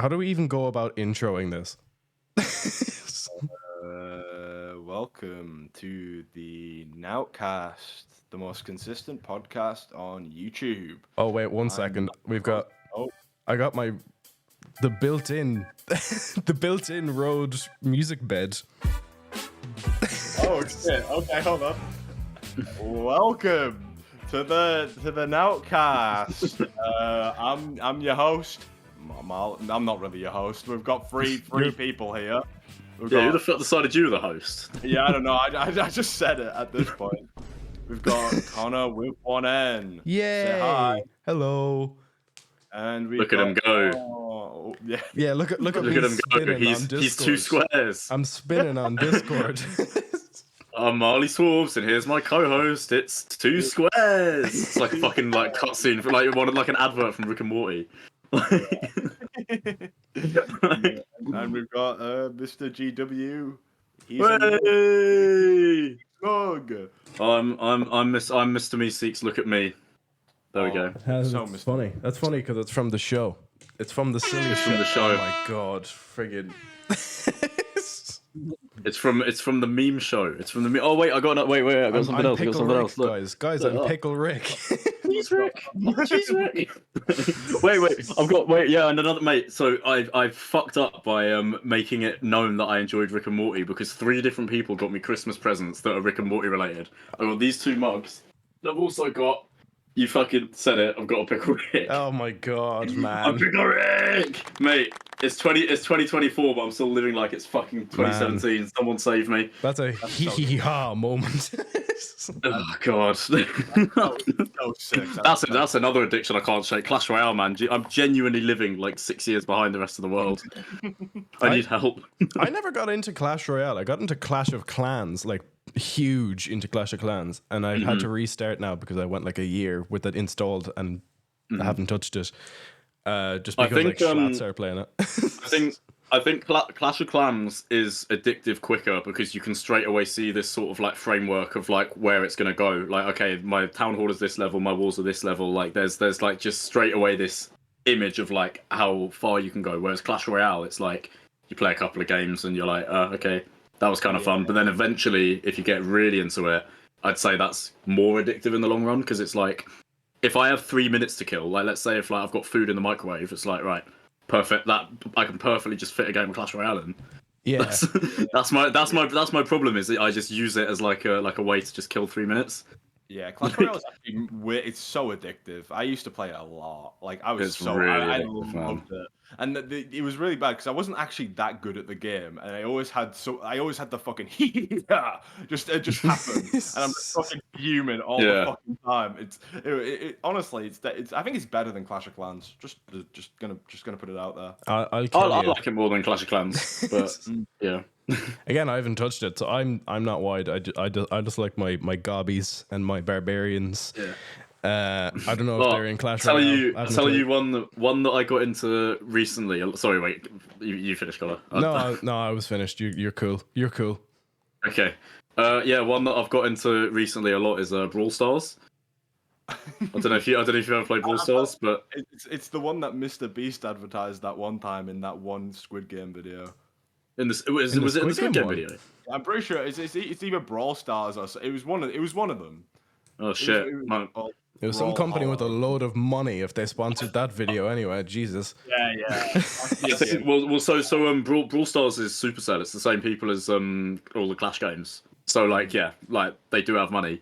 How do we even go about introing this? Welcome to the Noutcast, the most consistent podcast on YouTube. Oh wait, one second. We've got. Oh, I got the built-in Rode music bed. oh shit! Okay, hold on. Welcome to the Noutcast. I'm your host. I'm not really your host. We've got three people here. Who the fuck decided you were the host? Yeah, I don't know. I just said it at this point. We've got Conor with one N. Yay! Say hi. Hello. And we Look at him go. Oh, yeah. Yeah, look at me Look at him go. spinning on Discord. He's two squares. I'm spinning on Discord. I'm Marley Swarbz, and here's my co-host. It's two squares. It's like a fucking cutscene for like an advert from Rick and Morty. And we've got Mr. GW. He's Hey! Smug. I'm Mr. Meeseeks. Look at me. There we go. That's So funny. That's funny because it's from the show. It's from the silly It's from the show. Oh my god, friggin'. It's from the meme show. It's from the meme. Oh wait, I got wait. I got something else. I got something else. Look. Guys, I'm Pickle Rick. Cheese Rick. wait. And another mate. So I fucked up by making it known that I enjoyed Rick and Morty because 3 different people got me Christmas presents that are Rick and Morty related. I got these 2 mugs. I've also got. You fucking said it. I've got a Pickle Rick. Oh my god, man. I'm Pickle Rick, mate. It's 2024, but I'm still living like it's fucking 2017. Man. Someone save me. That's a hee-hee-ha moment. Oh god. So sick. That's another addiction I can't shake. Clash Royale, man. I'm genuinely living like 6 years behind the rest of the world. I need help. I never got into Clash Royale. I got into Clash of Clans, like huge into Clash of Clans, and I've had to restart now because I went like a year with it installed and I haven't touched it. Just because like Schlats are playing it. I think Clash of Clans is addictive quicker because you can straight away see this sort of like framework of like where it's gonna go. Like, okay, my town hall is this level, my walls are this level. Like, there's like just straight away this image of like how far you can go. Whereas Clash Royale, it's like you play a couple of games and you're like, okay, that was kind of fun. But then eventually, if you get really into it, I'd say that's more addictive in the long run because it's like, if I have 3 minutes to kill, like let's say if like I've got food in the microwave, it's like right, perfect. That I can perfectly just fit a game of Clash Royale in. Yeah, that's my problem is that I just use it as like a way to just kill 3 minutes. Yeah, Clash Royale is actually it's so addictive. I used to play it a lot. Like I was I loved it. And it was really bad because I wasn't actually that good at the game, and I always had the fucking just happen, and I'm just fucking fuming all the fucking time. It honestly, I think it's better than Clash of Clans. Just gonna put it out there. I like it more than Clash of Clans, but yeah. Again, I haven't touched it, so I'm not wide. I just like my gobbies and my barbarians. Yeah. I don't know if they're in Clash Royale. I'll tell you one that I got into recently. Sorry, wait, you finished, Conor. No, I was finished. You're cool. You're cool. Okay. One that I've got into recently a lot is Brawl Stars. I don't know if you ever played Brawl Stars, but it's the one that Mr. Beast advertised that one time in that one Squid Game video. Was it in the Squid Game video? I'm pretty sure it's either Brawl Stars or it was one of them. Oh shit! It was some company with a load of money if they sponsored that video anyway. Jesus. Yeah. Brawl Stars is Supercell. It's the same people as all the Clash games. So like they do have money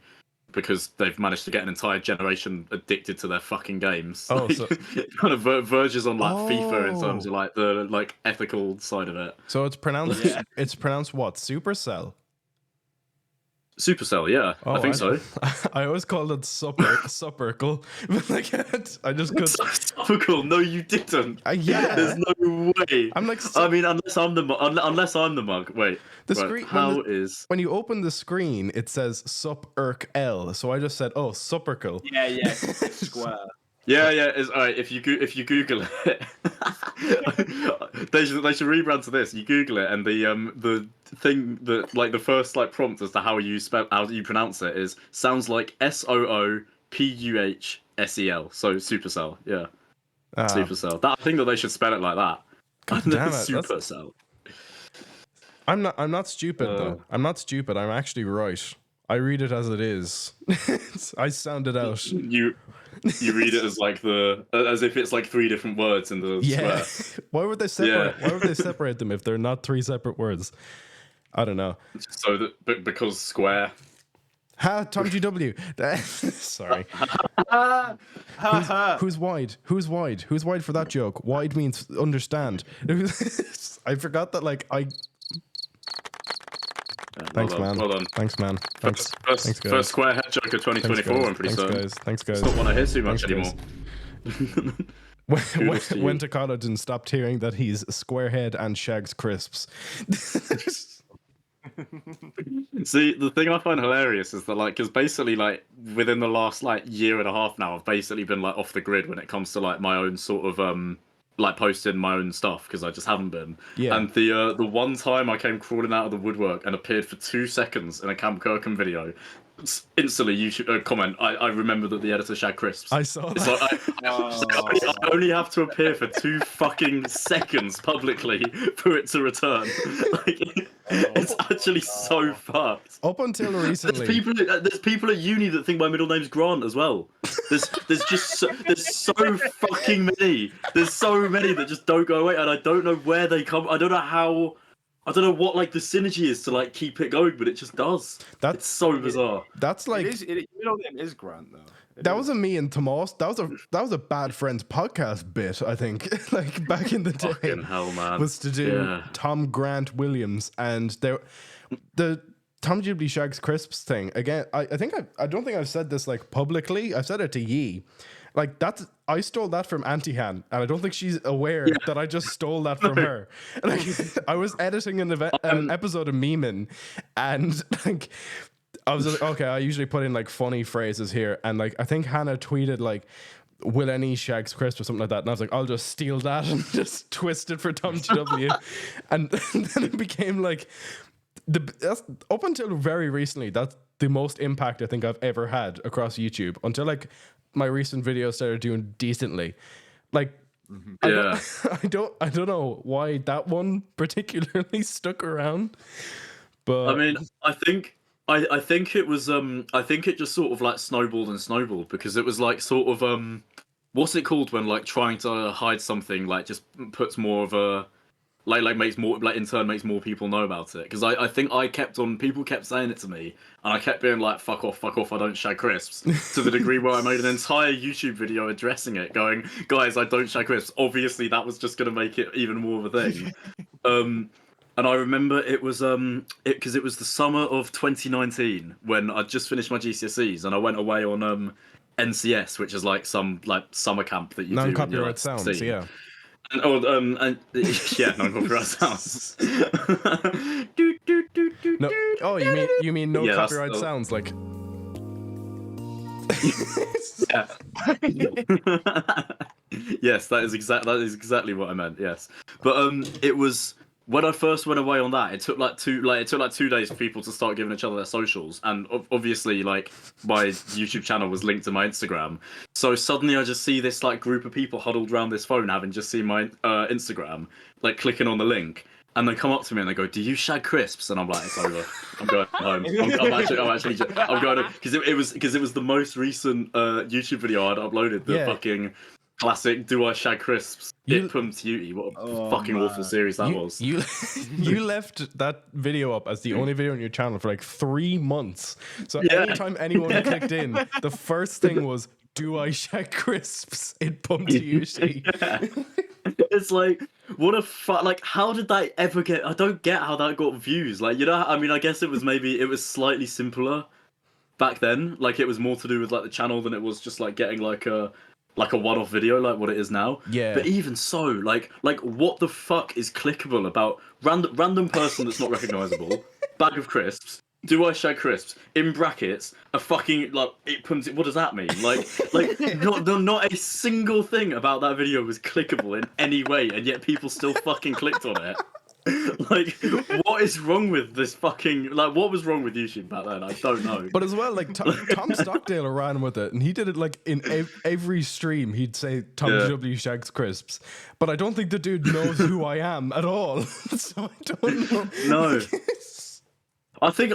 because they've managed to get an entire generation addicted to their fucking games. Oh, so it kind of verges on like FIFA in terms of like the like ethical side of it. So it's pronounced it's pronounced what? Supercell? Supercell, yeah, I think so. I always called it Supercle. Like I just could. Supercle? No, you didn't. Yeah, there's no way. I'm like, I mean, unless I'm the mug. Wait, the screen. When you open the screen, it says Superl. So I just said, oh, Supercle. Yeah, square. Yeah, it's alright. If you Google it, they should rebrand to this. You Google it, and the thing that like the first like prompt as to how you pronounce it is sounds like SOOPUHSEL. So Supercell, yeah, Supercell. I think that they should spell it like that. God damn it. Supercell. I'm not stupid though. I'm not stupid. I'm actually right. I read it as it is. I sound it out. You read it as like as if it's like 3 different words in the square. Why would they separate? Why would they separate them if they're not 3 separate words? I don't know. So that because square. Ha, TomGW. Sorry. Who's wide? Who's wide? Who's wide for that joke? Wide means understand. I forgot that. Like I. Thanks, man. Well done. Thanks, man. Thanks. Thanks, guys. First square head joke of 2024. I'm pretty certain. Thanks, guys. Don't want to hear too much anymore. Went to college and stopped hearing that he's squarehead and shags crisps. See, the thing I find hilarious is that, like, because basically, like, within the last, like, year and a half now, I've basically been, like, off the grid when it comes to, like, my own sort of, like, posting my own stuff, because I just haven't been. Yeah. And the one time I came crawling out of the woodwork and appeared for 2 seconds in a Camp Kirkham video, instantly you should comment, I remember that the editor shag crisps. I saw that. So I only have to appear for 2 fucking seconds publicly for it to return. Like, it's actually so fucked. Up until recently, there's people at uni that think my middle name's Grant as well. There's so fucking many. There's so many that just don't go away, and I don't know where they come. I don't know how. I don't know what like the synergy is to like keep it going, but it just does. It's so bizarre. That's like your middle name is Grant though. That wasn't me and Tomas. That was a Bad Friends podcast bit, I think. Like back in the day. Fucking hell, man. Was to do Tom Grant Williams and the TomGW Shags Crisps thing. Again, I don't think I've said this like publicly. I've said it to Yi. Like I stole that from Auntie Han, and I don't think she's aware that I just stole that from her. Like I was editing an episode of Memein, and like I was like, okay, I usually put in like funny phrases here, and like I think Hannah tweeted like, "Will any Shags Crisp?" or something like that, and I was like, I'll just steal that and just twist it for TomGW, and then it became like that's up until very recently. That's the most impact I think I've ever had across YouTube until like my recent videos started doing decently. Like I don't know why that one particularly stuck around, but I mean, I think it was I think it just sort of like snowballed because it was like sort of what's it called when like trying to hide something like just puts more of a like makes more like in turn makes more people know about it, because I think people kept saying it to me and I kept being like fuck off, I don't shag crisps, to the degree where I made an entire YouTube video addressing it, going, guys, I don't shag crisps. Obviously that was just going to make it even more of a thing. And I remember it was because it was the summer of 2019 when I'd just finished my GCSEs and I went away on NCS, which is like some like summer camp that you do. Non-copyright sounds, yeah. And yeah, non-copyright sounds. No, oh, you mean no copyright sounds, like. Yeah. Yes, that is exactly what I meant. Yes, but it was when I first went away on that. It took like 2 days for people to start giving each other their socials, and obviously like my YouTube channel was linked to my Instagram. So suddenly I just see this like group of people huddled around this phone, having just seen my Instagram, like clicking on the link, and they come up to me and they go, "Do you shag crisps?" And I'm like, "It's over. I'm going home. I'm going because it was the most recent YouTube video I'd uploaded. The fucking classic "Do I shag crisps?" It Pum Beauty. What a fucking awful series that was. You left that video up as the only video on your channel for like 3 months. So anytime anyone clicked in, the first thing was, "Do I shag crisps?" It Pum Beauty. It's like, what a like, how did that ever get? I don't get how that got views. Like, you know, I mean, I guess it was slightly simpler back then. Like, it was more to do with like the channel than it was just like getting like a one-off video like what it is now. Yeah. But even so, like what the fuck is clickable about random person that's not recognizable, bag of crisps, do I shag crisps, in brackets, a fucking like what does that mean? Like not a single thing about that video was clickable in any way, and yet people still fucking clicked on it. Like, what is wrong with this fucking... Like, what was wrong with YouTube back then? I don't know. But as well, like, Tom Stockdale ran with it, and he did it, like, in every stream. He'd say, TomGW shags crisps. But I don't think the dude knows who I am at all. So I don't know. No. I think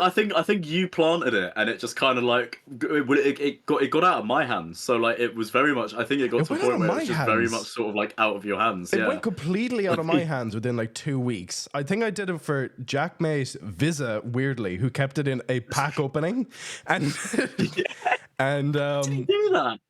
you planted it, and it just kind of like it got out of my hands. So like it was very much. I think it got to the point where it was just very much sort of like out of your hands. It went completely out of my hands within like 2 weeks. I think I did it for Jackmate Visa, weirdly, who kept it in a pack opening, and and did he do that?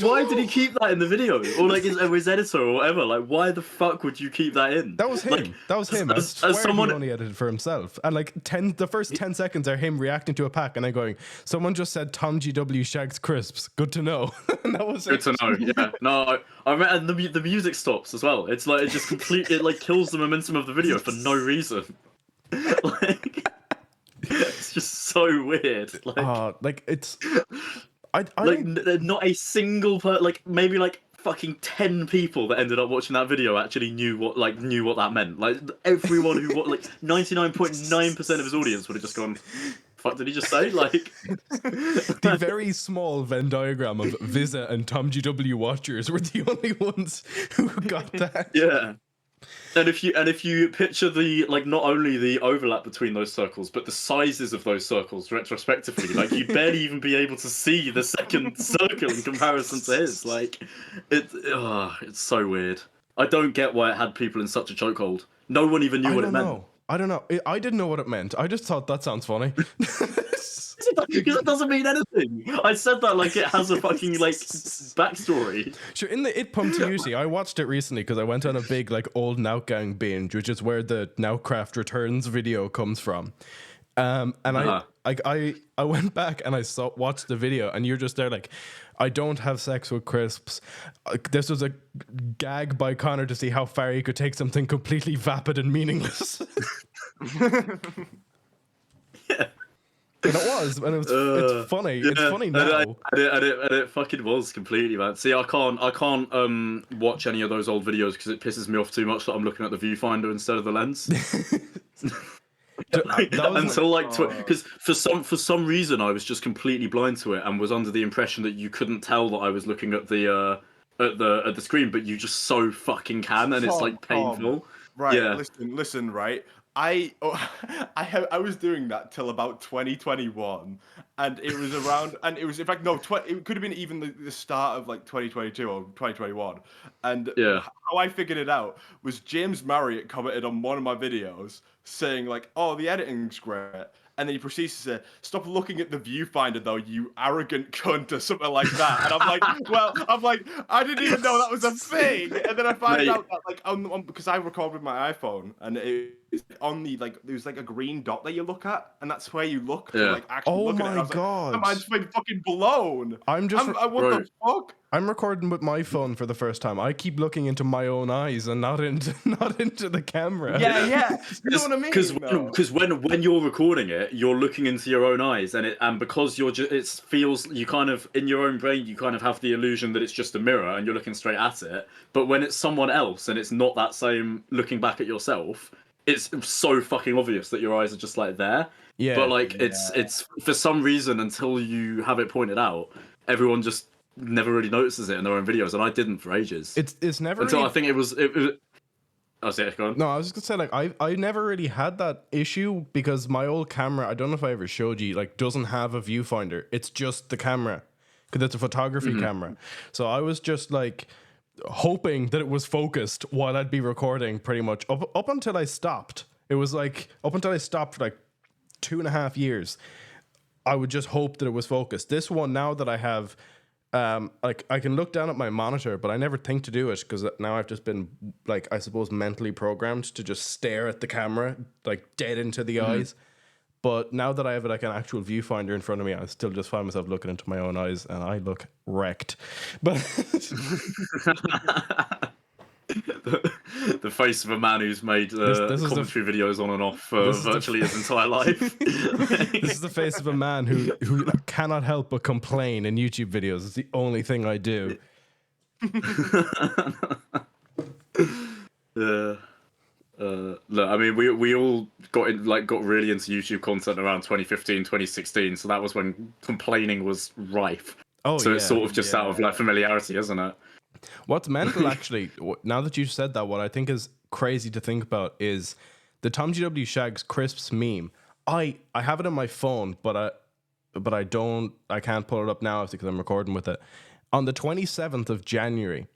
Why did he keep that in the video, or like his editor or whatever? Like, why the fuck would you keep that in? That was him. Like, that was him. As someone he only edited for himself, and like the first 10 seconds are him reacting to a pack, and then going, "Someone just said TomGW shags crisps. Good to know." And that was good to know. Yeah. No, I mean, and the music stops as well. It's like it just completely it like kills the momentum of the video for no reason. Like. It's just so weird. Like it's, I like not a single like maybe like fucking 10 people that ended up watching that video actually knew what that meant. Like everyone who like 99.9% of his audience would have just gone, "Fuck, did he just say?" Like the very small Venn diagram of Visa and TomGW watchers were the only ones who got that. Yeah. And if you picture the like not only the overlap between those circles, but the sizes of those circles retrospectively, like you'd barely even be able to see the second circle in comparison to his. Like it's so weird. I don't get why it had people in such a chokehold. No one even knew what it meant. I don't know. I didn't know what it meant. I just thought that sounds funny. Because it doesn't mean anything. I said that like it has a fucking like backstory. Sure, in the It Pump to UC, I watched it recently because I went on a big like old Nout Gang binge, which is where the Noutcraft Returns video comes from. And I went back and I watched the video, and you're just there like, "I don't have sex with crisps." This was a gag by Conor to see how far he could take something completely vapid and meaningless. Yeah. And it was, and it's funny. Yeah, it's funny now. And it fucking was completely, man. See, I can't watch any of those old videos because it pisses me off too much that I'm looking at the viewfinder instead of the lens. Because for some reason I was just completely blind to it and was under the impression that you couldn't tell that I was looking at the screen, but you just so fucking can, and it's like painful. Right. Yeah. Listen. Right. I was doing that till about 2021, and it was around, and it was in fact it could have been even the start of like 2022 or 2021, and how I figured it out was James Marriott commented on one of my videos saying like, "Oh, the editing's great," and then he proceeds to say, "Stop looking at the viewfinder though, you arrogant cunt," or something like that. And I'm like, I didn't even know that was a thing. And then I found out that like because I record with my iPhone, and it's on the like there's like a green dot that you look at, and that's where you look to like actually look at it. Oh my god! Like, I'm just like fucking blown. What the fuck? I'm recording with my phone for the first time. I keep looking into my own eyes and not into the camera. Yeah. You know what I mean? Because when you're recording it, you're looking into your own eyes, and because you're just it feels you kind of in your own brain you kind of have the illusion that it's just a mirror and you're looking straight at it. But when it's someone else and it's not that same looking back at yourself, it's so fucking obvious that your eyes are just like there. Yeah. But like it's for some reason until you have it pointed out, everyone just never really notices it in their own videos, and I didn't for ages. It's never until I think it was. Oh, say it, go on. No, I was just gonna say like I never really had that issue because my old camera, I don't know if I ever showed you, like doesn't have a viewfinder. It's just the camera because it's a photography camera. So I was just like hoping that it was focused while I'd be recording pretty much up until I stopped. It was like up until I stopped for like 2.5 years. I would just hope that it was focused. This one, now that I have like I can look down at my monitor, but I never think to do it because now I've just been like, I suppose, mentally programmed to just stare at the camera like dead into the eyes. But now that I have like an actual viewfinder in front of me, I still just find myself looking into my own eyes and I look wrecked. But the face of a man who's made commentary videos on and off for virtually his entire life. This is the face of a man who cannot help but complain in YouTube videos. It's the only thing I do. Look, I mean, we all got really into YouTube content around 2015, 2016. So that was when complaining was rife. Oh, so yeah. it's sort of just out of like familiarity, isn't it? What's mental, actually, now that you said that, what I think is crazy to think about is the TomGW Shags Crisps meme. I have it on my phone, but I can't pull it up now because I'm recording with it. On the 27th of January,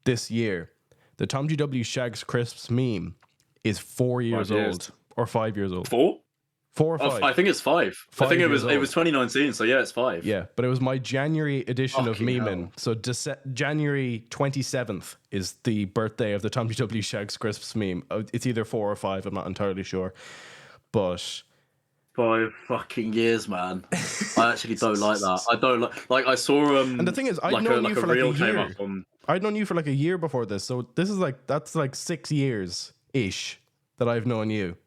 this year, the TomGW Shags Crisps meme is 4 years old or 5 years old. 4 or 5? I think it's 5. I think it was 2019, so yeah, it's 5. Yeah, but it was my January edition of memeing. hell. So January 27th is the birthday of the TomGW Shags Crisps meme. It's either 4 or 5, I'm not entirely sure. But 5 fucking years, man. I actually don't like that. I don't like I saw and the thing is, I'd known you for like a year. I'd known you for like a year before this, so this is that's like 6 years ish that I've known you.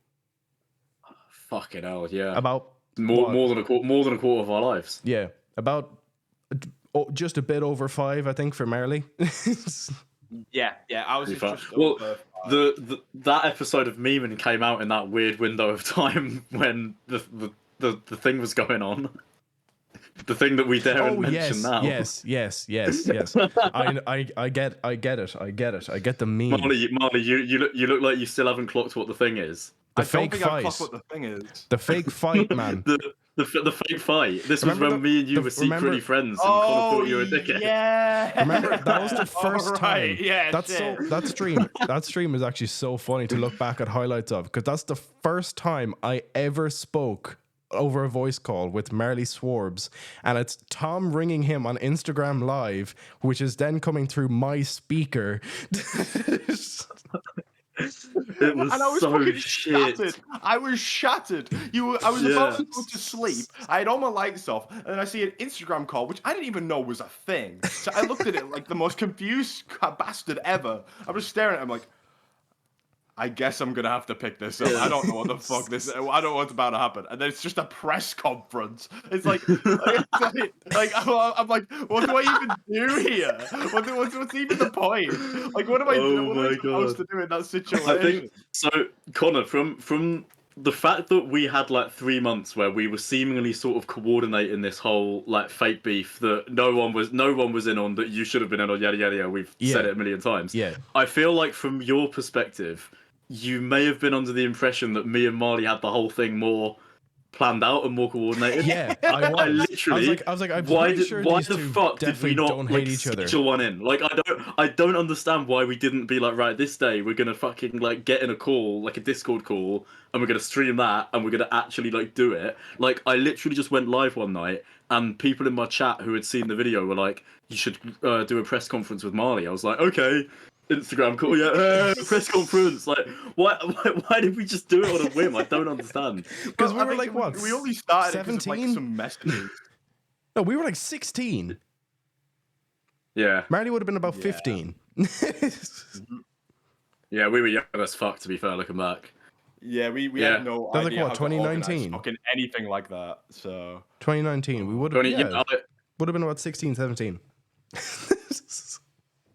Fucking hell, yeah. About more than a quarter of our lives. Yeah, about just a bit over 5, I think, for Marley. Yeah, I was well. That episode of Memeing came out in that weird window of time when the thing was going on. The thing that we daren't mention now. Yes. I get it. I get the meme. Marley, you look like you still haven't clocked what the thing is. The I fake don't think fight. I clocked what the thing is. The fake fight, man. The fake fight. This was when me and you were secretly friends, and Conor thought you were a dickhead. Yeah. Remember, that was the first time. Yeah, that stream is actually so funny to look back at highlights of, because that's the first time I ever spoke over a voice call with Marley Swarbz, and it's Tom ringing him on Instagram Live, which is then coming through my speaker. It was, and I was so shit. Shattered. I was shattered. I was about to go to sleep. I had all my lights off, and then I see an Instagram call, which I didn't even know was a thing. So I looked at it like the most confused bastard ever. I was staring at him like, I guess I'm gonna have to pick this up. I don't know what the fuck this. I don't know what's about to happen. And then it's just a press conference. It's like I'm like, what do I even do here? What's even the point? Like, what am I supposed to do in that situation? I think so, Conor. From the fact that we had like 3 months where we were seemingly sort of coordinating this whole like fake beef that no one was in on, that you should have been in on, yada yada yada. We've said it a million times. Yeah. I feel like from your perspective, you may have been under the impression that me and Marley had the whole thing more planned out and more coordinated. Yeah, I literally. I was like, why the fuck did we not like schedule one in? Like, I don't understand why we didn't be like, right, this day we're gonna fucking like get in a call, like a Discord call, and we're gonna stream that, and we're gonna actually like do it. Like, I literally just went live one night, and people in my chat who had seen the video were like, you should do a press conference with Marley. I was like, okay. Instagram call, press conference. Like, why did we just do it on a whim? I don't understand. Because we were like, what? We only started 17? Like some messages. No, we were like 16. Yeah. Marley would have been about 15. Yeah, we were young as fuck, to be fair, looking back. Yeah, we had no idea. Like, what, 2019? Fucking anything like that. So 2019, we would have would have been about 16, 17.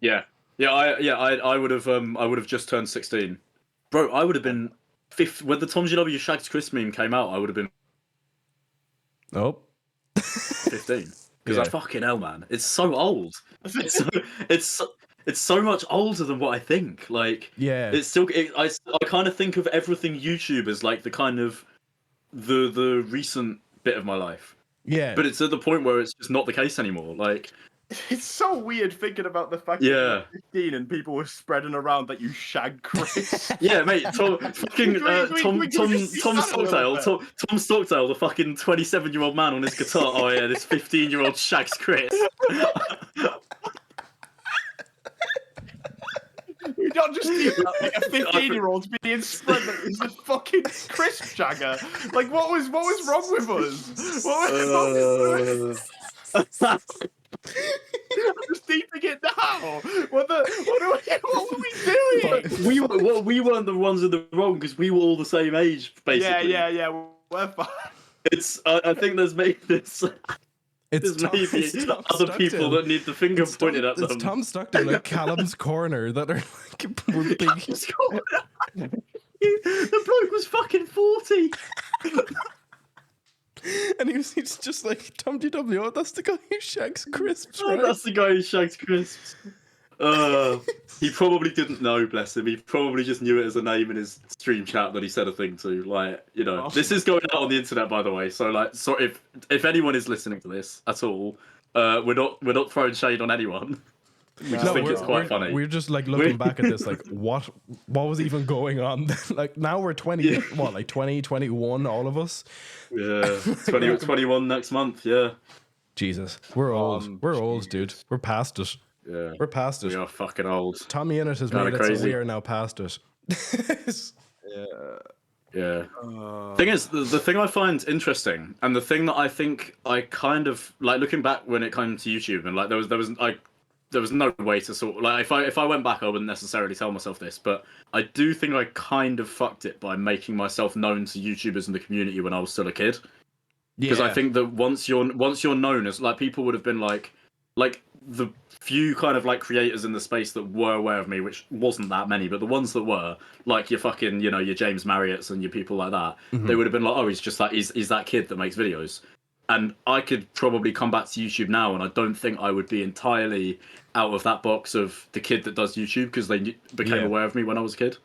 Yeah. I would have just turned 16. Bro, I would have been 5th when the TomGW Shags Chris meme came out. I would have been 15. Because I fucking hell, man, it's so old. It's so much older than what I think. Like, it's still. I kind of think of everything YouTube as like the kind of the recent bit of my life. Yeah. But it's at the point where it's just not the case anymore. Like, it's so weird thinking about the fact that you were 15 and people were spreading around that you shag Chris. Yeah, mate. Tom Stockdale, the fucking 27-year-old man on his guitar. Oh yeah, this 15-year-old shags Chris. You don't just see like a 15-year-old being spread that he's a fucking crisp shagger. Like, what was wrong with us? What was I'm just deeping it now. What were we doing? We weren't the ones in the wrong because we were all the same age, basically. Yeah. We're fine. I think there's maybe other people that need the finger pointed at them. It's Tom Stockdale at Callum's corner that are like We're big. The bloke was fucking 40. And he's just like, TomGW, oh, that's the guy who shags crisps, right? Oh, that's the guy who shags crisps. He probably didn't know, bless him. He probably just knew it as a name in his stream chat that he said a thing to. Like, you know, this is going out on the internet, by the way. So, like, so if anyone is listening to this at all, we're not throwing shade on anyone. We just think it's quite funny. We're just like looking back at this, like what was even going on? Like now we're 20, what, like 20, 21, all of us. Yeah, 21 next month. Yeah. Jesus, we're old. We're old, dude. We're past it. Yeah, we're past it. We are fucking old. Tommy Innit has made it so we are now past it. Yeah. Thing is, the thing I find interesting, and the thing that I think I kind of like looking back when it came to YouTube, and like there was no way to sort of, like if I went back, I wouldn't necessarily tell myself this, but I do think I kind of fucked it by making myself known to YouTubers in the community when I was still a kid. Because I think that once you're known as, like, people would have been like the few kind of like creators in the space that were aware of me, which wasn't that many, but the ones that were, like your fucking, you know, your James Marriott's and your people like that, they would have been like, oh, he's just like he's that kid that makes videos. And I could probably come back to YouTube now, and I don't think I would be entirely out of that box of the kid that does YouTube because they became aware of me when I was a kid.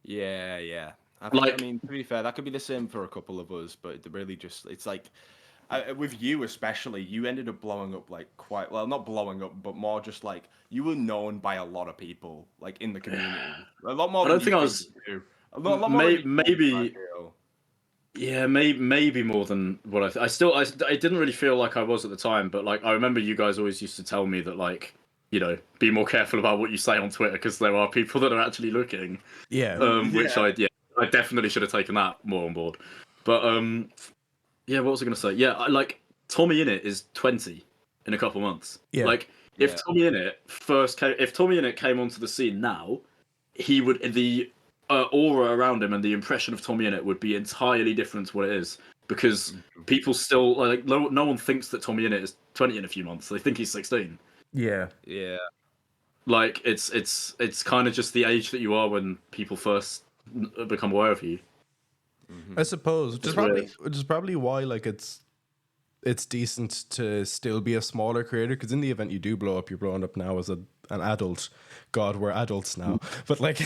Yeah. I mean, to be fair, that could be the same for a couple of us, but it really just, it's like, with you especially, you ended up blowing up like quite, well, not blowing up, but more just like, you were known by a lot of people, like in the community. A lot more I don't think I was, a lot more maybe... Yeah, maybe more than what I didn't really feel like I was at the time, but like I remember you guys always used to tell me that, like, you know, be more careful about what you say on Twitter because there are people that are actually looking. Which I definitely should have taken that more on board. But what was I gonna say? Yeah, like Tommy Innit is 20 in a couple months. Yeah. Like if Tommy Innit came onto the scene now, he would aura around him and the impression of Tommy Innit would be entirely different to what it is, because people still like no one thinks that Tommy Innit is 20 in a few months. They think he's 16. Yeah. Like it's kind of just the age that you are when people first become aware of you. I suppose which is probably why like it's decent to still be a smaller creator, because in the event you do blow up, you're blowing up now as an adult. God, we're adults now. But like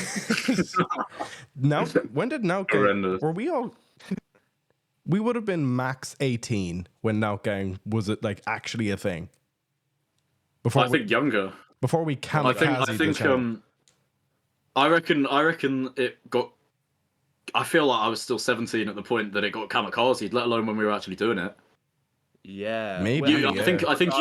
now, when did Nout Gang, were we all, we would have been max 18 when Nout Gang was it like actually a thing? I think younger. Before we kamikaze I think I reckon it got, I feel like I was still 17 at the point that it got kamikazed, let alone when we were actually doing it. Yeah, maybe. I think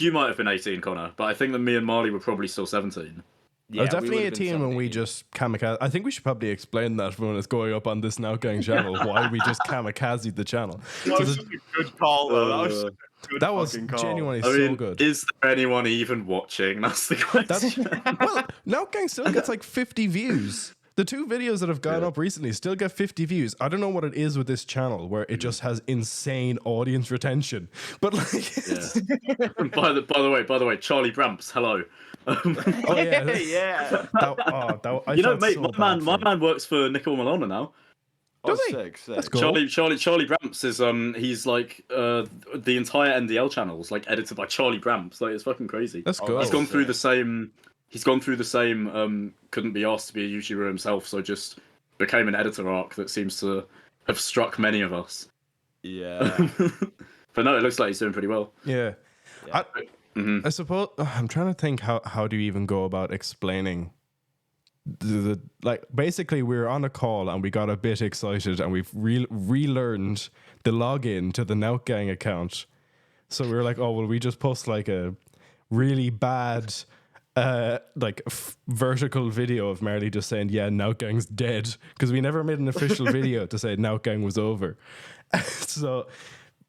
you might have been 18, Connor, but I think that me and Marley were probably still 17. Yeah, I was definitely 18 when we just kamikaze. I think we should probably explain that when it's going up on this Nout Gang channel, why we just kamikazed the channel. That was such a good call, though. That was genuinely so good. Is there anyone even watching? That's the question. Well, Nout Gang still gets like 50 views. The two videos that have gone up recently still get 50 views. I don't know what it is with this channel where it just has insane audience retention. But like, by the way, Charlie Bramps, hello. Yeah. You know, mate, my man works for Nickel Malona now. Does he? Sick. That's cool. Charlie Bramps is he's like the entire NDL channel is like edited by Charlie Bramps. Like, it's fucking crazy. That's cool. He's gone through the same. Couldn't be asked to be a YouTuber himself, so just became an editor arc that seems to have struck many of us. Yeah. But no, it looks like he's doing pretty well. Yeah. I suppose I'm trying to think how do you even go about explaining the like, basically we were on a call and we got a bit excited and we've relearned the login to the Nout Gang account. So we were like, oh, well, we just post like a really bad vertical video of Marley just saying, yeah, Nout Gang's dead, because we never made an official video to say Nout Gang was over. So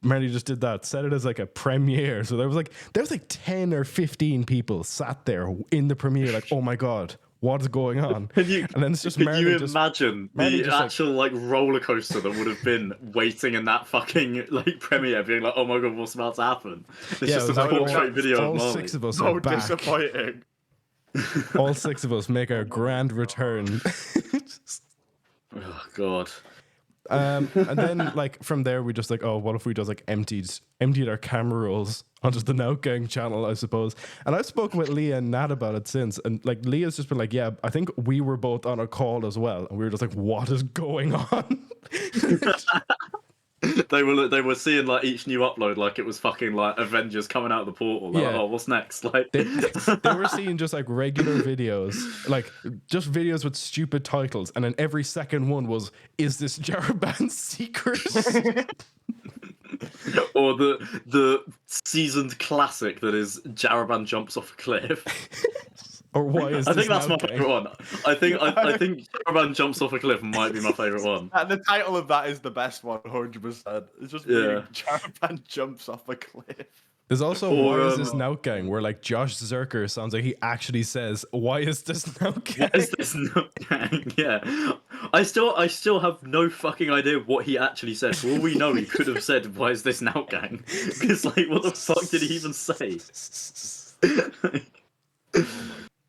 Marley just did that, set it as like a premiere. So there was like 10 or 15 people sat there in the premiere like, oh my god, what's going on? And then it's just Marley. Can you imagine the actual like roller coaster that would have been waiting in that fucking like premiere, being like, oh my god, what's about to happen? It's just a portrait video of Marley. 6 of us so are back. Disappointing. All 6 of us make our grand return. Oh God. And then like from there we just like, oh, what if we just like emptied our camera rolls onto the Nout Gang channel, I suppose. And I've spoken with Leah and Nat about it since, and like Leah's just been like, yeah, I think we were both on a call as well, and we were just like, what is going on? They were seeing like each new upload like it was fucking like Avengers coming out of the portal. Like, oh, what's next? Like they were seeing just like regular videos, like just videos with stupid titles, and then every second one was, "Is this Jaraban's secret?" Or the seasoned classic that is Jaraban jumps off a cliff. Or why is I think this that's my favorite one. I think Jaraban jumps off a cliff might be my favorite one. And the title of that is the best one, 100%. It's just Jaraban jumps off a cliff. There's also why is this Nout Gang, where like Josh Zerker sounds like he actually says, "Why is this Nout Gang?" What is this Nout Gang? Yeah, I still have no fucking idea what he actually said. For all we know, he could have said, "Why is this Nout Gang?" Because like, what the fuck did he even say? Oh my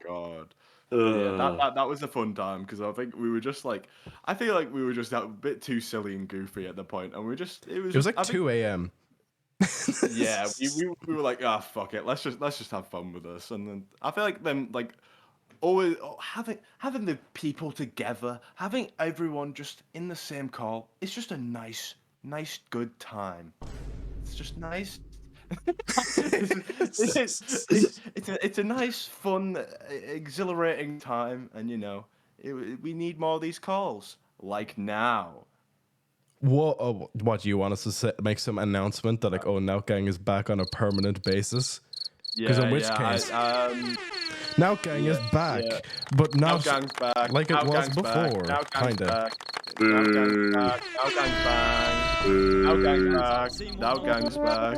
God. Yeah, that was a fun time because I think we were just like, I feel like we were just a bit too silly and goofy at the point, and it was like 2 a.m. Yeah, we were like, ah, fuck it, let's just have fun with this, and then I feel like them like always having the people together, having everyone just in the same call, it's just a nice good time. It's just nice. It's a nice, fun, exhilarating time, and you know, we need more of these calls like now. What do you want us to make some announcement that like, oh, Nout Gang is back on a permanent basis? Because in which case, Nout Gang is back, but not Gang's back. like it was before, kinda. Nout Gang's back. Nout Gang's back. Nout Gang's back. Nout Gang's back.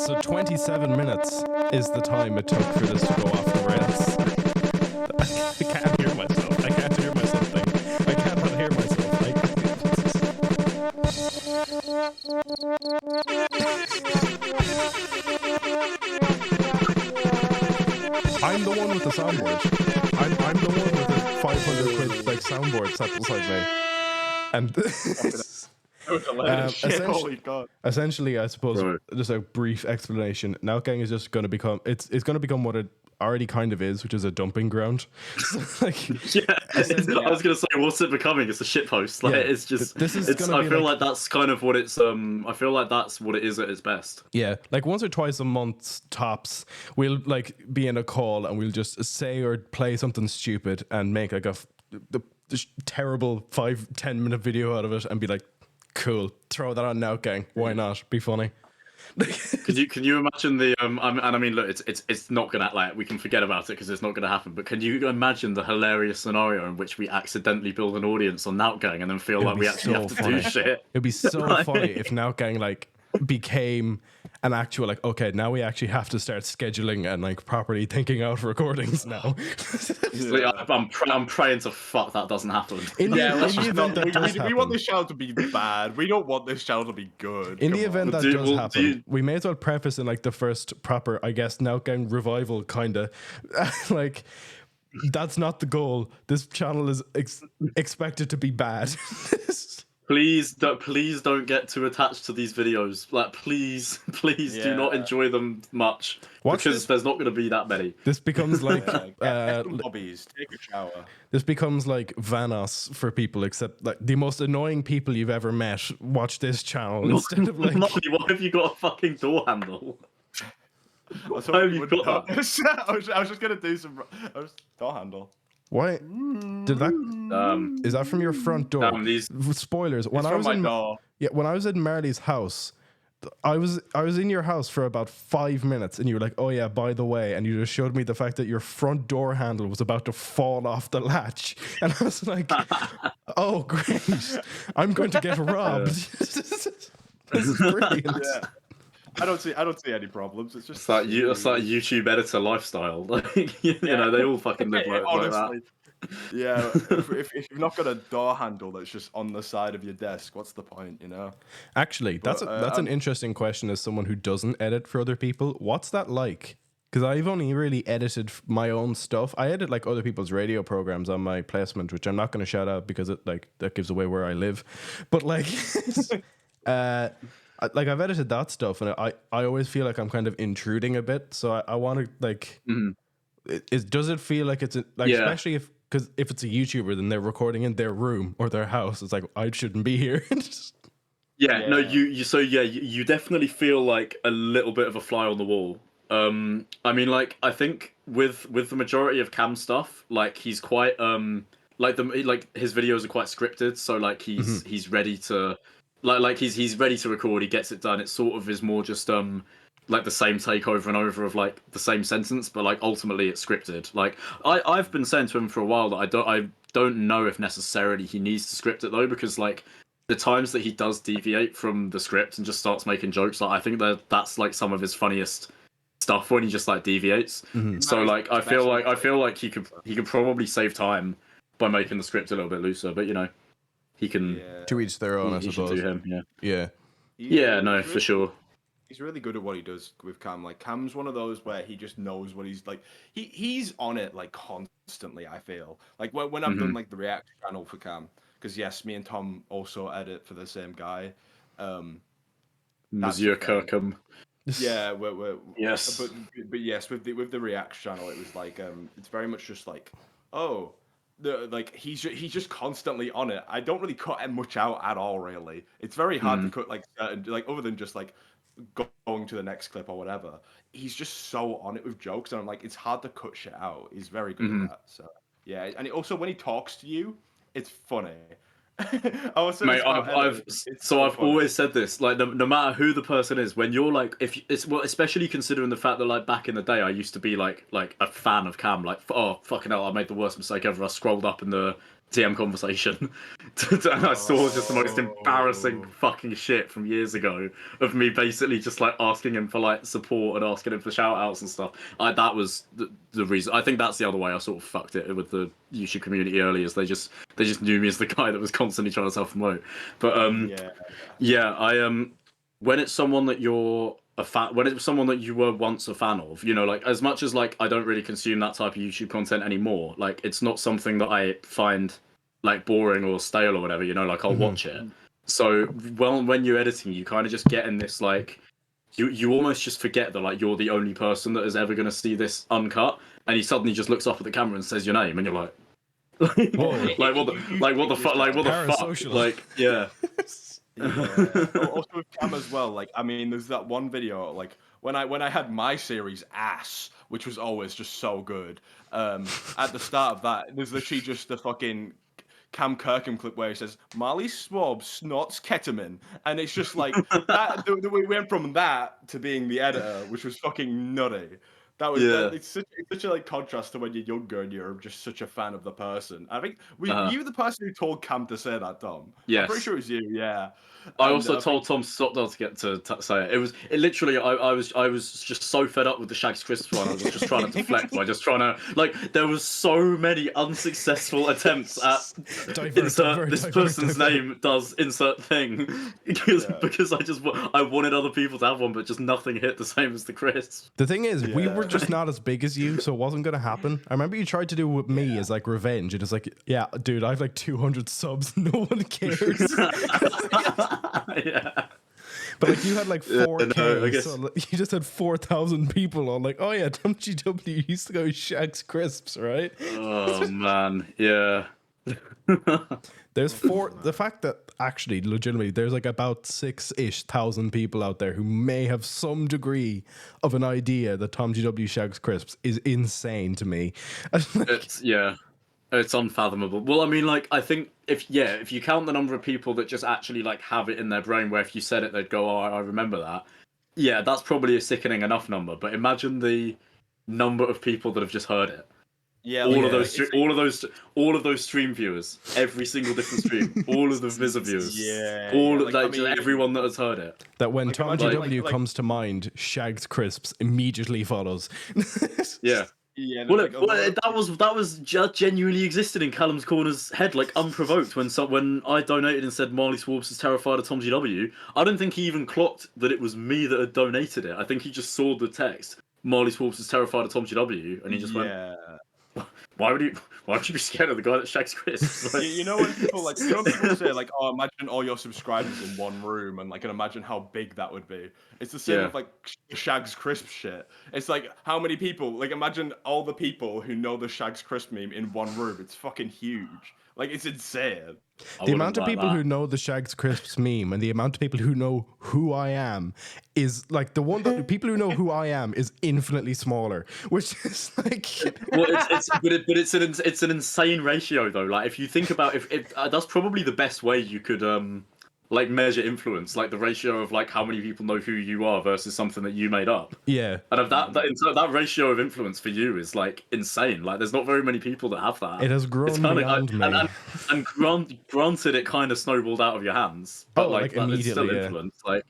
So 27 minutes is the time it took for this to go off the rails. I can't hear myself. I can't hear myself think. I cannot hear myself. I'm the one with the soundboard. I'm the one with the 500 quid like soundboard sat beside me. And essentially, I suppose, just a brief explanation. Nout Gang is just going to become it's going to become what it already kind of is, which is a dumping ground. Like, I was gonna say, what's it becoming? It's a shitpost. Like, it's just. I feel like that's kind of what it's. I feel like that's what it is at its best. Yeah, like once or twice a month tops, we'll like be in a call and we'll just say or play something stupid and make like the terrible 5-10 minute video out of it and be like, cool, throw that on Nout Gang. Why not? Be funny. Can you imagine the and I mean, look, it's not gonna, like, we can forget about it because it's not gonna happen, but can you imagine the hilarious scenario in which we accidentally build an audience on Nout Gang and then feel like we actually have to do shit? It'd be so funny if Nout Gang like became an actual like, okay, now we actually have to start scheduling and like properly thinking out recordings now. I'm praying to fuck that doesn't happen. We want this channel to be bad. We don't want this channel to be good. In the event that does happen, we may as well preface in like the first proper, I guess, Nout Gang revival kinda like, that's not the goal. This channel is expected to be bad. Please don't get too attached to these videos. Like, please do not enjoy them much. Because there's not going to be that many. This becomes like hobbies. Take a shower. This becomes like Vanos for people, except like the most annoying people you've ever met watch this channel instead of like. Marley, why have you got a fucking door handle? I was just gonna do some door handle. Why did that? Is that from your front door? Spoilers. When I was when I was in Marley's house, I was in your house for about 5 minutes, and you were like, "Oh yeah, by the way," and you just showed me the fact that your front door handle was about to fall off the latch, and I was like, "Oh great, I'm going to get robbed." This is brilliant. Yeah. I don't see any problems. It's just that YouTube editor lifestyle. Like, you know, they all fucking live like that. Yeah, if you've not got a door handle that's just on the side of your desk, what's the point, you know? Actually, that's an interesting question as someone who doesn't edit for other people. What's that like? Because I've only really edited my own stuff. I edit like other people's radio programs on my placement, which I'm not going to shout out because it like that gives away where I live. But like, like I've edited that stuff, and I always feel like I'm kind of intruding a bit. So I want to like, does it feel like it's like, especially if. Because if it's a YouTuber, then they're recording in their room or their house. It's like, I shouldn't be here. No, you definitely feel like a little bit of a fly on the wall. I mean, like, I think with the majority of Cam stuff, like, he's quite like his videos are quite scripted, so like he's ready to he's ready to record, he gets it done. It sort of is more just like the same take over and over of like the same sentence, but like ultimately it's scripted. Like I've been saying to him for a while that I don't know if necessarily he needs to script it though, because like the times that he does deviate from the script and just starts making jokes, like I think that's like some of his funniest stuff when he just like deviates. So like I feel like he could probably save time by making the script a little bit looser, but you know, he can to each their own, I suppose. Do him, yeah, for sure. He's really good at what he does with Cam. Like Cam's one of those where he just knows what he's like. He's on it like constantly. I feel like when I've done like the React channel for Cam, because yes, me and Tom also edit for the same guy. Monsieur Kirkham. Yeah, we're yes, but yes, with the React channel, it was like it's very much just like he's just constantly on it. I don't really cut much out at all. Really, it's very hard to cut like certain, like other than just like going to the next clip or whatever. He's just so on it with jokes, and I'm like, it's hard to cut shit out. He's very good at that. So yeah, and also when he talks to you, it's funny. Mate, I've always said this, like no matter who the person is, when you're like, if it's especially considering the fact that like back in the day I used to be like a fan of Cam, like, oh fucking hell, I made the worst mistake ever. I scrolled up in the TM conversation and I saw just the most embarrassing fucking shit from years ago of me basically just like asking him for like support and asking him for shout outs and stuff. That was the reason. I think that's the other way I sort of fucked it with the YouTube community early, is they just knew me as the guy that was constantly trying to self-promote. But when it's someone that you're a fan, when it's someone that you were once a fan of, you know, like as much as like I don't really consume that type of YouTube content anymore, like it's not something that I find like boring or stale or whatever, you know, like I'll watch it. So when you're editing, you kind of just get in this like you almost just forget that like you're the only person that is ever going to see this uncut, and he suddenly just looks up at the camera and says your name, and you're like what the fuck, like yeah. Also with Cam as well, like I mean, there's that one video like when I had my series Ass, which was always just so good. At the start of that, there's literally just the fucking Cam Kirkham clip where he says Marley Swarbz snorts ketamine, and it's just like that. We went from that to being the editor, which was fucking nutty. That was it's such a like contrast to when you're younger and you're just such a fan of the person. I think you were the person who told Cam to say that, Tom. Yes. I'm pretty sure it was you. Yeah. I also told Tom stop not to get to say it. It literally I was just so fed up with the Shags Crisps one. I was just trying to deflect by just trying to like there was so many unsuccessful attempts at insert this person's name does insert thing because I wanted other people to have one, but just nothing hit the same as the crisps. The thing is, we were just not as big as you, so it wasn't gonna happen. I remember you tried to do it with me as like revenge. It was like, yeah, dude, I have like 200 subs. No one cares. Yeah. But like you had like 4K, so like, you just had 4,000 people on like, oh yeah, TomGW used to go Shags Crisps, right? Oh man, yeah. There's the fact that actually legitimately there's like about 6,000 people out there who may have some degree of an idea that TomGW Shags Crisps is insane to me. It's unfathomable. Well, I mean, like, I think if you count the number of people that just actually like have it in their brain where if you said it, they'd go, oh, I remember that. Yeah, that's probably a sickening enough number. But imagine the number of people that have just heard it. Yeah, all of those stream viewers, every single different stream, all of the Visa viewers, everyone that has heard it. That when TomGW comes to mind, Shags Crisps immediately follows. Yeah. Yeah, Well, like that was just genuinely existed in Callum's Corner's head, like unprovoked. When I donated and said Marley Swarbz is terrified of TomGW, I don't think he even clocked that it was me that had donated it. I think he just saw the text, Marley Swarbz is terrified of TomGW, and he just went, Why would you be scared of the guy that shags crisps? Like, you know when people people say like, oh, imagine all your subscribers in one room and like, and imagine how big that would be. It's the same with like shags crisp shit. It's like how many people, like imagine all the people who know the shags crisp meme in one room. It's fucking huge. Like it's insane. The amount of people who know the Shags Crisps meme and the amount of people who know who I am is like the one that people who know who I am is infinitely smaller, which is like. Well, it's an insane ratio though. Like if you think about if that's probably the best way you could like measure influence, like the ratio of like how many people know who you are versus something that you made up. Yeah, and of that ratio of influence for you is like insane. Like there's not very many people that have that. It has grown beyond me. And granted, it kind of snowballed out of your hands, but like immediately, it's still influence. Like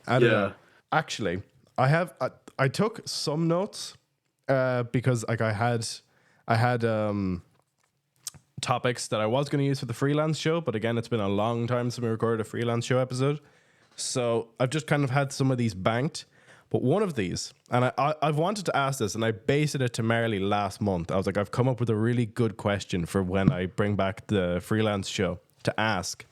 I don't know. Actually, I took some notes because like I had topics that I was going to use for the freelance show, but again, it's been a long time since we recorded a freelance show episode. So I've just kind of had some of these banked. But one of these, and I've wanted to ask this, and I based it to Marley last month. I was like, I've come up with a really good question for when I bring back the freelance show to ask.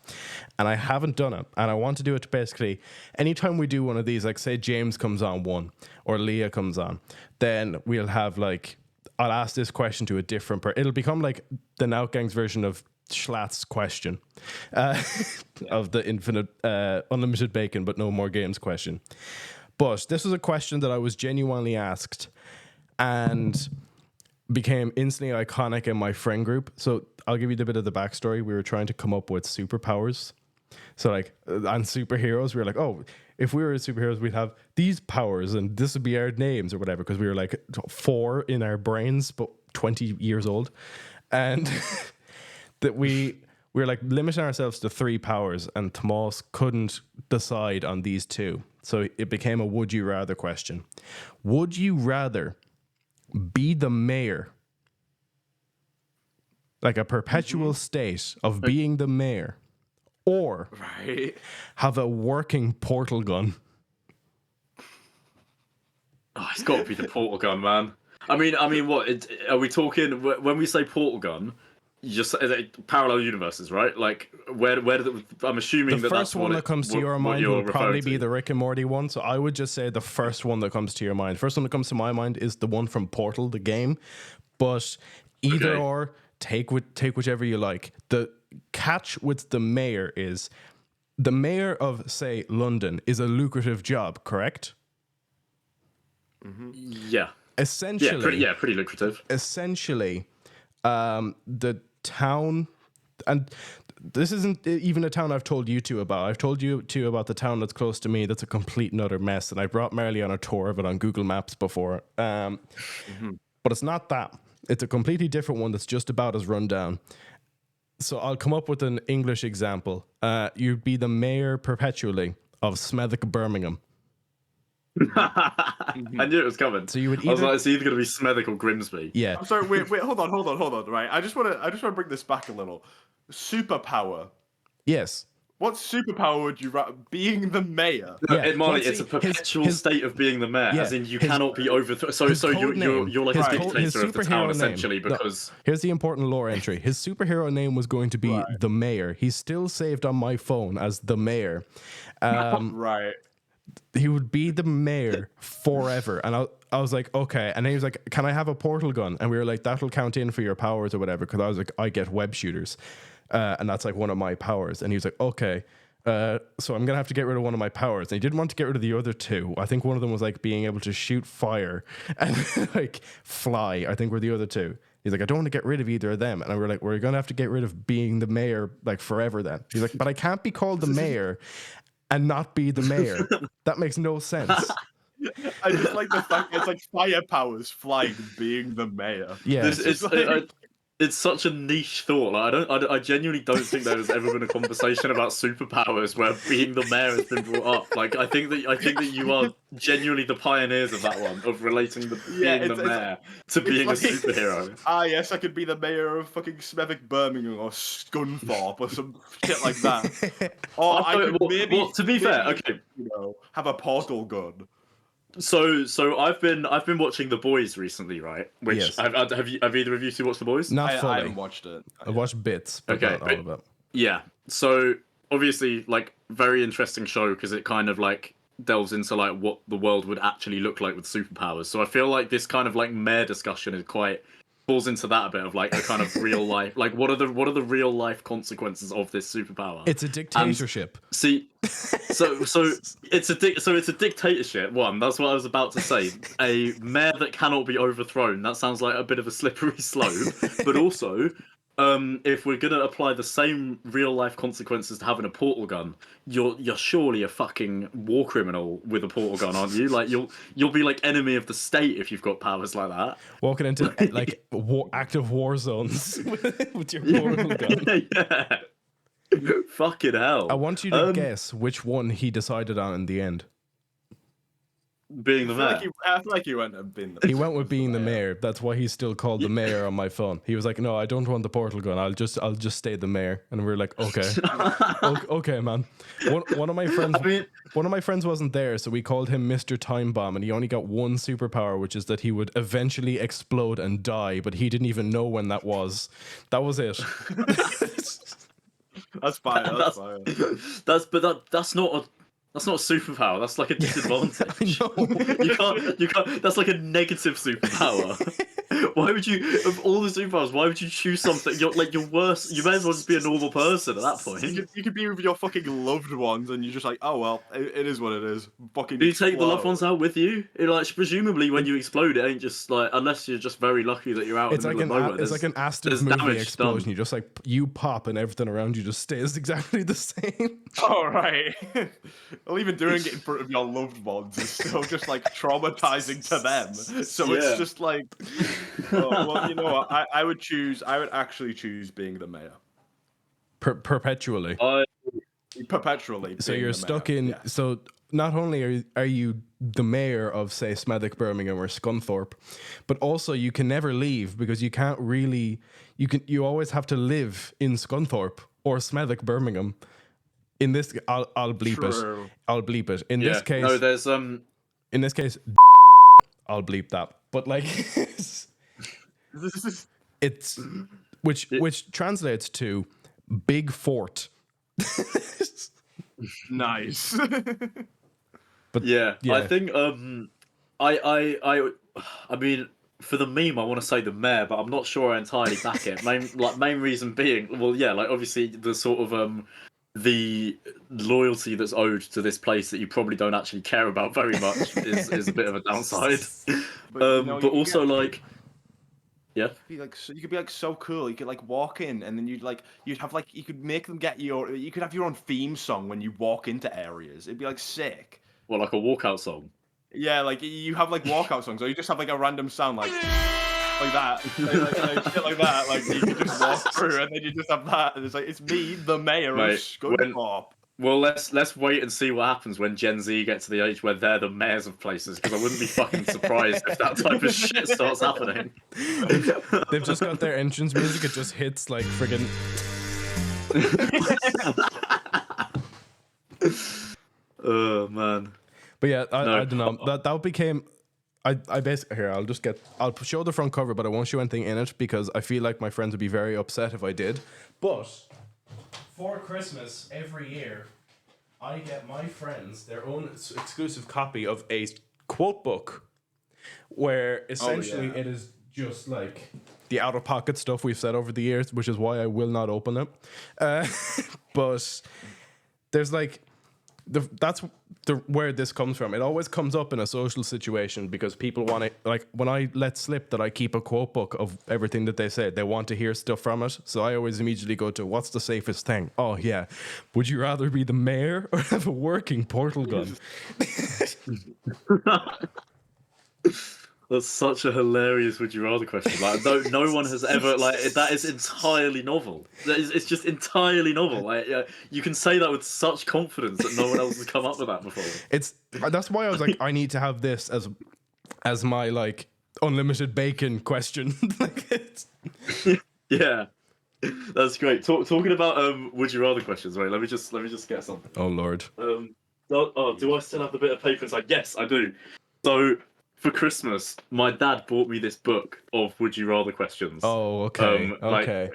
And I haven't done it. And I want to do it to basically, anytime we do one of these, like say James comes on one, or Leah comes on, then we'll have like, I'll ask this question to a different person. It'll become like the Nout Gang's version of Schlatt's question of the infinite, unlimited bacon, but no more games question. But this was a question that I was genuinely asked and became instantly iconic in my friend group. So I'll give you a bit of the backstory. We were trying to come up with superpowers. So like, and superheroes, we were like, oh, if we were superheroes, we'd have these powers and this would be our names or whatever, because we were like 4 in our brains, but 20 years old. And that we were like limiting ourselves to 3 powers, and Tomas couldn't decide on these 2. So it became a would you rather question. Would you rather be the mayor, like a perpetual state of being the mayor, or have a working portal gun? Oh, it's got to be the portal gun, man. I mean, what are we talking when we say portal gun? Just parallel universes, right? Like where I'm assuming the first one that comes to your mind will probably be the Rick and Morty one. So I would just say the first one that comes to your mind. First one that comes to my mind is the one from Portal, the game. But either or, take whichever you like. The catch with the mayor is the mayor of, say, London is a lucrative job, correct? Mm-hmm. Yeah. Essentially. Pretty lucrative. Essentially, the town, and this isn't even a town I've told you two about. I've told you two about the town that's close to me that's a complete and utter mess, and I brought Marley on a tour of it on Google Maps before. But it's not that. It's a completely different one that's just about as run down. So I'll come up with an English example. You'd be the mayor perpetually of Smethwick, Birmingham. I knew it was coming. So you would I was like, it's either going to be Smethwick or Grimsby. Yeah. I'm sorry. Wait. Hold on. Right. I just want to bring this back a little. Superpower. Yes. What superpower would you being the mayor? Marley, it's a perpetual state of being the mayor, as in you cannot be overthrown. So you're like a dictator of the town, essentially, because... No, here's the important lore entry. His superhero name was going to be the mayor. He's still saved on my phone as the mayor. Right. He would be the mayor forever. And I was like, okay. And he was like, can I have a portal gun? And we were like, that'll count in for your powers or whatever. Because I was like, I get web shooters. And that's like one of my powers. And he was like, okay, so I'm going to have to get rid of one of my powers. And he didn't want to get rid of the other 2. I think one of them was like being able to shoot fire and like fly, I think were the other 2. He's like, I don't want to get rid of either of them. And we were like, we're going to have to get rid of being the mayor like forever then. He's like, but I can't be called the mayor and not be the mayor. That makes no sense. I just like the fact it's like fire powers flying being the mayor. Yeah. it's such a niche thought. Like, I genuinely don't think there's ever been a conversation about superpowers where being the mayor has been brought up. Like, I think that you are genuinely the pioneers of that one, of relating being the mayor to being a superhero. Yes, I could be the mayor of fucking Smethwick, Birmingham, or Scunthorpe, or some shit like that. Or I could maybe, to be fair, okay, you know, have a portal gun. So I've been watching The Boys recently, right? Which Yes. have either of you two watched The Boys? Not fully. I haven't watched it. I watched bits, but Okay, not all of it. Yeah. So obviously, like, very interesting show because it kind of like delves into like what the world would actually look like with superpowers. So I feel like this kind of like mayor discussion is quite falls into that a bit of like a kind of real life, like what are the real life consequences of this superpower? It's a dictatorship. And see, so it's a dictatorship. One, that's what I was about to say. A mayor that cannot be overthrown. That sounds like a bit of a slippery slope. But also, if we're gonna apply the same real life consequences to having a portal gun, you're surely a fucking war criminal with a portal gun, aren't you? Like you'll be like enemy of the state if you've got powers like that. Walking into like active war zones with your portal gun. Yeah. Fucking hell. I want you to guess which one he decided on in the end. Being the mayor. I feel like he went and been the He went with being the mayor. That's why he's still called the mayor on my phone. He was like, "No, I don't want the portal gun. I'll just stay the mayor." And we're like, "Okay, okay, man." One of my friends wasn't there, so we called him Mr. Time Bomb, and he only got one superpower, which is that he would eventually explode and die, but he didn't even know when that was. That was it. That's fine. That's fine. That's not a superpower. That's like a disadvantage. I You can't. That's like a negative superpower. Why would you, of all the superpowers, why would you choose something? You're worse. You may as well just be a normal person at that point. You could be with your fucking loved ones, and you're just like, oh well, it is what it is. Fucking. Do you take the loved ones out with you? Presumably, when you explode, it ain't just like, unless you're just very lucky that you're out. It's in the like middle of nowhere. it's like an Aston movie explosion. You just like you pop, and everything around you just stays exactly the same. All right. Well, even doing it in front of your loved ones is still just like traumatizing to them. So it's just like, well, you know what? I would actually choose being the mayor. Perpetually. Perpetually. So you're stuck in. Yeah. So not only are you the mayor of, say, Smethwick, Birmingham, or Scunthorpe, but also you can never leave because you can't really. You always have to live in Scunthorpe or Smethwick, Birmingham. In this, I'll bleep it. I'll bleep it. In this case, no, there's In this case, I'll bleep that. But like, it's which translates to big fort. Nice. But yeah, I think I mean, for the meme, I want to say the mayor, but I'm not sure I entirely back it. Main reason being, well, yeah, like obviously the sort of the loyalty that's owed to this place that you probably don't actually care about very much is a bit of a downside. But also like, yeah, you could be like so cool. You could like walk in, and then you could make them you could have your own theme song when you walk into areas. It'd be like sick. Well, like a walkout song. Yeah, like you have like walkout songs, or you just have like a random sound like that, like shit like that. Like you can just walk through, and then you just have that, and it's like, it's me, the mayor of Scunthorpe. Well, let's wait and see what happens when Gen Z get to the age where they're the mayors of places, because I wouldn't be fucking surprised if that type of shit starts happening. They've just got their entrance music; it just hits like friggin'. Oh man. But yeah, I don't know. That became. I basically here. I'll show the front cover, but I won't show anything in it because I feel like my friends would be very upset if I did. But for Christmas every year, I get my friends their own exclusive copy of a quote book, where essentially it is just like the out of pocket stuff we've said over the years, which is why I will not open it. But there's like. That's where this comes from. It always comes up in a social situation because people want to, like, when I let slip that I keep a quote book of everything that they say, they want to hear stuff from it. So I always immediately go to, what's the safest thing? Oh, yeah. Would you rather be the mayor or have a working portal gun? That's such a hilarious would you rather question. Like, no one has ever like that is entirely novel. It's just entirely novel. Like, you can say that with such confidence that no one else has come up with that before. That's why I was like, I need to have this as my like unlimited bacon question. Like, yeah, that's great. Talking about would you rather questions, right? Let me just get something. Oh Lord. Do I still have the bit of paper inside? Yes, I do. So for Christmas, my dad bought me this book of would you rather questions. Oh, okay. Okay.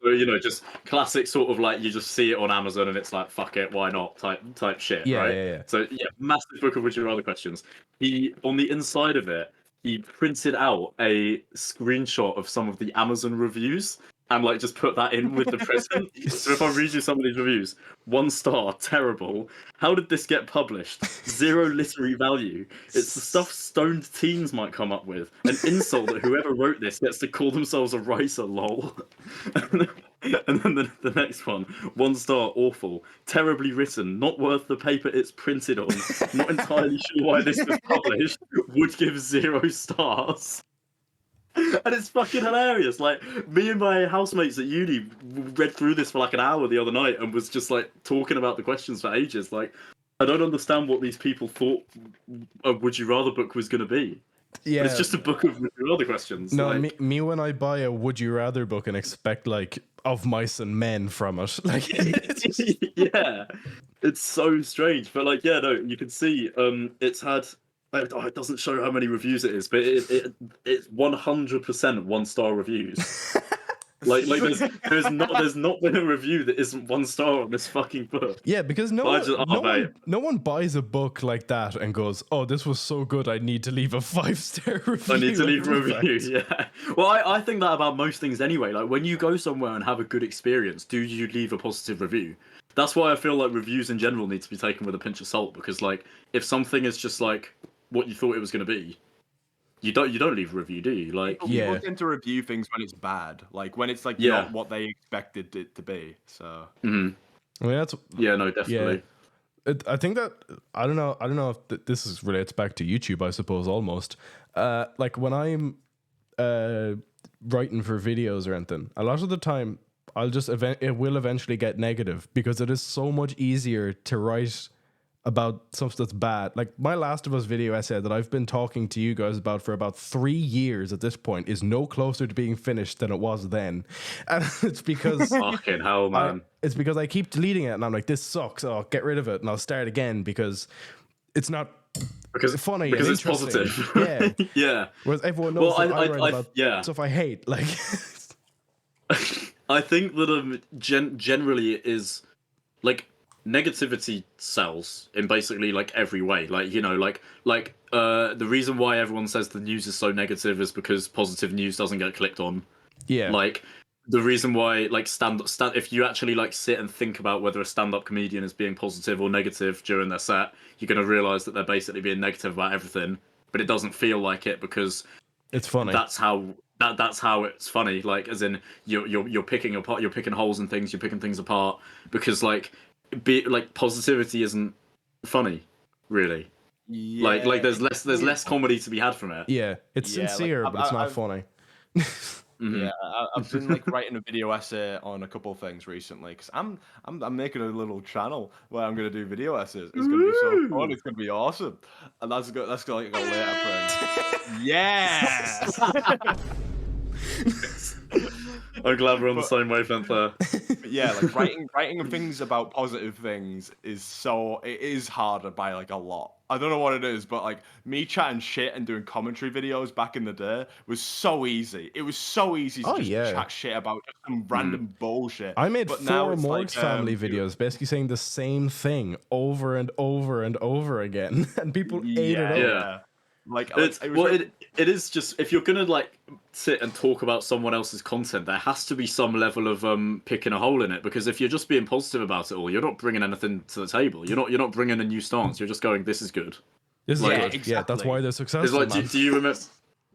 So just classic sort of like you just see it on Amazon and it's like fuck it, why not type shit, Yeah, right? yeah. So massive book of would you rather questions. He on the inside of it, he printed out a screenshot of some of the Amazon reviews and like just put that in with the present. So if I read you some of these reviews, 1 star, terrible. How did this get published? 0 literary value. It's the stuff stoned teens might come up with. An insult that whoever wrote this gets to call themselves a writer, lol. And then the next one, 1 star, awful, terribly written, not worth the paper it's printed on. Not entirely sure why this was published. Would give 0 stars. And it's fucking hilarious. Like, me and my housemates at uni read through this for like an hour the other night and was just like talking about the questions for ages. Like, I don't understand what these people thought a Would You Rather book was going to be. Yeah. But it's just a book of Would You Rather questions. No, like... me when I buy a Would You Rather book and expect like of mice and men from it. Like, yeah, it's so strange. But like, yeah, no, you can see it's had. It doesn't show how many reviews it is, but it's 100% 1 star reviews. like there's not been a review that isn't 1 star on this fucking book. Yeah, because no one buys a book like that and goes, "Oh, this was so good, I need to leave a 5-star review." I need to leave a review. Yeah. Well, I think that about most things anyway. Like when you go somewhere and have a good experience, do you leave a positive review? That's why I feel like reviews in general need to be taken with a pinch of salt, because like if something is just like what you thought it was going to be, you don't leave a review, do you? Like, people tend to review things when it's bad, like when it's like not what they expected it to be. So I mean, that's no, definitely. Yeah. I think that I don't know if this relates back to YouTube, I suppose, almost. Like when I'm writing for videos or anything, a lot of the time it will eventually get negative because it is so much easier to write about stuff that's bad. Like my Last of Us video essay that I've been talking to you guys about for about 3 years at this point is no closer to being finished than it was then. And it's because fucking hell, man. It's because I keep deleting it and I'm like, this sucks. Oh, get rid of it and I'll start again because it's not funny. Because it's positive. Yeah. Yeah. Whereas everyone knows I write about stuff I hate. Like I think that generally it is like negativity sells in basically like every way. Like, you know, like the reason why everyone says the news is so negative is because positive news doesn't get clicked on. Yeah. Like the reason why like if you actually like sit and think about whether a stand-up comedian is being positive or negative during their set, you're going to realize that they're basically being negative about everything, but it doesn't feel like it because it's funny. That's how it's funny. Like, as in you're picking holes in things, you're picking things apart because like positivity isn't funny, really. Yeah. Like there's less comedy to be had from it. Yeah, it's sincere, but it's not funny. Yeah, I've been like writing a video essay on a couple of things recently because I'm making a little channel where I'm gonna do video essays. It's gonna be so fun. It's gonna be awesome, and that's gonna like a later thing. Yes. I'm glad we're on the same wavelength there. Yeah, like writing things about positive things is harder by like a lot. I don't know what it is, but like me chatting shit and doing commentary videos back in the day was so easy. It was so easy to chat shit about just some random bullshit. I made 4 Morgz family videos basically saying the same thing over and over and over again, and people ate it up. Yeah. Like it is just, if you're gonna like sit and talk about someone else's content, there has to be some level of picking a hole in it, because if you're just being positive about it all, you're not bringing anything to the table. You're not bringing a new stance. You're just going, this is good. This is good. Exactly. Yeah, that's why they're successful. It's like, do you remember?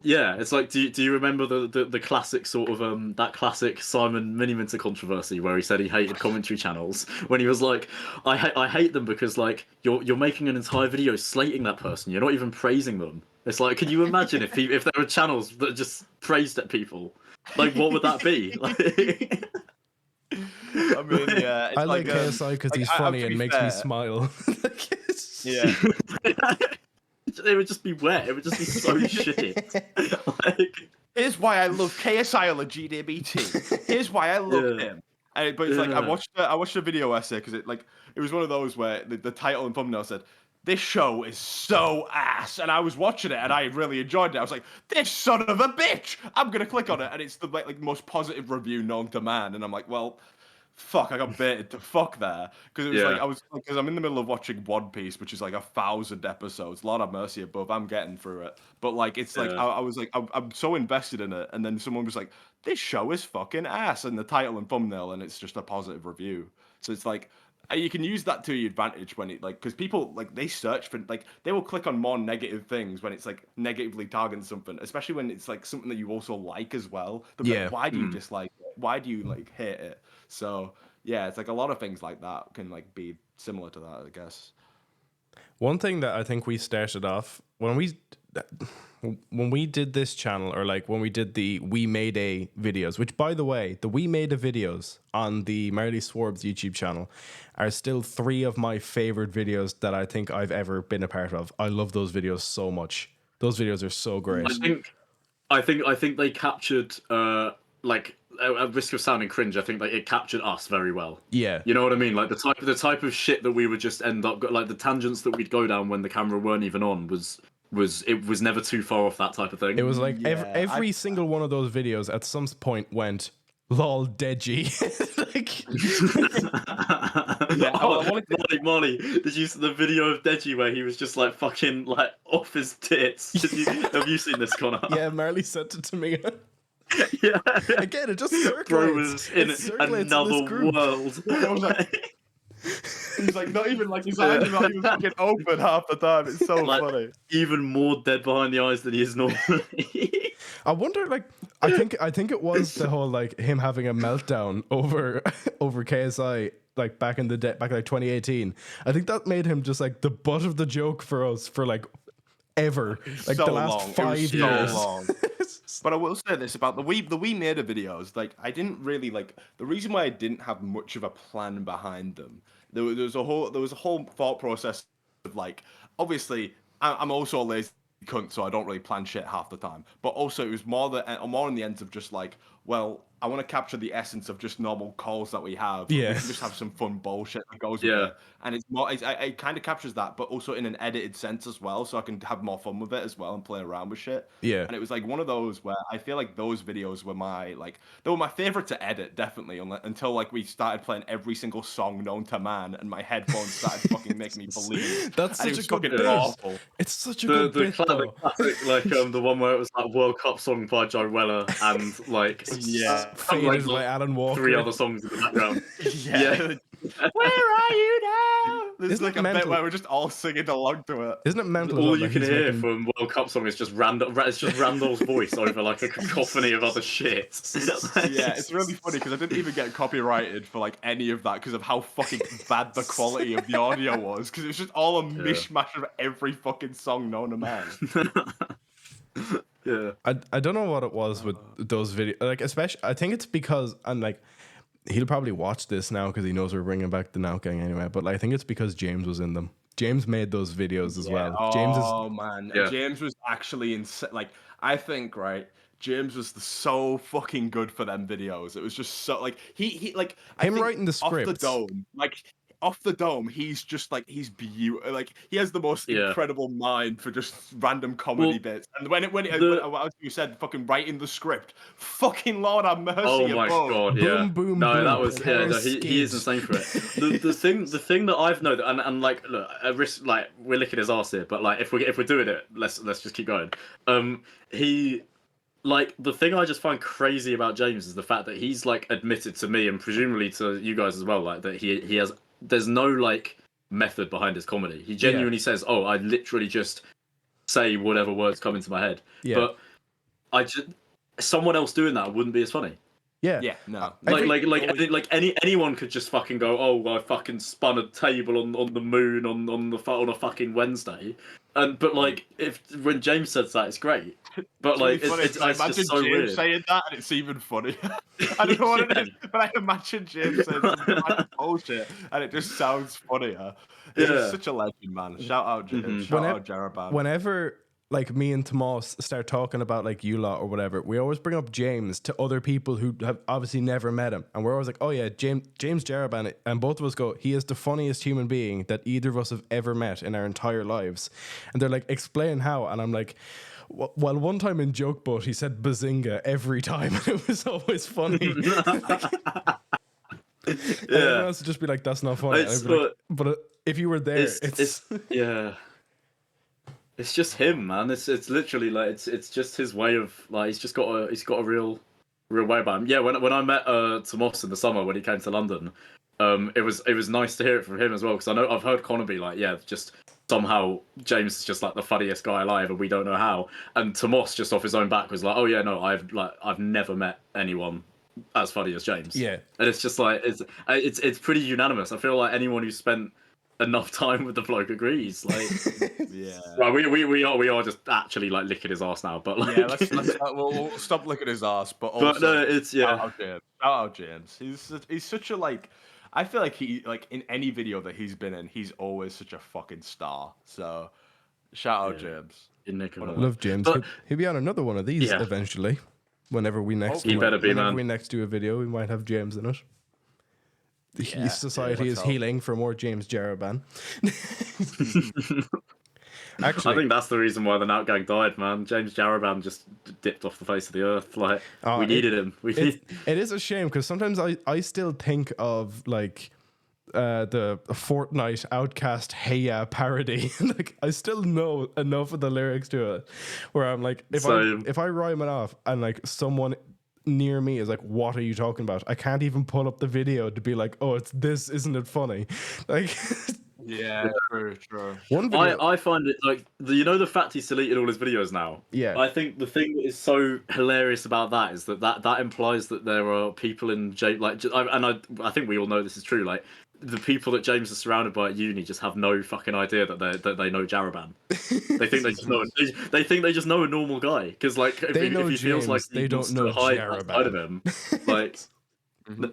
Yeah, it's like, do you remember the classic sort of that classic Simon Miniminter controversy where he said he hated commentary channels, when he was like, I hate them because like you're making an entire video slating that person. You're not even praising them. It's like, can you imagine if there were channels that just praised at people? Like, what would that be? Like, I mean, yeah. I like KSI because he's funny and makes me smile. Yeah. It would just be wet. It would just be so shit. Like, here's why I love KSI on the GDBT. Here's why I love him. But it's like I watched a video essay because it was one of those where the title and thumbnail said, "This show is so ass," and I was watching it and I really enjoyed it. I was like, "This son of a bitch!" I'm gonna click on it, and it's the like most positive review known to man, and I'm like, well. Fuck, I got baited to fuck there because it was because I'm in the middle of watching One Piece, which is like 1,000 episodes. Lord have mercy above, I'm getting through it. But like, it's like I was like, I'm so invested in it, and then someone was like, "This show is fucking ass," and the title and thumbnail, and it's just a positive review. So it's like you can use that to your advantage when it because people they search for they will click on more negative things when it's like negatively targeting something, especially when it's like something that you also like as well. Like, why do you dislike it? Why do you hate it? So yeah, it's like a lot of things like that can be similar to that, I guess. One thing that I think we started off when we did this channel, or when we did the We Made A videos, which by the way, the We Made A videos on the Marley Swarbz YouTube channel are still 3 of my favorite videos that I think I've ever been a part of. I love those videos so much. Those videos are so great. I think they captured at risk of sounding cringe, I think it captured us very well. Yeah, you know what I mean. Like the type of shit that we would just end up the tangents that we'd go down when the camera weren't even on was never too far off that type of thing. It was like every single one of those videos at some point went lol deadgy. Marley, did you see the video of Deji where he was just fucking off his tits? Have you seen this, Conor? Yeah, Marley sent it to me. Yeah. Again, it just circulates. Bro was in another world. He's not even his eyes are not even fucking open half the time. It's so funny. Even more dead behind the eyes than he is normally. I wonder, I think it was the whole him having a meltdown over KSI back in the day, back 2018. I think that made him just the butt of the joke for us for ever, so the last long. 5 years. So long. But I will say this about the We Made A videos. I didn't really the reason why I didn't have much of a plan behind them. There was a whole thought process of obviously I'm also a lazy cunt, so I don't really plan shit half the time. But also it was more on the ends of just well, I want to capture the essence of just normal calls that we have. Yeah. We can just have some fun bullshit that goes with it. And it's more, it kind of captures that, but also in an edited sense as well, so I can have more fun with it as well and play around with shit. Yeah. And it was one of those where I feel those videos were they were my favorite to edit, definitely, until we started playing every single song known to man, and my headphones started fucking making me believe. That's such a good bit. Awful. It's such a good bit, the classic, the one where it was World Cup song by Joe Weller and Faded by Alan Walker. 3 other songs in the background. Yeah. Where are you now? There's Isn't a bit where we're just all singing along to it. Isn't it mental? All you can hear from World Cup song is just Randall's voice over a cacophony of other shit. Yeah, it's really funny because I didn't even get copyrighted for any of that because of how fucking bad the quality of the audio was, because it was just all a mishmash of every fucking song known to man. Yeah, I don't know what it was with those videos. Especially, I think it's because he'll probably watch this now because he knows we're bringing back the Nout Gang anyway. But I think it's because James was in them. James made those videos as well. James was actually I think James was so fucking good for them videos. It was just so he writing the script off the dome, he's just he's beautiful. He has the most incredible mind for just random comedy bits. And when you said fucking writing the script, fucking Lord have mercy. Oh my god, yeah. Boom, boom, no, boom. That was he is insane for it. the thing that I've noticed, and look, at risk, we're licking his ass here, but if we're doing it, let's just keep going. He. The thing I just find crazy about James is the fact that he's admitted to me and presumably to you guys as well, that he has. There's no method behind his comedy. He genuinely says, "Oh, I literally just say whatever words come into my head." Yeah. But someone else doing that wouldn't be as funny. Yeah. Yeah, no. Anyone could just fucking go, oh, well, I fucking spun a table on the moon on a fucking Wednesday, but like when James says that, it's great. But like it's just so James weird saying that, and it's even funnier. I don't know what it is, but I imagine James saying some bullshit, and it just sounds funnier. He's such a legend, man. Shout out James. Shout out Jaraban. Whenever like me and Tomas start talking about like you lot or whatever, we always bring up James to other people who have obviously never met him, and we're always like, oh yeah, James Jaraban, and both of us go, he is the funniest human being that either of us have ever met in our entire lives. And they're like, explain how. And I'm like, well, one time in Joke Boat he said bazinga every time, and it was always funny. And everyone else would just be like, that's not funny. But if you were there, it's yeah. It's just him, man. It's literally like it's just his way of like he's got a real way about him. Yeah, when I met Tomas in the summer when he came to London, it was nice to hear it from him as well, because I've heard Conor be like, yeah, just somehow James is just like the funniest guy alive and we don't know how. And Tomas just off his own back was like, oh yeah, no, I've never met anyone as funny as James. Yeah. And it's just like it's pretty unanimous. I feel like anyone who's spent enough time with the bloke agrees. Like, yeah. Right, we are just actually like licking his ass now. But like, yeah, we'll stop licking his ass. But also, but no, it's Shout out James. He's such a like. I feel like he like in any video that he's been in, he's always such a fucking star. So shout out James. Love James. But he'll be on another one of these eventually. Whenever we next do a video, we might have James in it. The society is healing for more James Jaraban. Actually, I think that's the reason why the Nout Gang died, man. James Jaraban just dipped off the face of the earth. Like, we needed him. It is a shame, because sometimes I still think of like the Fortnite Outcast Hey Ya parody. Like, I still know enough of the lyrics to it where I'm like, if I rhyme it off and like someone near me is like, what are you talking about? I can't even pull up the video to be like, oh, it's this, isn't it funny? Like, yeah, true. One video, I find it like the fact he's deleted all his videos now. Yeah, I think the thing that is so hilarious about that is that implies that there are people in I think we all know this is true. Like, the people that James is surrounded by at uni just have no fucking idea that they know Jaraban. They think they just know. They think they just know a normal guy, because like if he James, feels like they don't know outside of him, like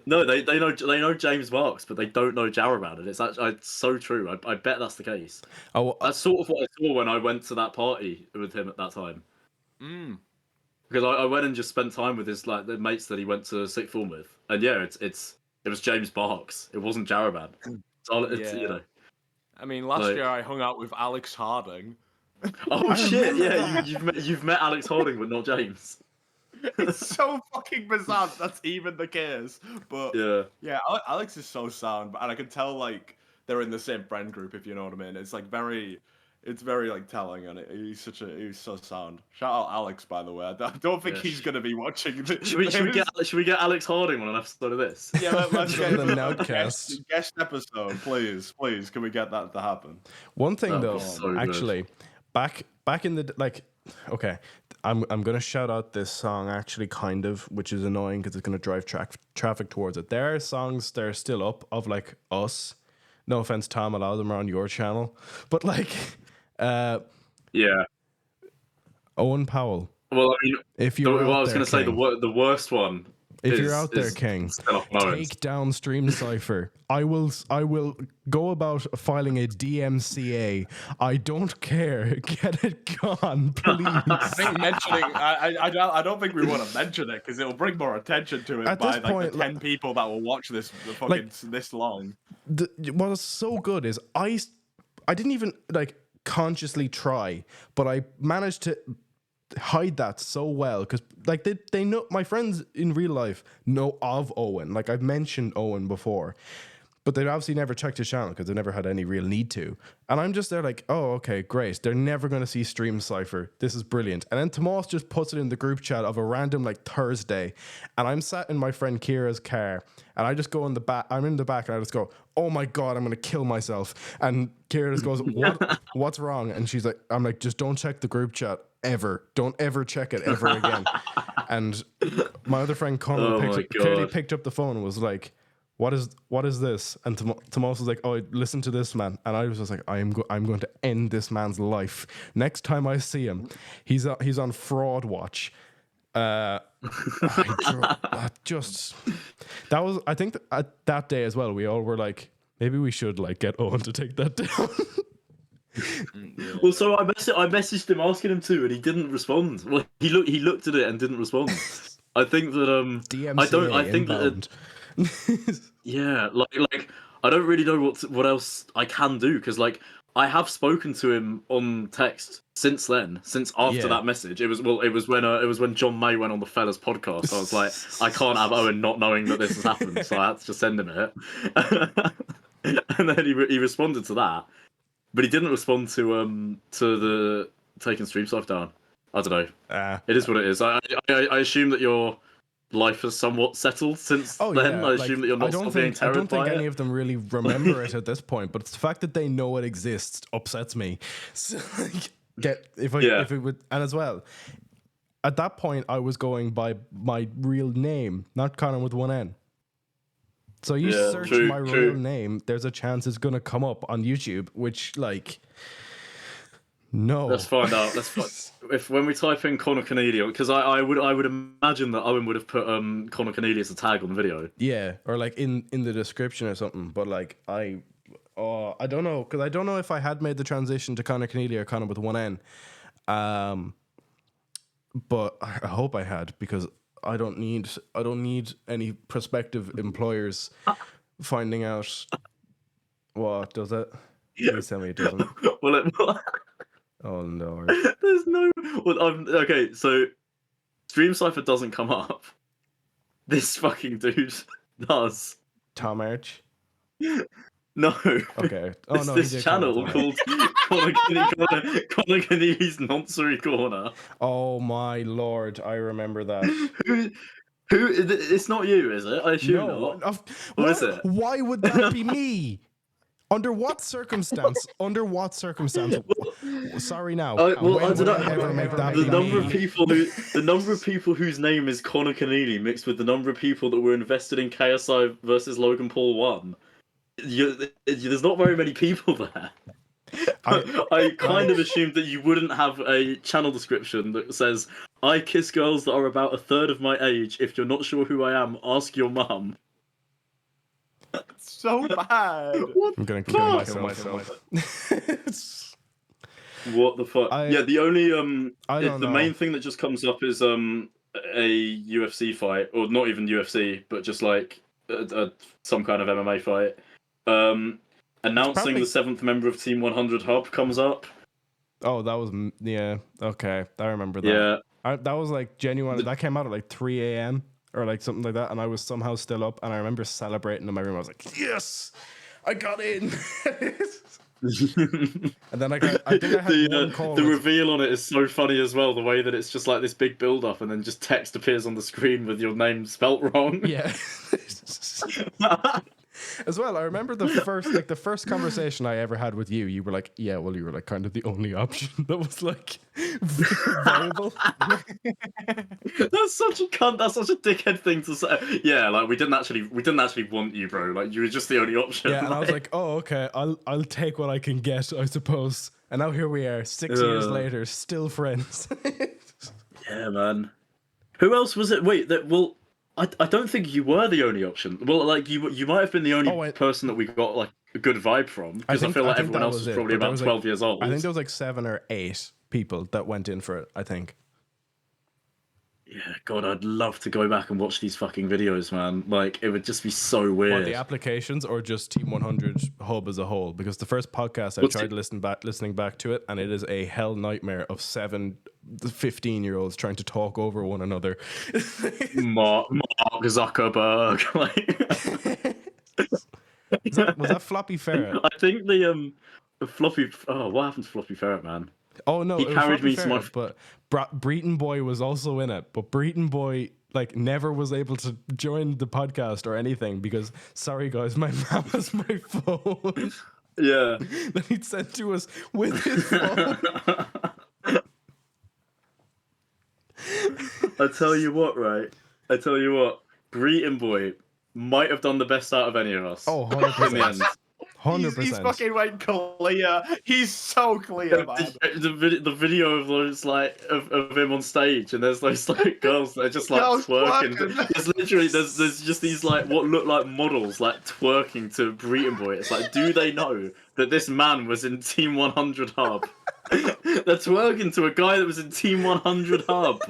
no, they know James Marks, but they don't know Jaraban, and it's so true. I bet that's the case. That's sort of what I saw when I went to that party with him at that time. Because I went and just spent time with his the mates that he went to sixth form with, and yeah, it was James Marks. It wasn't Jaraban. You know. I mean, last year I hung out with Alex Harding. Oh shit! Yeah, you've met Alex Harding, but not James. It's so fucking bizarre that's even the case. But yeah, Alex is so sound, and I can tell like they're in the same friend group, if you know what I mean. It's like very like telling, and he's so sound. Shout out Alex, by the way. I don't think he's gonna be watching. Should we get Alex Harding on an episode of this? Yeah, let's get the Noutcast guest episode, please. Can we get that to happen? One thing though, actually, back in the okay, I'm gonna shout out this song actually, kind of, which is annoying because it's gonna drive traffic towards it. There are songs that are still up of like us. No offense, Tom, a lot of them are on your channel, but like. Owen Powell. Well, I mean, if you're I was going to say the worst one. If you're out there, King, take down Stream Cypher. I will go about filing a DMCA. I don't care. Get it gone, please. I think mentioning. I don't think we want to mention it because it'll bring more attention to it by the 10 people that will watch this this long. What is so good is I didn't even consciously try, but I managed to hide that so well, because they know, my friends in real life know of Owen. Like, I've mentioned Owen before, but they've obviously never checked his channel because they never had any real need to. And I'm just there like, oh, okay, great. They're never going to see Stream Cypher. This is brilliant. And then Tomas just puts it in the group chat of a random Thursday, and I'm sat in my friend Kira's car, and I just go in the back. I'm in the back, and I just go, oh my God, I'm going to kill myself. And Kira just goes, what's wrong? And she's like, I'm like, just don't check the group chat ever. Don't ever check it ever again. And my other friend Conor clearly picked up the phone and was like, what is this? And Tomas was like, oh, listen to this, man. And I was just like, I'm going to end this man's life. Next time I see him, he's on fraud watch. I think at that day as well, we all were like, maybe we should like get Owen to take that down. Well, so I messaged him asking him to, and he didn't respond. Well, he looked at it and didn't respond. I think that yeah, like I don't really know what else I can do, because like I have spoken to him on text since after that message. It was when John May went on the Fellas podcast. I was like, I can't have Owen not knowing that this has happened, so I had to just send him it. And then he responded to that, but he didn't respond to the taking stream stuff down. I don't know. It is what it is. I assume that your life has somewhat settled since then. Yeah. I assume that you're not still being terrified. I don't think any of them really remember it at this point, but it's the fact that they know it exists upsets me. So, like, if it would, and as well, at that point I was going by my real name, not Conor with one N. So you search my real name, there's a chance it's gonna come up on YouTube, which like. No. Let's find out. If when we type in Conor Keneally, because I would imagine that Owen would have put Conor Keneally as a tag on the video. Yeah, or like in the description or something. But like I don't know, because I don't know if I had made the transition to Conor Keneally or Conor with one N. But I hope I had, because I don't need any prospective employers finding out. What does it? Please tell me it doesn't. Oh no! There's no. Well, okay. So, Stream Cypher doesn't come up. This fucking dude does. Tom Arch. No. Okay. Oh no. This channel called Conor Keneally's Noncery Corner. Oh my lord! I remember that. Who? It's not you, is it? I assume not. What is it? Why would that be me? Under what circumstance? Sorry now. Well, I don't know. The number of people whose name is Conor Keneally mixed with the number of people that were invested in KSI versus Logan Paul 1. There's not very many people there. I kind of assumed that you wouldn't have a channel description that says, I kiss girls that are about a third of my age. If you're not sure who I am, ask your mum. So bad. I'm gonna kill myself. What the fuck? The only the main thing that just comes up is a UFC fight, or not even UFC, but just like some kind of MMA fight. Announcing the 7th member of Team 100 Hub comes up. Oh, that was okay. I remember that. Yeah, that was like genuine. That came out at like 3 a.m. or like something like that, and I was somehow still up, and I remember celebrating in my room. I was like, yes, I got in. And then I think I had one call. The reveal on it is so funny as well, the way that it's just like this big build up and then just text appears on the screen with your name spelt wrong. Yeah. As well, I remember the first conversation I ever had with you. You were like, "Yeah, well, you were like kind of the only option that was like viable." That's such a cunt. That's such a dickhead thing to say. Yeah, like we didn't actually want you, bro. Like you were just the only option. Yeah, and I was like, "Oh, okay, I'll take what I can get, I suppose." And now here we are, 6 years later, still friends. Yeah, man. Who else was it? Wait, I don't think you were the only option. Well, like you might have been the only person that we got like a good vibe from, because I feel like everyone else was probably about 12 years old. I think there was like 7 or 8 people that went in for it, I think. Yeah, God, I'd love to go back and watch these fucking videos, man. Like, it would just be so weird. What, the applications or just Team 100 Hub as a whole? Because the first podcast, I tried listening back to it, and it is a hell nightmare of 7 15-year-olds trying to talk over one another. Mark Zuckerberg. Was that Floppy Ferret? I think the Floppy... Oh, what happened to Floppy Ferret, man? Oh no, he carried me to my. But Breton Boy was also in it, but Breton Boy like never was able to join the podcast or anything because sorry guys, my mom has my phone. Yeah, that he'd sent to us with his phone. I tell you what, right? I tell you what, Breeton Boy might have done the best out of any of us. Oh, 100%. In the end. 100%. He's fucking went clear. He's so clear, man. The video of those like of him on stage, and there's those like girls that are just like twerking. There's literally there's just these like what look like models like twerking to Breeton Boy. It's like, do they know that this man was in Team 100 Hub? They're twerking to a guy that was in Team 100 Hub.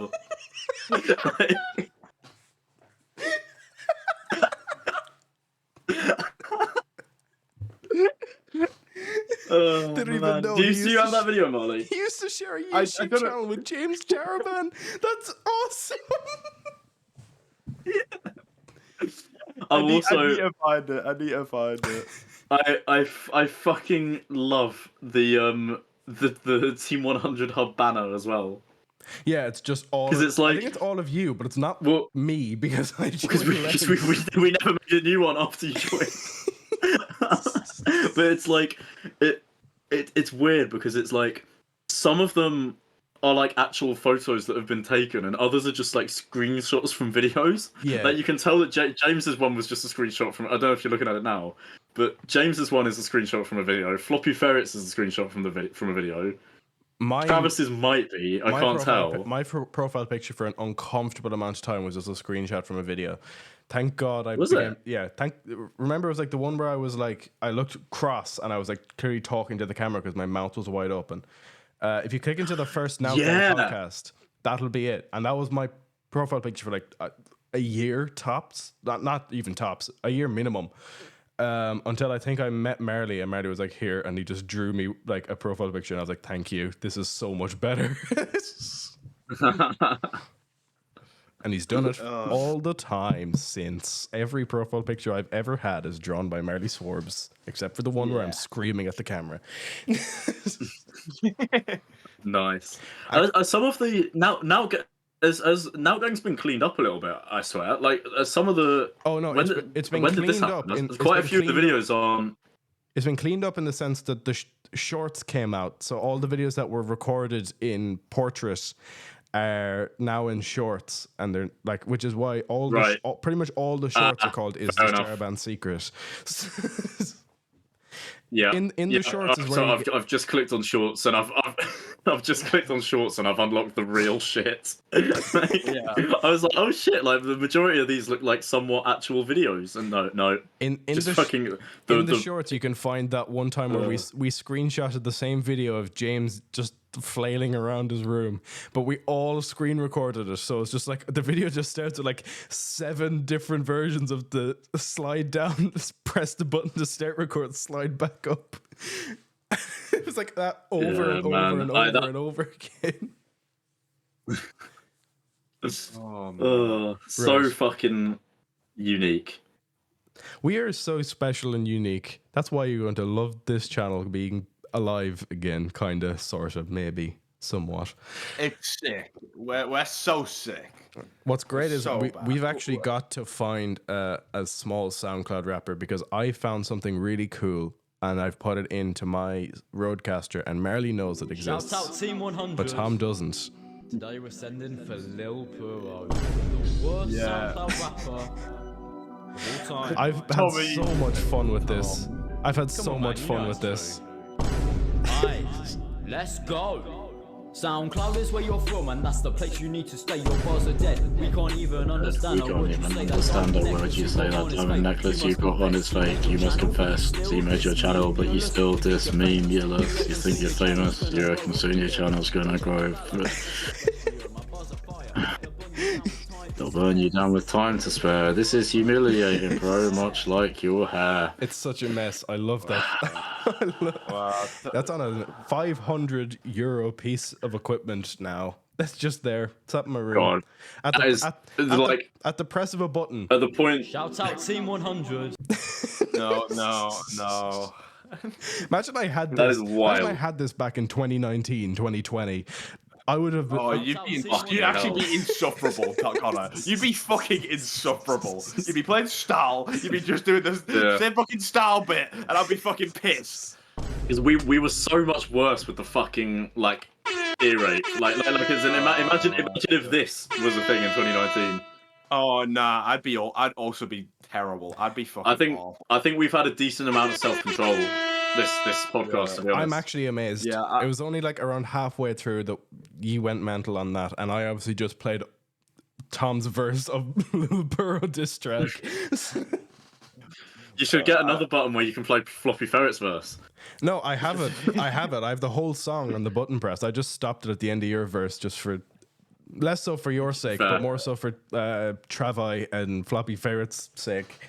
Oh, Didn't even know. Do you have that video, Marley? He used to share a YouTube channel with James Jaraban. That's awesome. I need to find it. I need to find it. I fucking love the Team 100 Hub banner as well. Yeah, it's just all. Because it's like I think it's all of you, but it's not me because I we never made a new one after you joined. But it's like it's weird because it's like some of them are like actual photos that have been taken, and others are just like screenshots from videos. Yeah, like you can tell that James's one was just a screenshot from. I don't know if you're looking at it now, but James's one is a screenshot from a video. Floppy Ferret's is a screenshot from a video. Travis's might be. I can't tell. My profile picture for an uncomfortable amount of time was just a screenshot from a video. Thank God I became. Yeah, remember it was like the one where I was like, I looked cross and I was like clearly talking to the camera because my mouth was wide open. If you click into the first Nout Gang podcast, that'll be it. And that was my profile picture for like a year tops. Not even tops, a year minimum. Until I think I met Marley, and Marley was like, here, and he just drew me like a profile picture, and I was like, thank you, this is so much better. And he's done it all the time since. Every profile picture I've ever had is drawn by Marley Swarbz, except for the one where I'm screaming at the camera. Nice. Some of the Nout Gang's been cleaned up a little bit, I swear. Like some of the it's been cleaned up. Quite a few of the videos on. It's been cleaned up in the sense that the shorts came out, so all the videos that were recorded in portrait are now in shorts, and they're like, which is why pretty much all the shorts are called "Is This Jaraban Secret?" Yeah. In the shorts is where I've just clicked on shorts, and I've just clicked on shorts, and I've unlocked the real shit. I was like, oh shit! Like the majority of these look like somewhat actual videos, and no. In the shorts, you can find that one time where we screenshotted the same video of James just flailing around his room, but we all screen recorded it, so it's just like the video just starts with like 7 different versions of the slide down, press the button to start record, slide back up. It was like that over and over again. So fucking unique. We are so special and unique. That's why you're going to love this channel being alive again, kinda, sorta, maybe, somewhat. It's sick. We're so sick. What's great is we've actually got to find a small SoundCloud rapper, because I found something really cool and I've put it into my Roadcaster, and Marley knows it exists. Shout out Team 100. But Tom doesn't. Today we're sending for Lil Puro, the worst SoundCloud rapper of all time. I've had so much fun with this. I've had so much fun with this. Alright, let's go. SoundCloud is where you're from, and that's the place you need to stay. Your bars are dead. We can't even understand a word you say. That diamond necklace you got on is fake. You must confess. See, made your channel, but you still diss meme yellows. You think you're famous. You reckon soon your channel's gonna grow. They'll burn you down with time to spare. This is humiliating, bro, much like your hair. It's such a mess. I love that. Wow. That's on a €500 piece of equipment now. That's just there. It's up in my room. God. At the press of a button. At the point. Shout out Team 100. No. Imagine I had this. That is wild. Imagine I had this back in 2019, 2020. I would have been. Oh, you'd actually be insufferable, Conor. You'd be fucking insufferable. You'd be playing style. You'd be just doing the same fucking style bit, and I'd be fucking pissed. Because we were so much worse with the fucking like ear rape. Like as in, imagine if this was a thing in 2019. Oh nah, I'd also be terrible. I'd be fucking awful. I think we've had a decent amount of self-control this podcast. To be honest, I'm actually amazed. Yeah, it was only like around halfway through that you went mental on that, and I obviously just played Tom's verse of Lil Puro Diss track. You should get another button where you can play Floppy Ferret's verse. No, I have it. I have the whole song on the button press. I just stopped it at the end of your verse just for, less so for your sake, but more so for Travi and Floppy Ferret's sake.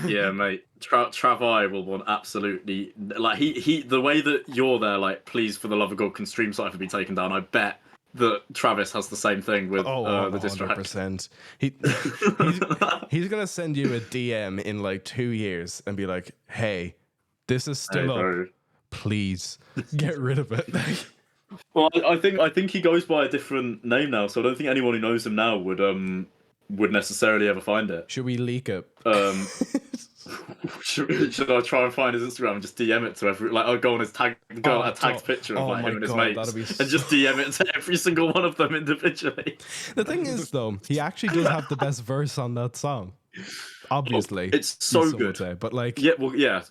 Yeah, mate. Travi will want absolutely, like, he the way that you're there, like, please for the love of God, can Stream Cypher be taken down? I bet that Travis has the same thing with the diss track. 100%. He's gonna send you a DM in like 2 years and be like, "Hey, this is still up. Please get rid of it." Well, I think he goes by a different name now, so I don't think anyone who knows him now would necessarily ever find it. Should we leak it? Should I try and find his Instagram and just DM it to every, like, I'll go on his tagged picture of like him and his mates and just DM it to every single one of them individually. The thing is, though, he actually does have the best verse on that song. Obviously, it's so good. Say, but like, yeah.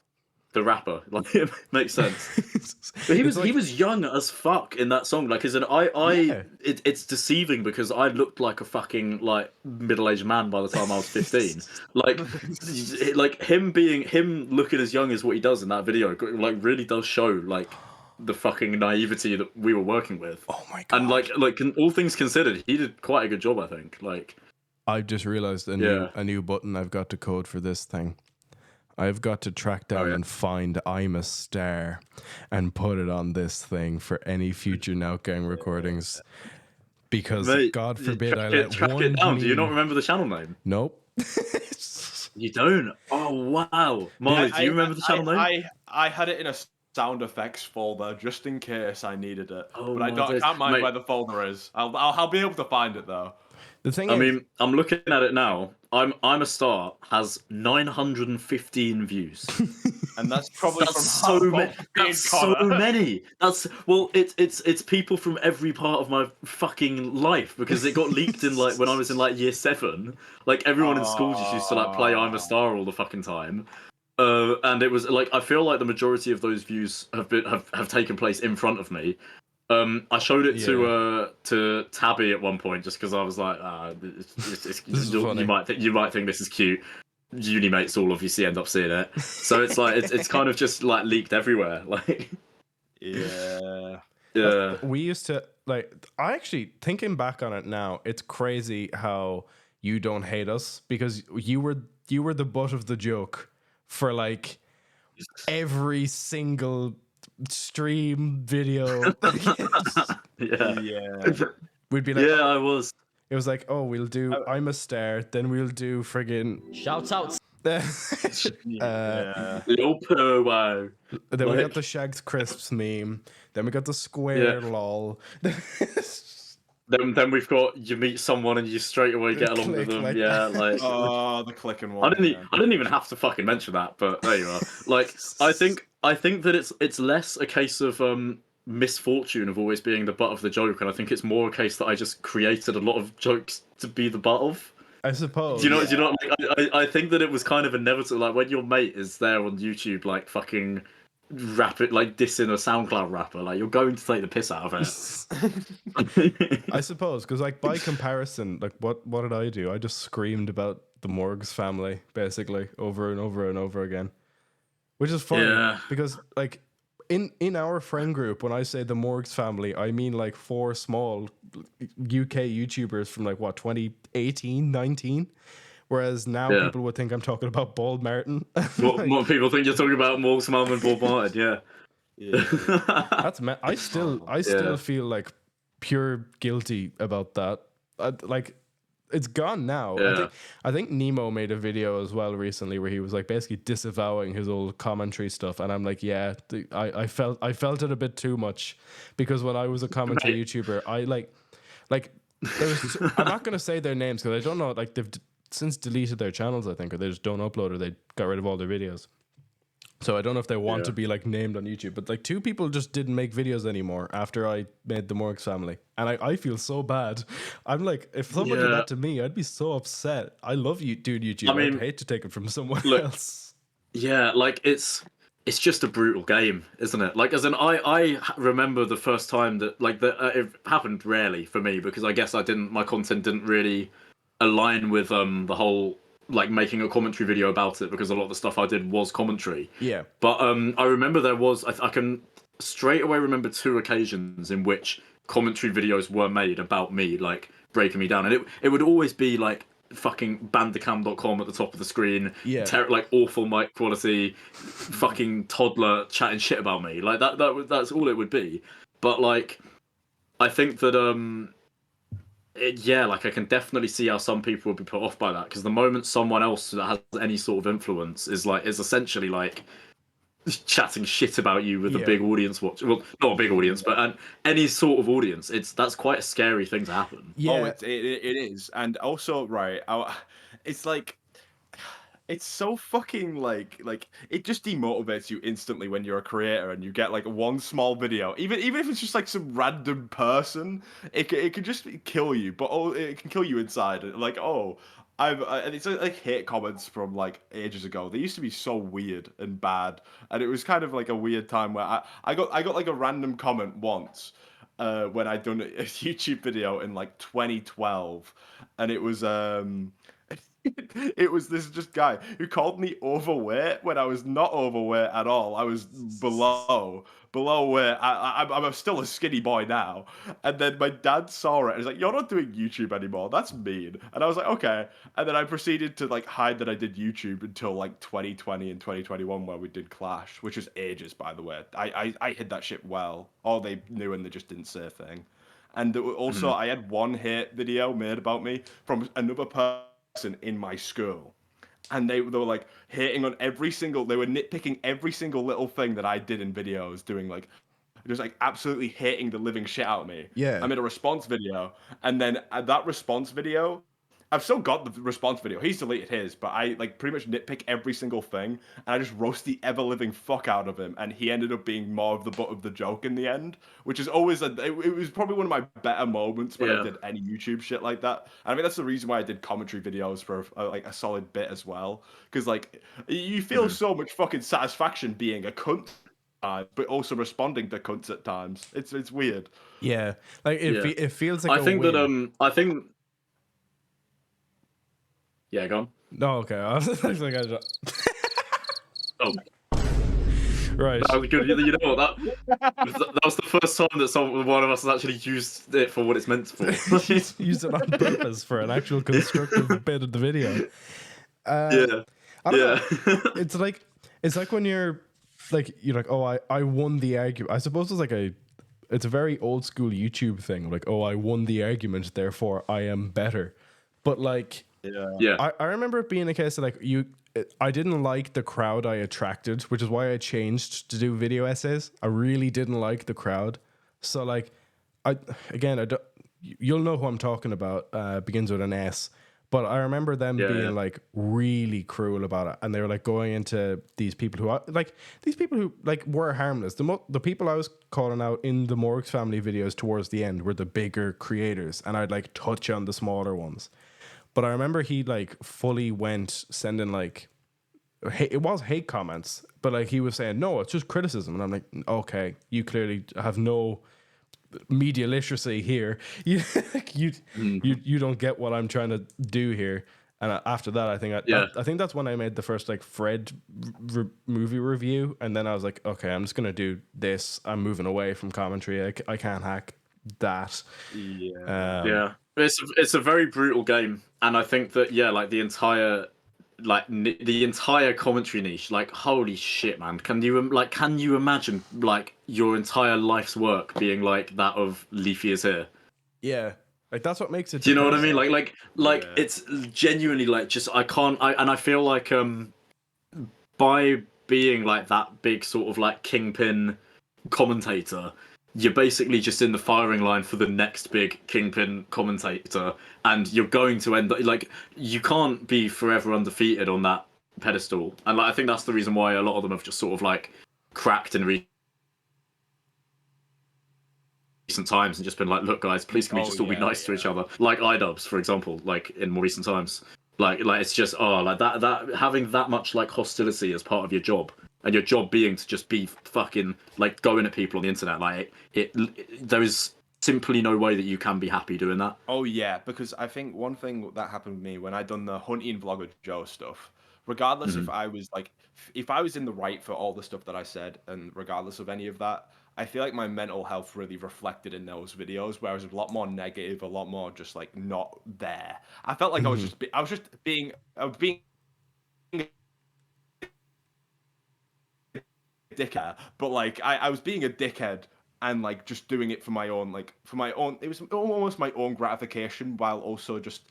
The rapper, like, it makes sense. But he was young as fuck in that song. Like, it's deceiving because I looked like a fucking like middle-aged man by the time I was 15. like him looking as young as what he does in that video, like, really does show like the fucking naivety that we were working with. Oh my God! And like all things considered, he did quite a good job, I think. Like, I've just realized a new button I've got to code for this thing. I've got to track down and find I'm a Star and put it on this thing for any future Nout Gang recordings. Because, mate, God forbid I let track it down. Do you not remember the channel name? Nope. You don't? Oh, wow. Marley, do you remember the channel name? I had it in a sound effects folder just in case I needed it. Oh, but I can't mind where the folder is. I'll be able to find it, though. The thing I mean, I'm looking at it now. I'm a Star has 915 views, and that's probably so many. That's so many. It's people from every part of my fucking life because it got leaked in like when I was in like year 7. Like everyone in school just used to like play I'm a Star all the fucking time. And it was like I feel like the majority of those views have taken place in front of me. I showed it to Tabby at one point just because I was like, you might think this is cute. Uni mates all obviously end up seeing it, so it's like it's kind of just like leaked everywhere. Like, yeah. We used to like. I actually thinking back on it now, it's crazy how you don't hate us because you were the butt of the joke for like every single stream video. We'd be like, I was. It was like, oh, we'll do I'm a Star, then we'll do friggin' shout out. Lil Puro, wow. Then we got the Shagged Crisps meme. Then we got the square lol. Then we've got you meet someone and you straight away get along with them. Like the clicking one. I didn't even have to fucking mention that, but there you are. Like I think that it's less a case of misfortune of always being the butt of the joke, and I think it's more a case that I just created a lot of jokes to be the butt of. I suppose. Do you know? Like, I think that it was kind of inevitable. Like when your mate is there on YouTube, like fucking like dissing a SoundCloud rapper, like you're going to take the piss out of it. I suppose, because like by comparison, like what did I do? I just screamed about the Morgz family basically over and over and over again, which is funny because like in our friend group, when I say the Morgz family, I mean like 4 small UK YouTubers from like what 2018, 19. Whereas now people would think I'm talking about Bald Martin. More people think you're talking about Morgz Mum and Bald Martin, That's I still feel like pure guilty about that. Like it's gone now. I think Nemo made a video as well recently where he was like basically disavowing his old commentary stuff, and I'm like, I felt it a bit too much because when I was a commentary YouTuber, I like there's I'm not gonna say their names because I don't know, like they've since deleted their channels, I think, or they just don't upload or they got rid of all their videos. So I don't know if they want to be like named on YouTube, but like 2 people just didn't make videos anymore after I made the Morgz family. And I feel so bad. I'm like, if someone did that to me, I'd be so upset. I love you, dude, YouTube. I mean, I'd hate to take it from someone else. Yeah, like it's just a brutal game, isn't it? Like, as in, I remember the first time that like it happened rarely for me because I guess my content didn't really align with the whole like making a commentary video about it because a lot of the stuff I did was commentary. Yeah. But I remember there was I can straight away remember 2 occasions in which commentary videos were made about me, like breaking me down, and it would always be like fucking bandicam.com at the top of the screen, like awful mic quality, fucking toddler chatting shit about me, like that's all it would be. But like, I think that like I can definitely see how some people would be put off by that, because the moment someone else that has any sort of influence is essentially like chatting shit about you with a big audience well, not a big audience, but any sort of audience, that's quite a scary thing to happen. It is. And also, right, it's like, it's so fucking like it just demotivates you instantly when you're a creator and you get like one small video, even if it's just like some random person, it can just kill you, but it can kill you inside. Like, and it's like hate comments from like ages ago. They used to be so weird and bad, and it was kind of like a weird time where I got like a random comment once when I'd done a YouTube video in like 2012, and it was it was this just guy who called me overweight when I was not overweight at all. I was below where I'm still a skinny boy now. And then my dad saw it and he's like, "You're not doing YouTube anymore. That's mean." And I was like, "Okay." And then I proceeded to like hide that I did YouTube until like 2020 and 2021 where we did Clash, which was ages, by the way. I hid that shit well. Or they knew and they just didn't say a thing. And also I had one hate video made about me from another person in my school, and they were like hating on they were nitpicking every single little thing that I did in videos, doing like just like absolutely hating the living shit out of me. I made a response video, and then that response video, I've still got the response video. He's deleted his, but I like pretty much nitpick every single thing, and I just roast the ever living fuck out of him, and he ended up being more of the butt of the joke in the end, which is always it was probably one of my better moments when I did any YouTube shit like that. And I mean, that's the reason why I did commentary videos for like a solid bit as well, because like you feel so much fucking satisfaction being a cunt, but also responding to cunts at times. It's weird. Yeah, like it feels like I think that yeah, go on. No, okay. I was actually gonna... Oh. Right. That was good. You know what? That was the first time that one of us has actually used it for what it's meant for. Used it on purpose for an actual constructive bit of the video. Yeah. It's like when you're like, "Oh, I won the argument." I suppose it's a very old school YouTube thing. Like, "Oh, I won the argument, therefore I am better." But like, I remember it being a case of like I didn't like the crowd I attracted, which is why I changed to do video essays. I really didn't like the crowd. So like, you'll know who I'm talking about. Begins with an S. But I remember them being like really cruel about it, and they were like going into these people who were harmless. The people I was calling out in the Morgz family videos towards the end were the bigger creators, and I'd like touch on the smaller ones. But I remember he like fully went sending like it was hate comments, but like he was saying, "No, it's just criticism," and I'm like, "Okay, you clearly have no media literacy here. You don't get what I'm trying to do here." And after that, I think that's when I made the first like Fred movie review, and then I was like, "Okay, I'm just gonna do this. I'm moving away from commentary. I can't hack that." It's a very brutal game, and I think that like the entire commentary niche, like holy shit, man! Can you imagine like your entire life's work being like that of Leafy is here? Yeah, like that's what makes it. Do you know what I mean? Like it's genuinely like just I feel like by being like that big sort of like kingpin commentator, you're basically just in the firing line for the next big kingpin commentator, and you're going to end up like you can't be forever undefeated on that pedestal, and like I think that's the reason why a lot of them have just sort of like cracked in recent times and just been like, look guys, please can we just all be nice to each other, like iDubbbz for example, like in more recent times, like it's just like that having that much like hostility as part of your job, and your job being to just be fucking like going at people on the internet, like there is simply no way that you can be happy doing that. Oh yeah, because I think one thing that happened with me when I done the hunting vlogger Joe stuff, regardless if I was like, if I was in the right for all the stuff that I said, and regardless of any of that, I feel like my mental health really reflected in those videos, where I was a lot more negative, a lot more just like not there. I felt like I was being a dickhead, but like I was being a dickhead and like just doing it for my own, it was almost my own gratification, while also just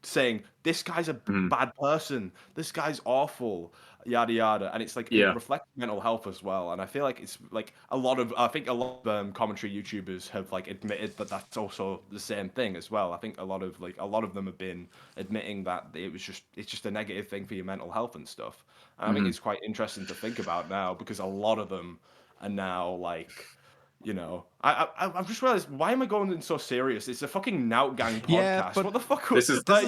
saying this guy's a bad person, this guy's awful, yada yada, and it's like it reflects mental health as well. And I feel like it's like I think a lot of commentary YouTubers have like admitted that that's also the same thing as well. I think a lot of them have been admitting that it's just a negative thing for your mental health and stuff. And I think it's quite interesting to think about now, because a lot of them are now like, you know, I've just realized, why am I going in so serious? It's a fucking Nout Gang podcast. Yeah, but what the fuck? This is the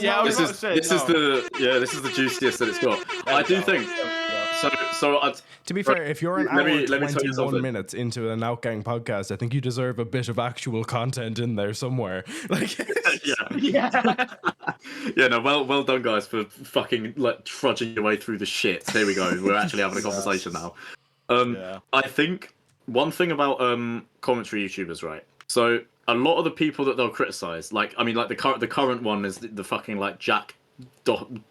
juiciest that it's got. I do think. To be fair, if you're an hour and 21 minutes into a Nout Gang podcast, I think you deserve a bit of actual content in there somewhere. Like, no, well done, guys, for fucking like trudging your way through the shit. Here we go. We're actually having a conversation now. I think one thing about commentary YouTubers, right? So a lot of the people that they'll criticize, like I mean, like the current one is the fucking like Jack Doherty.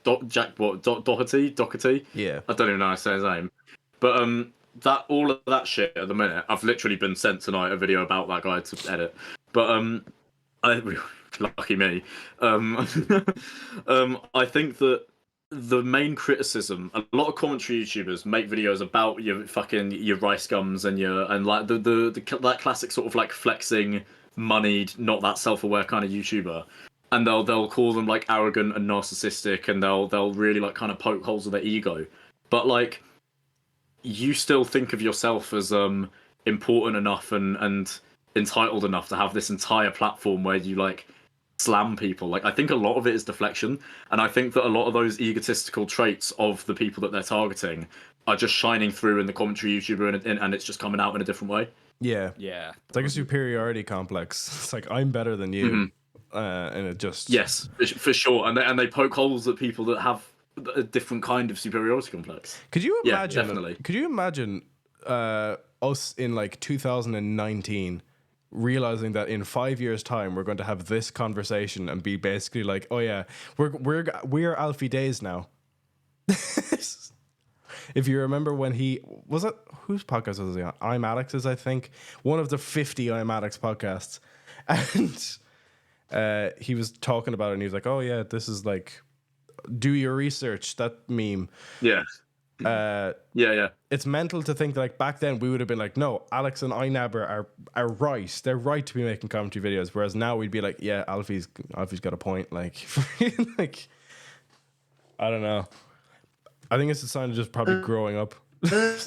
Yeah, I don't even know how to say his name, but that all of that shit at the minute, I've literally been sent tonight a video about that guy to edit, but lucky me. I think that the main criticism, a lot of commentary YouTubers make videos about your rice gums and like that classic sort of like flexing, moneyed, not that self-aware kind of YouTuber, and they'll call them like arrogant and narcissistic, and they'll really like kind of poke holes in their ego. But like, you still think of yourself as important enough and entitled enough to have this entire platform where you like slam people. Like, I think a lot of it is deflection, and I think that a lot of those egotistical traits of the people that they're targeting are just shining through in the commentary YouTuber, and it's just coming out in a different way. Yeah. It's like a superiority complex. It's like, I'm better than you, and it just for sure. And they poke holes at people that have a different kind of superiority complex. Could you imagine? Yeah, definitely. Could you imagine us in like 2019? Realizing that in 5 years' time we're going to have this conversation and be basically like, oh yeah, we're Alfie Days now. If you remember when whose podcast was he on? I'm Alex's, I think, one of the 50 I'm Alex podcasts, and he was talking about it, and he was like, oh yeah, this is like, do your research, that meme. It's mental to think that like back then we would have been like, no, Alex and iNabber are right. They're right to be making commentary videos. Whereas now we'd be like, yeah, Alfie's got a point. Like, like, I don't know. I think it's a sign of just probably growing up. That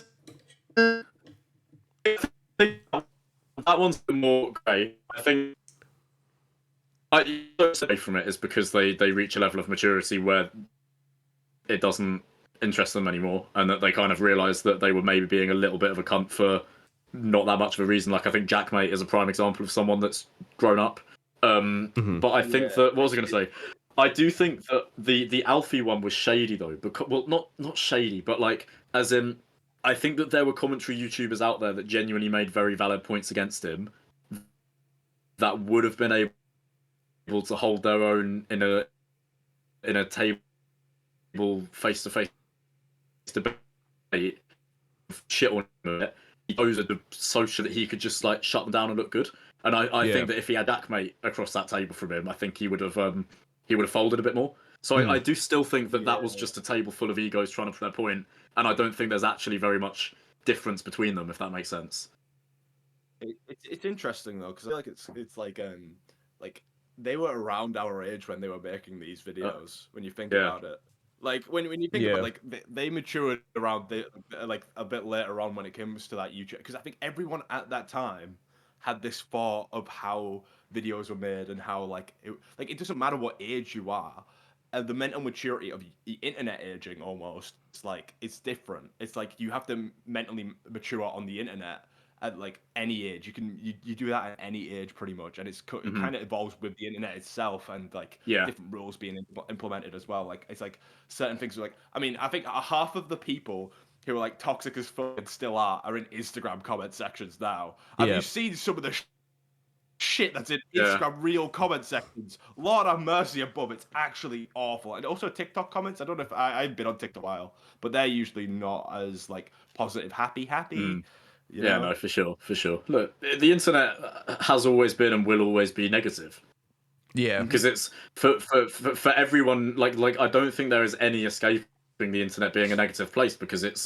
one's more great. I think I say from it is because they reach a level of maturity where it doesn't interest them anymore, and that they kind of realize that they were maybe being a little bit of a cunt for not that much of a reason. Like, I think Jackmate is a prime example of someone that's grown up. But I think that, what was I going to say? I do think that the Alfie one was shady though, because, well, not shady, but like, as in, I think that there were commentary YouTubers out there that genuinely made very valid points against him that would have been able to hold their own in a table face-to-face debate, shit on him. He posed so that he could just like shut them down and look good. And I think that if he had Jackmate across that table from him, I think he would have folded a bit more. So I do still think that was just a table full of egos trying to prove their point, and I don't think there's actually very much difference between them, if that makes sense. It's interesting though, because I feel like it's like they were around our age when they were making these videos. When you think about it, Like when you think about like they matured around like a bit later on when it comes to that YouTube, because I think everyone at that time had this thought of how videos were made and how like it doesn't matter what age you are, the mental maturity of the internet aging almost, it's like it's different. It's like you have to mentally mature on the internet at like any age. You do that at any age pretty much, and it kind of evolves with the internet itself and like different rules being implemented as well. Like it's like certain things are like, I mean, I think half of the people who are like toxic as fuck and still are in Instagram comment sections now. Have you seen some of the shit that's in Instagram real comment sections? Lord have mercy above, it's actually awful. And also TikTok comments. I don't know if I've been on TikTok a while, but they're usually not as like positive, happy. You know? No, for sure. Look, the internet has always been and will always be negative. Yeah, because it's for everyone. Like I don't think there is any escaping the internet being a negative place, because it's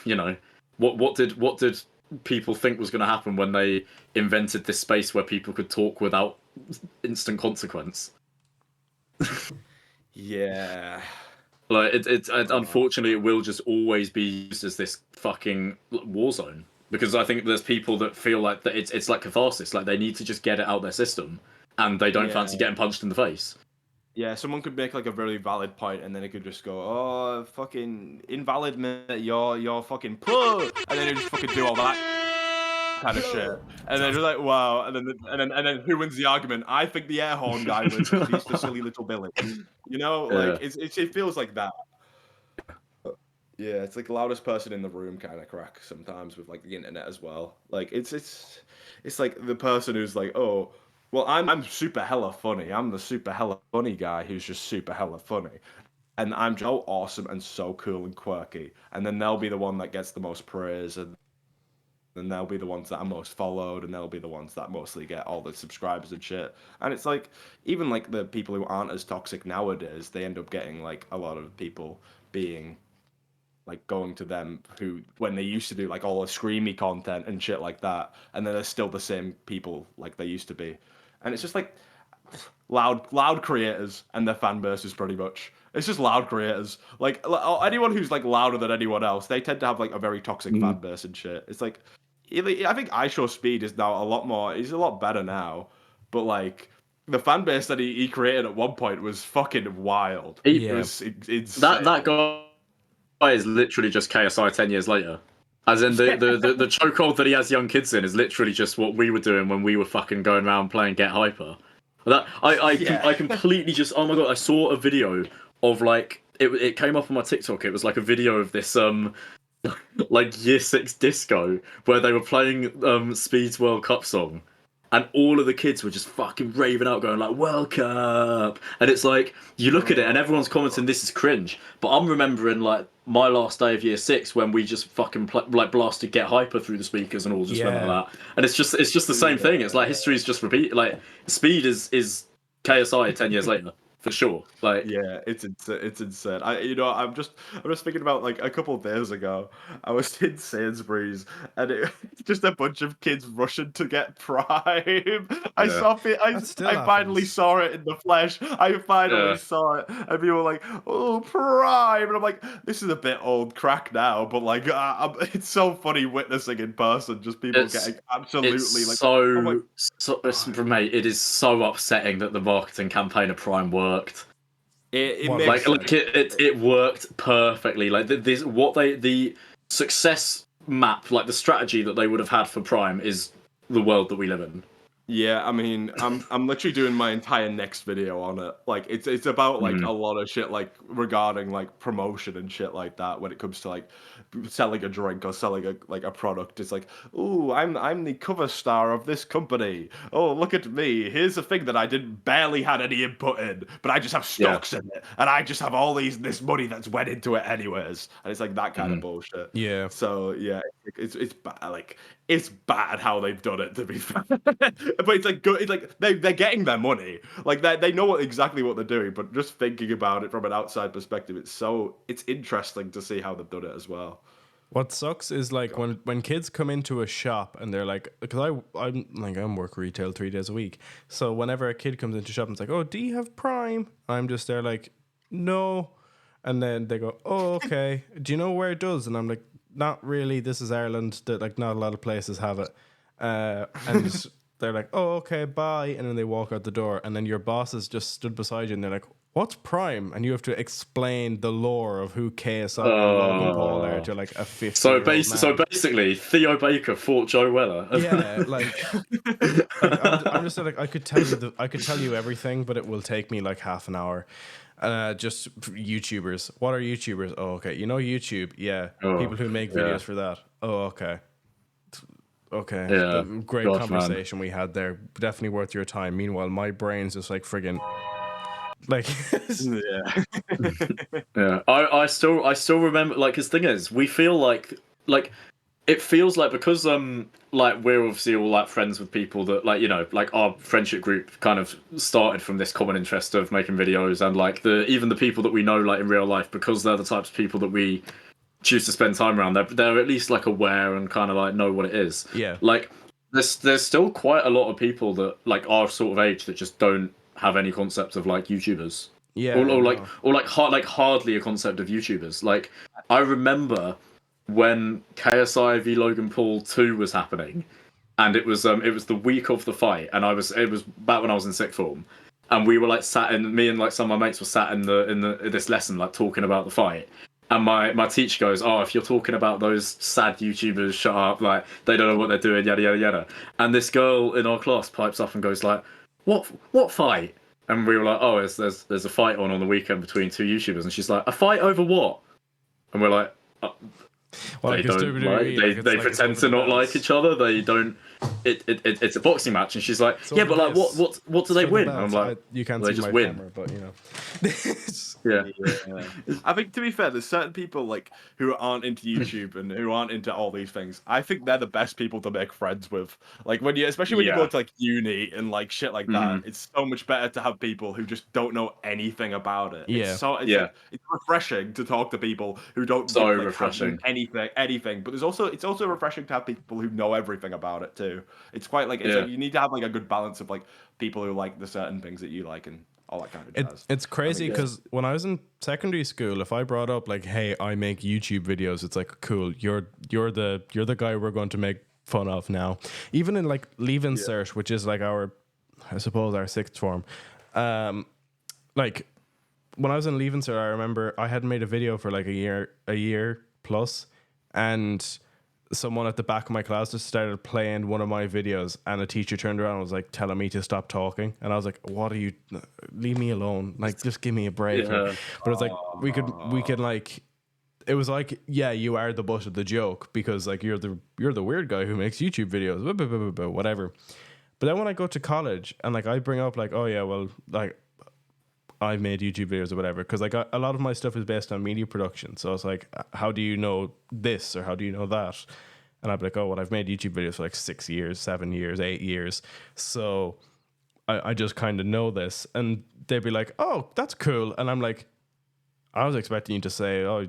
you know, what did people think was going to happen when they invented this space where people could talk without instant consequence? Yeah. Like unfortunately, it will just always be used as this fucking war zone, because I think there's people that feel like that it's like catharsis, like they need to just get it out their system, and they don't fancy getting punched in the face. Yeah, someone could make like a very valid point, and then it could just go, "Oh, fucking invalid, mate, you're fucking puh," and then it just fucking do all that kind of shit, and then you're like, "Wow," and then who wins the argument? I think the air horn guy wins because he's the silly little Billy, you know? Like it feels like that. Yeah, it's like the loudest person in the room kind of crack sometimes with like the internet as well. Like it's like the person who's like, "Oh, well, I'm super hella funny. I'm the super hella funny guy who's just super hella funny. And I'm so awesome and so cool and quirky." And then they'll be the one that gets the most praise, and then they'll be the ones that are most followed, and they'll be the ones that mostly get all the subscribers and shit. And it's like, even like the people who aren't as toxic nowadays, they end up getting like a lot of people being like going to them who, when they used to do like all the screamy content and shit like that, and then they're still the same people like they used to be. And it's just like loud creators and their fan bases pretty much. It's just loud creators. Like anyone who's like louder than anyone else, they tend to have like a very toxic fan base and shit. It's like, I think iShowSpeed is now a lot more. He's a lot better now, but like the fan base that he created at one point was fucking wild. It was insane. That guy is literally just KSI 10 years later. As in the chokehold that he has young kids in is literally just what we were doing when we were fucking going around playing Get Hyper. That I completely just, oh my god, I saw a video of like it came up on my TikTok. It was like a video of this like Year 6 disco where they were playing Speed's World Cup song, and all of the kids were just fucking raving out, going like, "World Cup!" And it's like, you look at it and everyone's commenting, "This is cringe." But I'm remembering like my last day of Year 6 when we just fucking like blasted Get Hyper through the speakers and all just went like that. And it's just the same thing. It's like history's just repeat. Like Speed is KSI 10 years later. For sure, like it's insane. I'm just thinking about like a couple of days ago, I was in Sainsbury's and it's just a bunch of kids rushing to get Prime. I finally saw it in the flesh. I finally saw it, and people were like, "Oh, Prime," and I'm like, "This is a bit old crack now," but like, it's so funny witnessing in person just people getting absolutely like mate, it is so upsetting that the marketing campaign of Prime worked. It worked perfectly. Like the success map, like the strategy that they would have had for Prime is the world that we live in. Yeah, I mean, I'm literally doing my entire next video on it. Like it's about like a lot of shit like regarding like promotion and shit like that when it comes to like selling a drink or selling a product. It's like, "Ooh, I'm the cover star of this company. Oh, look at me. Here's a thing that I barely had any input in, but I just have stocks in it, and I just have all this money that's went into it anyways." And it's like that kind of bullshit. Yeah. So yeah, it's bad. Like it's bad how they've done it, to be fair. But it's like good. It's like they're getting their money. Like they know exactly what they're doing. But just thinking about it from an outside perspective, it's interesting to see how they've done it as well. What sucks is like when kids come into a shop and they're like, because I'm work retail 3 days a week, so whenever a kid comes into a shop and it's like, "Oh, do you have Prime?" I'm just there like, no. And then they go, oh, okay. Do you know where it does? And I'm like, not really. This is Ireland. That like not a lot of places have it. And they're like, oh, okay, bye. And then they walk out the door. And then your bosses just stood beside you and they're like, what's Prime? And you have to explain the lore of who KSI and Logan Paul are to like a 50 So basically, Theo Baker fought Joe Weller. Yeah, I'm just like I could tell you everything, but it will take me like half an hour. Just YouTubers. What are YouTubers? Oh, okay. You know YouTube? Yeah. People who make videos for that. Oh, okay. Okay. Yeah. Great conversation we had there. Definitely worth your time. Meanwhile, my brain's just like friggin'. Like yeah. I still remember, like, his thing is, we feel like it feels like, because like we're obviously all like friends with people that, like, you know, like our friendship group kind of started from this common interest of making videos, and like even the people that we know like in real life, because they're the types of people that we choose to spend time around, they're at least like aware and kind of like know what it is. Yeah. Like there's still quite a lot of people that like our sort of age that just don't have any concept of like YouTubers. Yeah. Or hardly a concept of YouTubers. Like I remember when KSI v Logan Paul 2 was happening, and it was the week of the fight, and it was back when I was in sixth form, and we were like me and like some of my mates were sat in this lesson like talking about the fight, and my teacher goes, oh, if you're talking about those sad YouTubers, shut up, like they don't know what they're doing, yada yada yada. And this girl in our class pipes up and goes like, what fight? And we were like, oh, there's a fight on the weekend between two YouTubers, and she's like, a fight over what? And we're like, well, they don't like, they pretend to not like each other. They don't. It's a boxing match, and she's like, so yeah, but like, what do they win? I'm like, you can't they see just my win. camera, but you know. Yeah. I think, to be fair, there's certain people like who aren't into YouTube and who aren't into all these things. I think they're the best people to make friends with. Like especially when you go to like uni and like shit like that, it's so much better to have people who just don't know anything about it. Yeah. It's refreshing to talk to people who don't refreshing anything. But it's also refreshing to have people who know everything about it too. It's quite like like you need to have like a good balance of like people who like the certain things that you like and all that kind of jazz. It's crazy because when I was in secondary school, if I brought up like, hey, I make YouTube videos, it's like, cool, you're the guy we're going to make fun of now. Even in like Leave Insert, which is like our sixth form, like when I was in Leave Insert, I remember I had made a video for like a year plus, and someone at the back of my class just started playing one of my videos, and a teacher turned around and was like telling me to stop talking, and I was like, what are you, leave me alone, like just give me a break. But it's like we could like, it was like, yeah, you are the butt of the joke because like you're the weird guy who makes YouTube videos, whatever. But then when I go to college and like I bring up like, oh yeah, well, like I've made YouTube videos or whatever, because like a lot of my stuff is based on media production. So it's like, how do you know this or how do you know that? And I'd be like, oh, well, I've made YouTube videos for like 6 years, 7 years, 8 years. So I just kind of know this. And they'd be like, oh, that's cool. And I'm like, I was expecting you to say, oh,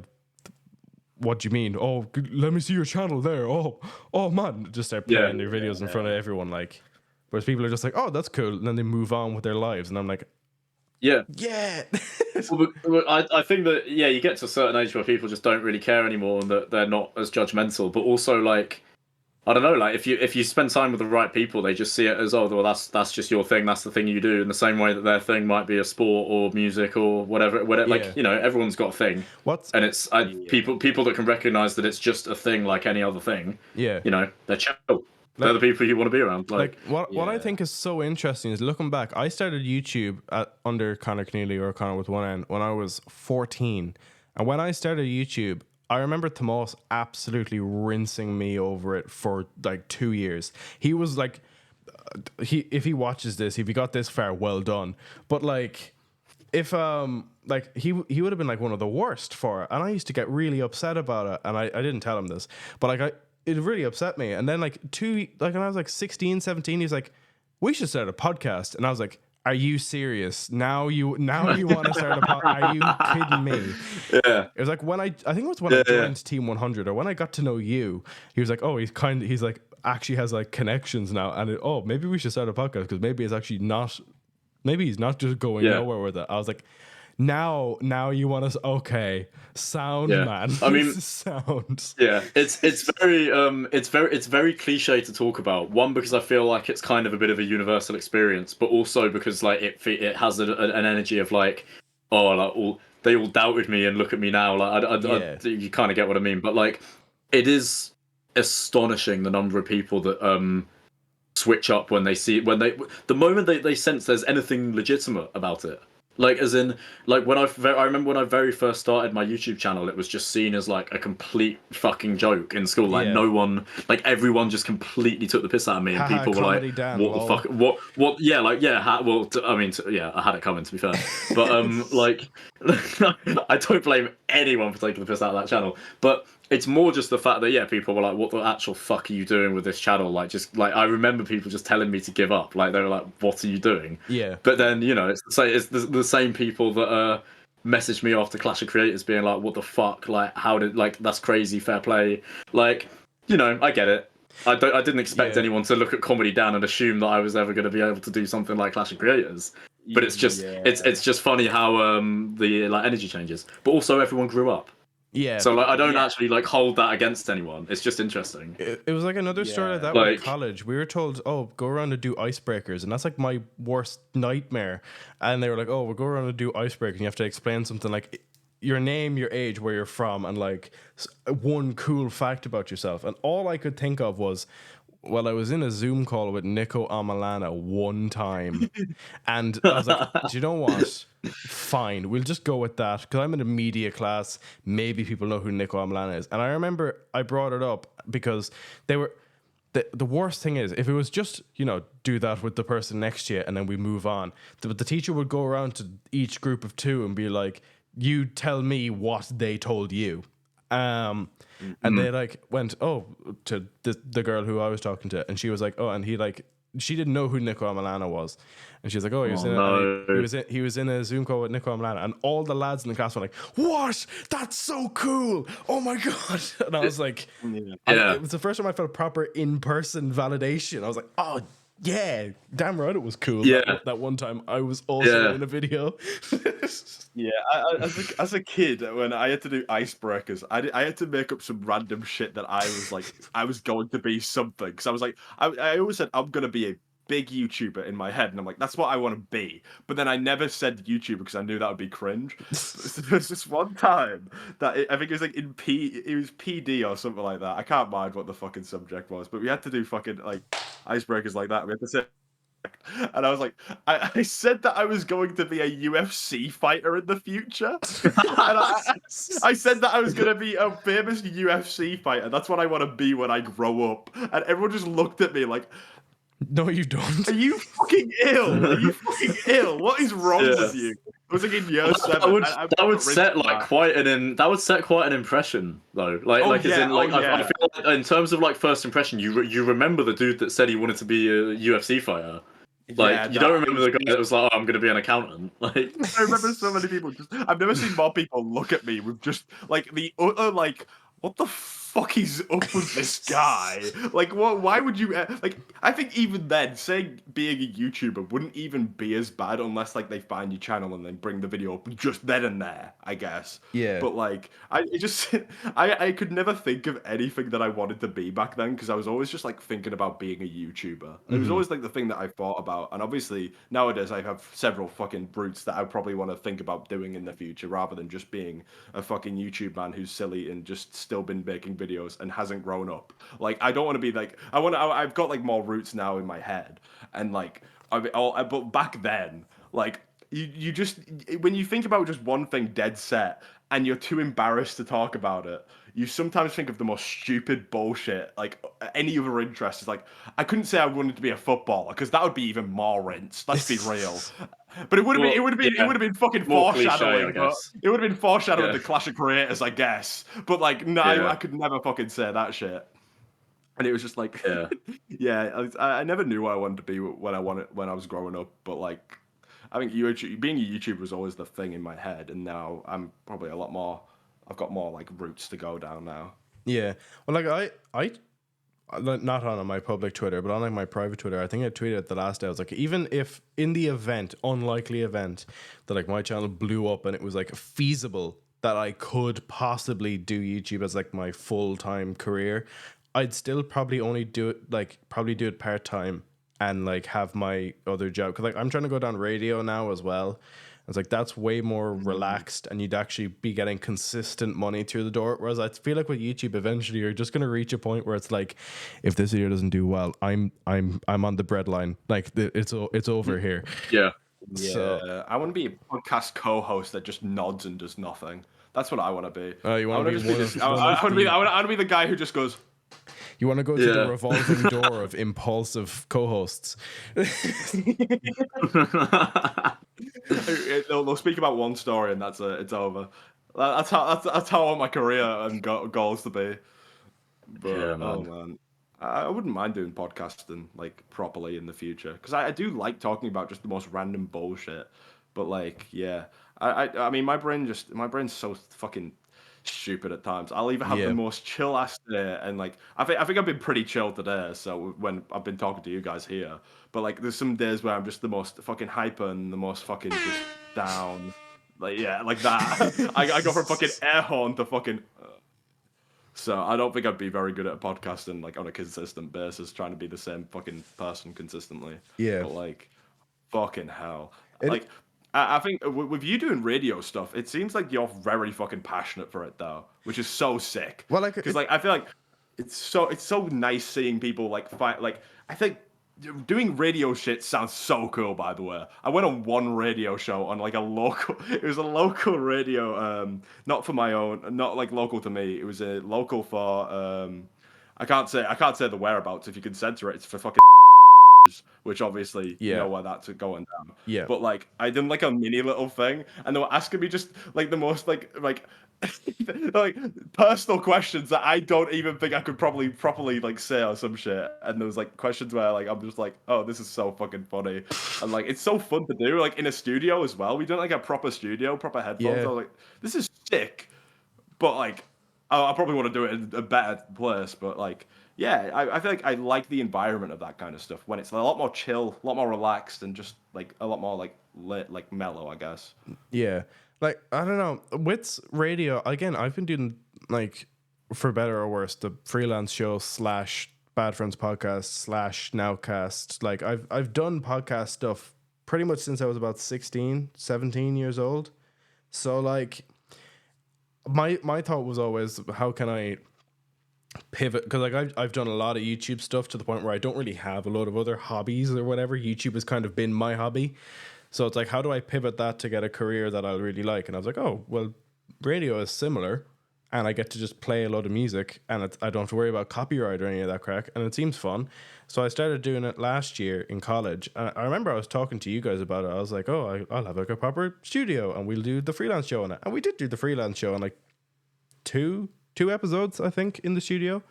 what do you mean? Oh, let me see your channel there. Oh man, just start playing their videos in front of everyone. Like, whereas people are just like, oh, that's cool. And then they move on with their lives. And I'm like, yeah. Well, I think that you get to a certain age where people just don't really care anymore, and that they're not as judgmental. But also, like, I don't know, like if you spend time with the right people, they just see it as, oh, well, that's just your thing, that's the thing you do, in the same way that their thing might be a sport or music or whatever. Like, you know, everyone's got a thing. And it's people that can recognize that it's just a thing like any other thing. Yeah, you know, they're chill. They're the people you want to be around. Like what I think is so interesting is looking back, I started YouTube under Conor Keneally, or Conor with one N, when I was 14. And when I started YouTube, I remember Tomas absolutely rinsing me over it for like 2 years. He was like, if he watches this, if he got this far, well done. But like, if like he would have been like one of the worst for it. And I used to get really upset about it. And I didn't tell him this, but like it really upset me. And then like when I was like 16, 17, he's like, we should start a podcast. And I was like, are you serious? Now you want to start a podcast? Are you kidding me? Yeah. It was like when I think it was when I joined Team 100, or when I got to know you, he was like, oh, he's like actually has like connections now. And maybe we should start a podcast, because maybe it's actually not, maybe he's not just going nowhere with it. I was like, Now you want us? Okay, sound, man. I mean, sound. Yeah, it's very cliche to talk about. One, because I feel like it's kind of a bit of a universal experience, but also because like it has an energy of like, oh, like they all doubted me and look at me now. Like you kind of get what I mean. But like, it is astonishing the number of people that switch up when the moment they sense there's anything legitimate about it. Like, as in, like, I remember when I very first started my YouTube channel, it was just seen as, like, a complete fucking joke in school. Like, no one, like, everyone just completely took the piss out of me, and people were like, what the fuck, what, yeah, like, yeah, I had it coming, to be fair. But, like, I don't blame anyone for taking the piss out of that channel. But it's more just the fact that, yeah, people were like, what the actual fuck are you doing with this channel? Like, just, like, I remember people just telling me to give up. Like, they were like, what are you doing? Yeah. But then, you know, it's the same people that messaged me after Clash of Creators being like, what the fuck? Like, how did, like, that's crazy, fair play. Like, you know, I get it. I didn't expect anyone to look at Comedy Down and assume that I was ever going to be able to do something like Clash of Creators. But it's just, it's just funny how the, like, energy changes. But also everyone grew up. Yeah. So like I don't actually like hold that against anyone. It's just interesting. It was like another story like that with college. We were told, oh, go around and do icebreakers, and that's like my worst nightmare. And they were like, oh, we'll go around and do icebreakers, and you have to explain something like your name, your age, where you're from, and like one cool fact about yourself. And all I could think of was, well, I was in a Zoom call with Nico Amalana one time, and I was like, do you know what? Fine, we'll just go with that, because I'm in a media class. Maybe people know who Nico Amalana is. And I remember I brought it up because they were... The worst thing is, if it was just, you know, do that with the person next to you and then we move on, the teacher would go around to each group of two and be like, you tell me what they told you. And they like went, oh, to the girl who I was talking to, and she was like, oh, and he like, she didn't know who Nico Amalana was, and she was like, oh, he was in a Zoom call with Nico Amalana, and all the lads in the class were like, what? That's so cool! Oh my god! And I was like, it was the first time I felt proper in-person validation. I was like, oh yeah, damn right, it was cool. Yeah, that one time I was also in a video. Yeah, as a kid, when I had to do icebreakers, I had to make up some random shit that I was like, I was going to be something. Because I was like, I always said, I'm going to be a big YouTuber in my head. And I'm like, that's what I want to be. But then I never said YouTuber because I knew that would be cringe. There's this one time that I think it was like it was PD or something like that. I can't mind what the fucking subject was. But we had to do fucking like icebreakers like that. We had to say... And I was like, I said that I was going to be a UFC fighter in the future. And I said that I was going to be a famous UFC fighter. That's what I want to be when I grow up. And everyone just looked at me like, no, you don't. Are you fucking ill? Are you fucking ill? What is wrong with you? I was like in year 7. That would set like quite an impression though. Like I feel like in terms of like first impression, you remember the dude that said he wanted to be a UFC fighter. Like you don't remember the guy that was like, oh, I'm gonna be an accountant. Like I remember so many people I've never seen more people look at me with just like the utter like, what the fuck is up with this guy? Like, what? Why would you like? I think even then, saying being a YouTuber wouldn't even be as bad unless like they find your channel and then bring the video up just then and there. I guess. Yeah. But like, I could never think of anything that I wanted to be back then because I was always just like thinking about being a YouTuber. It was always like the thing that I thought about, and obviously nowadays I have several fucking routes that I probably want to think about doing in the future rather than just being a fucking YouTube man who's silly and just still been making videos and hasn't grown up. Like I don't want to be like I've got like more roots now in my head, and like but back then, like you just when you think about just one thing dead set and you're too embarrassed to talk about it, you sometimes think of the most stupid bullshit. Like any other interest is like, I couldn't say I wanted to be a footballer because that would be even more rinse. Let's be real. But it would have been fucking foreshadowing. It would have been foreshadowing the Clash of Creators, I guess. But like, no, I could never fucking say that shit. And it was just like, I never knew what I wanted to be when I was growing up. But like, I think being a YouTuber was always the thing in my head, and now I'm probably a lot more. I've got more like routes to go down now. Yeah, well, like not on my public Twitter, but on like my private Twitter, I think I tweeted it the last day. I was like, even if in the unlikely event that like my channel blew up and it was like feasible that I could possibly do YouTube as like my full-time career, I'd still probably only do it part-time and like have my other job. Because like I'm trying to go down radio now as well. It's like that's way more relaxed, and you'd actually be getting consistent money through the door. Whereas I feel like with YouTube, eventually you're just gonna reach a point where it's like, if this video doesn't do well, I'm on the breadline. Like it's over here. Yeah. Yeah. So, I want to be a podcast co-host that just nods and does nothing. That's what I want to be. you want to be I want to be the guy who just goes. You want to go through the revolving door of impulsive co-hosts. They'll speak about one story and that's it. It's over. That's how I want my career and goals to be. But Yeah, man. oh man, I wouldn't mind doing podcasting like properly in the future, because I do like talking about just the most random bullshit. But like, yeah, I mean, my brain's so fucking stupid at times. I'll either have the most chill ass day, and like I think I've been pretty chill today. So when I've been talking to you guys here, but like there's some days where I'm just the most fucking hyper and the most fucking just down. Like like that. I go from fucking air horn to fucking. So I don't think I'd be very good at podcasting like on a consistent basis, trying to be the same fucking person consistently. Yeah. But like, fucking hell. Like, I think with you doing radio stuff, it seems like you're very fucking passionate for it though, which is so sick. Well, like, because like I feel like it's so nice seeing people like fight. Like I think doing radio shit sounds so cool. By the way, I went on one radio show on like a local. It was a local radio, not for my own, not like local to me. It was a local for. I can't say the whereabouts. If you can censor it, it's for fucking. Which obviously you know where that's going down. Yeah. But like I did like a mini little thing, and they were asking me just like the most like like personal questions that I don't even think I could probably properly like say or some shit. And there was like questions where like I'm just like, oh, this is so fucking funny, and like it's so fun to do like in a studio as well. We did like a proper studio, proper headphones. I was like, this is sick, but like I probably want to do it in a better place. But like. Yeah, I feel like I like the environment of that kind of stuff when it's a lot more chill, a lot more relaxed, and just like a lot more like lit, like mellow, I guess. Yeah, like I don't know. With radio, again, I've been doing like, for better or worse, the freelance show / Bad Friends podcast / Nowcast. Like I've done podcast stuff pretty much since I was about 16, 17 years old. So like, my thought was always, how can I pivot? Because like I've done a lot of YouTube stuff to the point where I don't really have a lot of other hobbies or whatever. YouTube has kind of been my hobby, so it's like, how do I pivot that to get a career that I really like? And I was like, oh well, radio is similar, and I get to just play a lot of music, and I don't have to worry about copyright or any of that crack, and it seems fun. So I started doing it last year in college, and I remember I was talking to you guys about it. I was like, oh, I'll have like a proper studio, and we'll do the freelance show on it. And we did do the freelance show on like two episodes, I think, in the studio.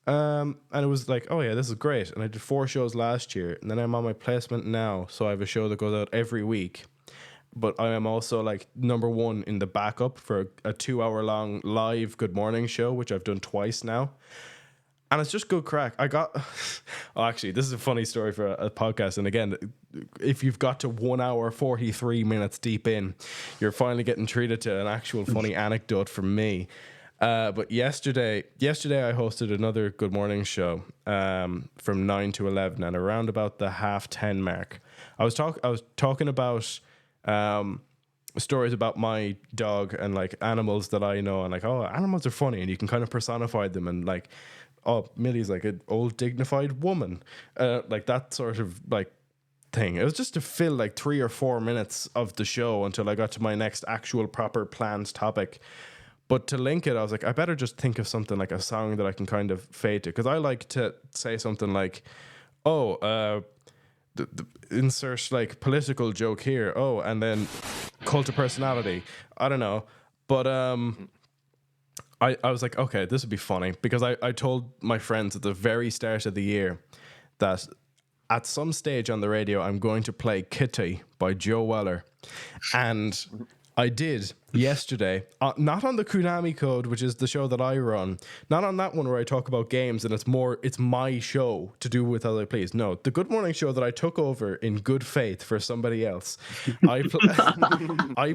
And it was like, oh yeah, this is great. And I did 4 shows last year, and then I'm on my placement now, so I have a show that goes out every week. But I am also like #1 in the backup for a 2-hour-long live Good Morning show, which I've done twice now. And it's just good crack. I got... Oh, actually, this is a funny story for a podcast. And again, if you've got to 1 hour, 43 minutes deep in, you're finally getting treated to an actual funny anecdote from me. But yesterday I hosted another Good Morning show from 9 to 11, and around about the 10:30 mark, I was talking about stories about my dog and like animals that I know, and like, oh, animals are funny and you can kind of personify them, and like, oh, Millie's like an old dignified woman, like that sort of like thing. It was just to fill like 3 or 4 minutes of the show until I got to my next actual proper planned topic. But to link it, I was like, I better just think of something like a song that I can kind of fade to. Because I like to say something like, oh, insert like political joke here. Oh, and then cult of personality. I don't know. But I was like, okay, this would be funny. Because I told my friends at the very start of the year that at some stage on the radio, I'm going to play Kitty by Joe Weller. And I did yesterday, not on the Konami Code, which is the show that I run, not on that one where I talk about games and it's my show to do with as I please. No, the Good Morning show that I took over in good faith for somebody else. I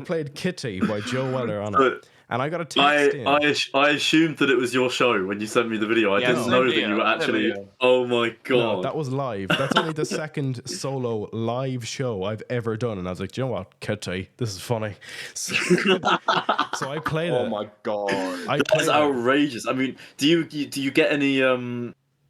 played Kitty by Joe Weller on it. And I got a text in. I assumed that it was your show when you sent me the video. I didn't know that you were actually... Oh my God. No, that was live. That's only the second solo live show I've ever done. And I was like, do you know what, Kitty, this is funny. So I played it. Oh my God. That's outrageous. I mean, do you get any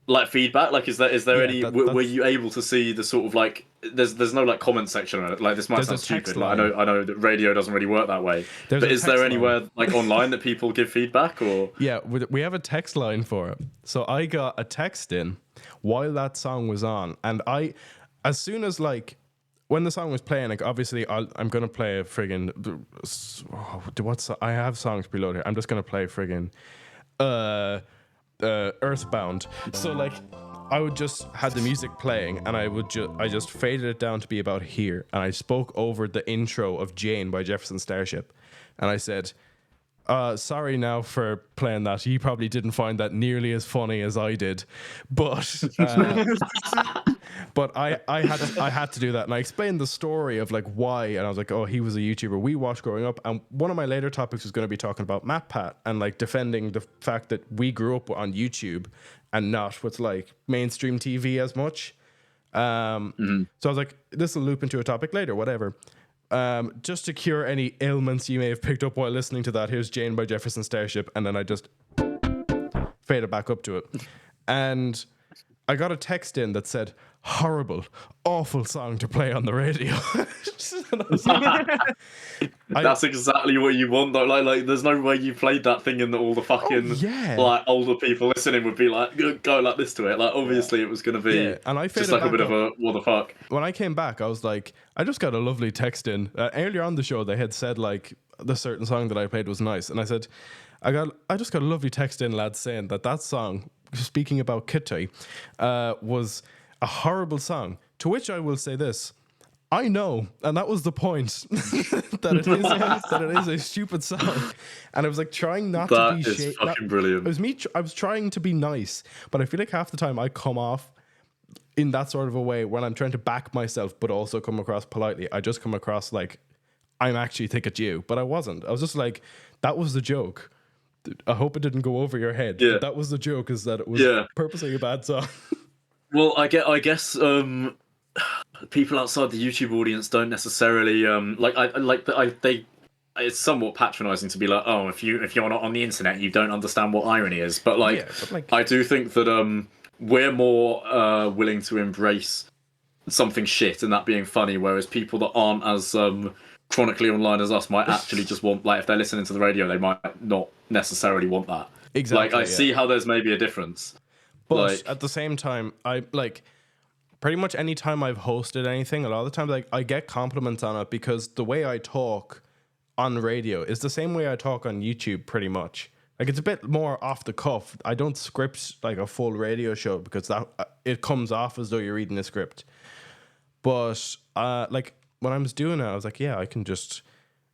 like feedback? Like, is there any? Were you able to see the sort of like? There's no like comment section on it. Like, this might sound stupid. Like, I know that radio doesn't really work that way. But is there anywhere like online that people give feedback or? Yeah, we have a text line for it. So I got a text in while that song was on, and as soon as like. When the song was playing, like obviously I'm gonna play a friggin' I have songs preloaded here. I'm just gonna play friggin' Earthbound. So like I would just had the music playing and I just faded it down to be about here, and I spoke over the intro of Jane by Jefferson Starship, and I said, sorry now for playing that. You probably didn't find that nearly as funny as I did, but but I had to do that, and I explained the story of like why, and I was like, oh, he was a YouTuber we watched growing up, and one of my later topics was going to be talking about MatPat and like defending the fact that we grew up on YouTube and not with like mainstream TV as much. So I was like, this will loop into a topic later, whatever. Just to cure any ailments you may have picked up while listening to that, here's Jane by Jefferson Starship, and then I just faded back up to it. And I got a text in that said, horrible, awful song to play on the radio. That's exactly what you want though. Like there's no way you played that thing and all the fucking like older people listening would be like, go like this to it. Like obviously it was gonna be and I just like a bit of a what the fuck. When I came back, I was like, I just got a lovely text in. Earlier on the show they had said like the certain song that I played was nice, and I said, I just got a lovely text in, lads, saying that song, speaking about Kitty, was a horrible song. To which I will say this: I know, and that was the point, that it is a stupid song, and I was like trying not to be. That is fucking brilliant. I was trying to be nice, but I feel like half the time I come off in that sort of a way when I'm trying to back myself, but also come across politely. I just come across like I'm actually thick at you, but I wasn't. I was just like, that was the joke. I hope it didn't go over your head. Yeah. But that was the joke, is that it was purposely a bad song. Well, I guess people outside the YouTube audience don't necessarily it's somewhat patronizing to be like, oh, if you're not on the internet, you don't understand what irony is. But I do think that we're more willing to embrace something shit and that being funny, whereas people that aren't as chronically online as us might actually just want, like, if they're listening to the radio, they might not necessarily want that. Exactly. Like, I see how there's maybe a difference. But like, at the same time, I like pretty much any time I've hosted anything, a lot of the times I get compliments on it, because the way I talk on radio is the same way I talk on YouTube pretty much. Like, it's a bit more off the cuff. I don't script like a full radio show because that it comes off as though you're reading a script. But like when I was doing it, I was like, yeah, I can just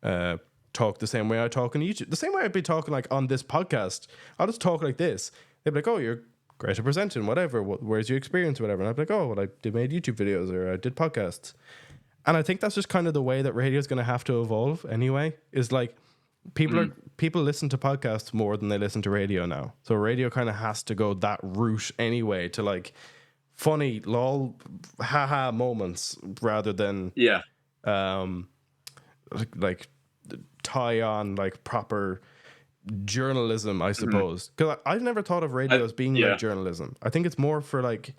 talk the same way I talk on YouTube. The same way I'd be talking like on this podcast. I'll just talk like this. They'd be like, oh, you're great at presenting, whatever. Where's your experience, whatever? And I'd be like, oh, well, I made YouTube videos or I did podcasts. And I think that's just kind of the way that radio is going to have to evolve anyway, is like people listen to podcasts more than they listen to radio now. So radio kind of has to go that route anyway, to like funny lol haha moments rather than like tie on like proper journalism, I suppose. Because I've never thought of radio as being like journalism. I think it's more for like,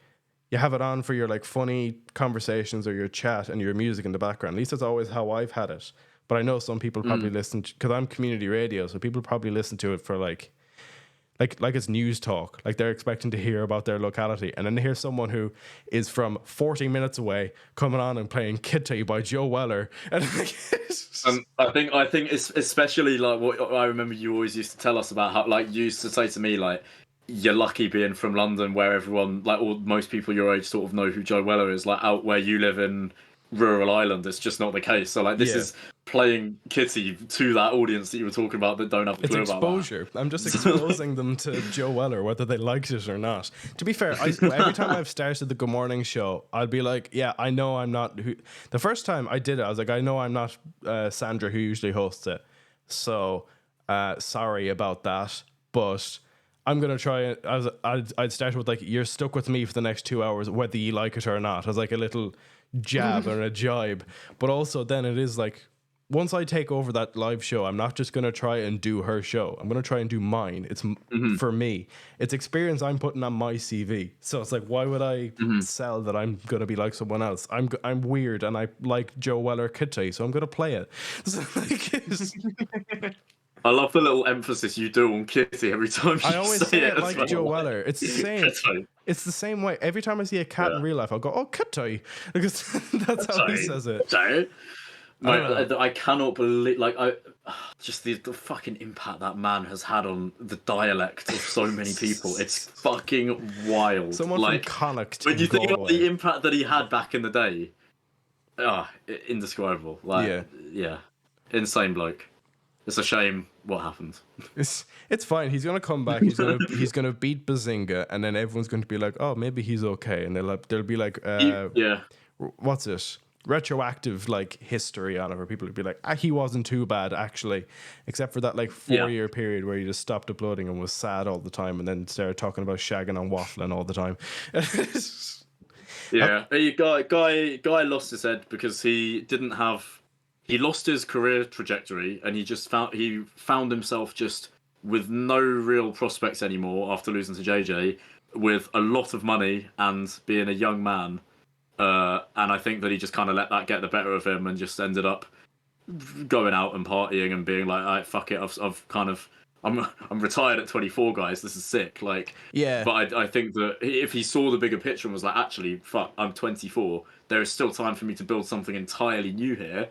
you have it on for your like funny conversations or your chat and your music in the background. At least that's always how I've had it. But I know some people probably listen to, because I'm community radio, so people probably listen to it for like it's news talk. Like they're expecting to hear about their locality, and then they hear someone who is from 40 minutes away coming on and playing Kitty by Joe Weller. And I think it's especially like what I remember you always used to tell us about, how like you used to say to me like, you're lucky being from London, where everyone, like, or most people your age sort of know who Joe Weller is. Like out where you live in rural Ireland, it's just not the case. So like this is playing Kitty to that audience that you were talking about that don't have a clue about that. It's exposure. I'm just exposing them to Joe Weller, whether they liked it or not. To be fair, every time I've started the Good Morning show, I'd be like, yeah, I know I'm not... The first time I did it, I was like, I know I'm not Sandra, who usually hosts it. So, sorry about that. But I'm going to try it. I'd start with, like, you're stuck with me for the next 2 hours, whether you like it or not, as like a little jab or a jibe. But also then it is like, once I take over that live show, I'm not just going to try and do her show. I'm going to try and do mine. It's for me. It's experience I'm putting on my CV. So it's like, why would I sell that I'm going to be like someone else? I'm weird and I like Joe Weller Kitty, so I'm going to play it. So like, I love the little emphasis you do on Kitty every time you I always say it like well. Joe Weller. It's the same. It's the same way. Every time I see a cat in real life, I'll go, oh, Kitty. Because that's how he says it. Sorry. I cannot believe, like, just the fucking impact that man has had on the dialect of so many people. It's fucking wild. Someone like, from Connacht. When you think about the impact that he had back in the day, indescribable. Like, yeah, insane bloke. It's a shame what happened. It's fine. He's gonna come back. He's gonna beat Bazinga, and then everyone's going to be like, oh, maybe he's okay, and they'll be like, what's it? Retroactive like history on it, where people would be like, he wasn't too bad actually, except for that like 4-year period where he just stopped uploading and was sad all the time, and then started talking about shagging and waffling all the time. Guy lost his head because he lost his career trajectory, and he found himself just with no real prospects anymore after losing to JJ, with a lot of money and being a young man. And I think that he just kind of let that get the better of him and just ended up going out and partying and being like, all right, fuck it, I'm retired at 24, guys. This is sick. Like, yeah. But I think that if he saw the bigger picture and was like, actually, fuck, I'm 24. There is still time for me to build something entirely new here.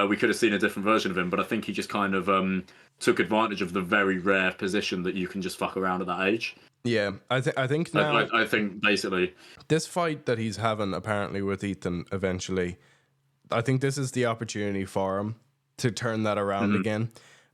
We could have seen a different version of him, but I think he just kind of took advantage of the very rare position that you can just fuck around at that age. Yeah, I think now... I think basically... This fight that he's having apparently with Ethan eventually, I think this is the opportunity for him to turn that around again,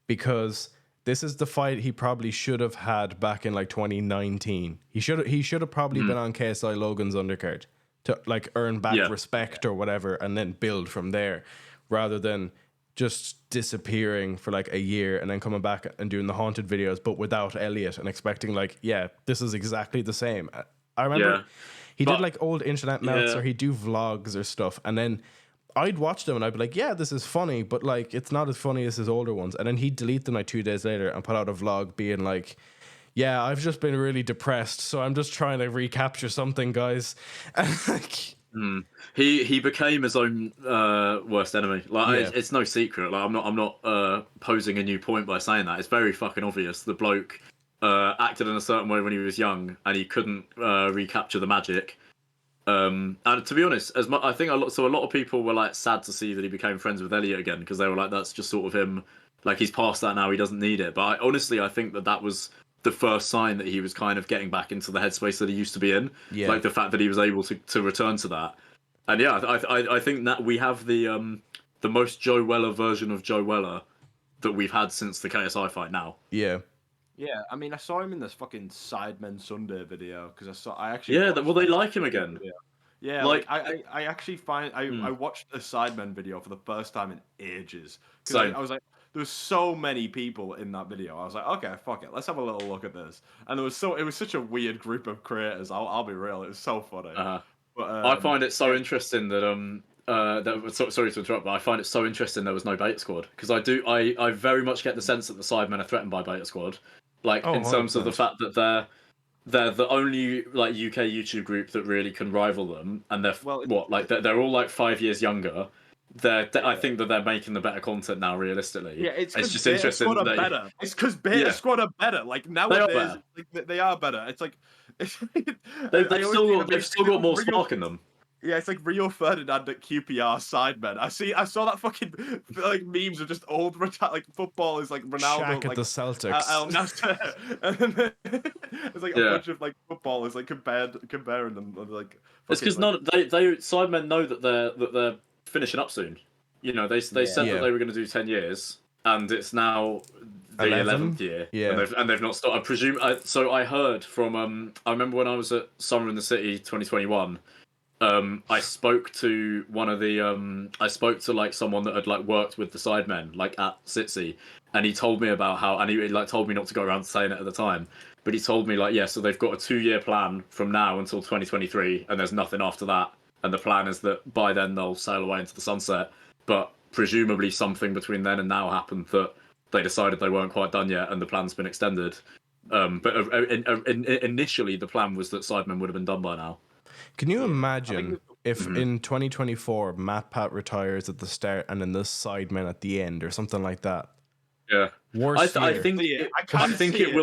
because this is the fight he probably should have had back in like 2019. He should have probably been on KSI Logan's undercard to like earn back respect or whatever, and then build from there, rather than just disappearing for like a year and then coming back and doing the haunted videos but without Elliot and expecting like, this is exactly the same. I remember he did like old internet melts, or he'd do vlogs or stuff, and then I'd watch them and I'd be like, yeah, this is funny, but like it's not as funny as his older ones. And then he'd delete them like 2 days later and put out a vlog being like, yeah, I've just been really depressed, so I'm just trying to recapture something, guys. And like... He became his own worst enemy. Like it's no secret. Like I'm not posing a new point by saying that. It's very fucking obvious. The bloke acted in a certain way when he was young, and he couldn't recapture the magic. And to be honest, I think a lot of people were like sad to see that he became friends with Elliot again, because they were like, that's just sort of him. Like he's past that now. He doesn't need it. But I think that was the first sign that he was kind of getting back into the headspace that he used to be in. Yeah. Like the fact that he was able to return to that. And I think that we have the most Joe Weller version of Joe Weller that we've had since the KSI fight now. Yeah. Yeah, I mean, I saw him in this fucking Sidemen Sunday video, because I actually... Yeah, they like him again. Video. Yeah, like I actually I watched a Sidemen video for the first time in ages. So I was like, there was so many people in that video. I was like, okay, fuck it, let's have a little look at this. And it was such a weird group of creators. I'll be real, it was so funny. But, I find it so interesting that sorry to interrupt, but I find it so interesting there was no Beta Squad, because I very much get the sense that the Sidemen are threatened by Beta Squad, like in terms of the fact that they're the only like UK YouTube group that really can rival them, and they're they're all like 5 years younger. I think that they're making the better content now, realistically. Yeah, it's just interesting. Squad are better. It's because Beta Squad are better. Like nowadays, they are better. It's like they've still got more spark in them. Yeah, it's like Rio Ferdinand at QPR Sidemen. I saw that fucking like memes of just old like football is like Ronaldo Shaq at the Celtics. And then it's like a bunch of like footballers like comparing them like. It's because Sidemen know that they're finishing up soon. You know, they said that they were going to do 10 years, and it's now the 11th year, and they've not stopped. I presume. So I heard from I remember when I was at Summer in the City 2021. I spoke to one of the I spoke to like someone that had like worked with the Sidemen like at Sitsi, and he told me about how, and he like told me not to go around saying it at the time, but he told me like, so they've got a 2-year plan from now until 2023, and there's nothing after that, and the plan is that by then they'll sail away into the sunset, but presumably something between then and now happened that they decided they weren't quite done yet, and the plan's been extended. But initially the plan was that Sidemen would have been done by now. Can you imagine if in 2024 MatPat retires at the start and then the Sidemen at the end or something like that? Yeah, Worst I year. think it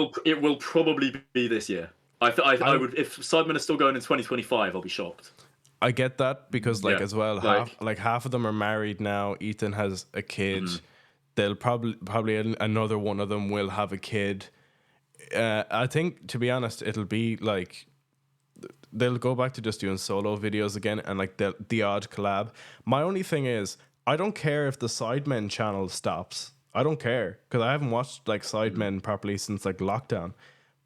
will probably be this year. I would, if Sidemen are still going in 2025, I'll be shocked. I get that because as well, half of them are married now. Ethan has a kid. They'll probably another one of them will have a kid. I think, to be honest, it'll be like they'll go back to just doing solo videos again and like the odd collab. My only thing is, I don't care if the Sidemen channel stops. I don't care because I haven't watched like Sidemen properly since like lockdown.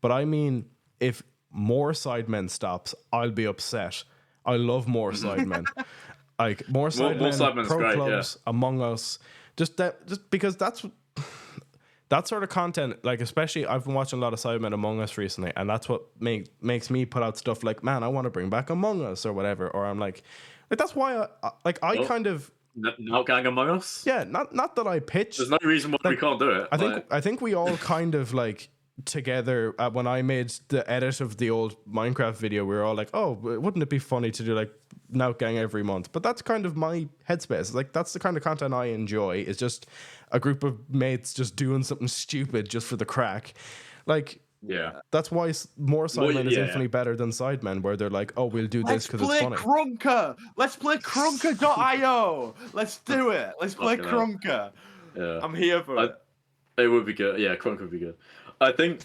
But I mean, if more Sidemen stops, I'll be upset. I love more Sidemen. Like more Sidemen, Pro great, Clubs, Among Us, just because that's that sort of content. Like especially, I've been watching a lot of Sidemen Among Us recently, and that's what makes me put out stuff like, man, I want to bring back Among Us or whatever. Or I'm like that's why I kind of. Nout Gang Among Us. Yeah, not that I pitched. There's no reason why we can't do it. I think we all kind of like together when I made the edit of the old Minecraft video, we were all like, oh, wouldn't it be funny to do like Nout Gang every month? But that's kind of my headspace. Like that's the kind of content I enjoy. It's just a group of mates just doing something stupid just for the crack. Like that's why more Sidemen is infinitely better than Sidemen, where they're like, oh, we'll do this because it's funny. Let's play Krunker.io. Let's do it. Let's play Krunker. Yeah, I'm here for it. It would be good. Yeah, Krunker would be good. I think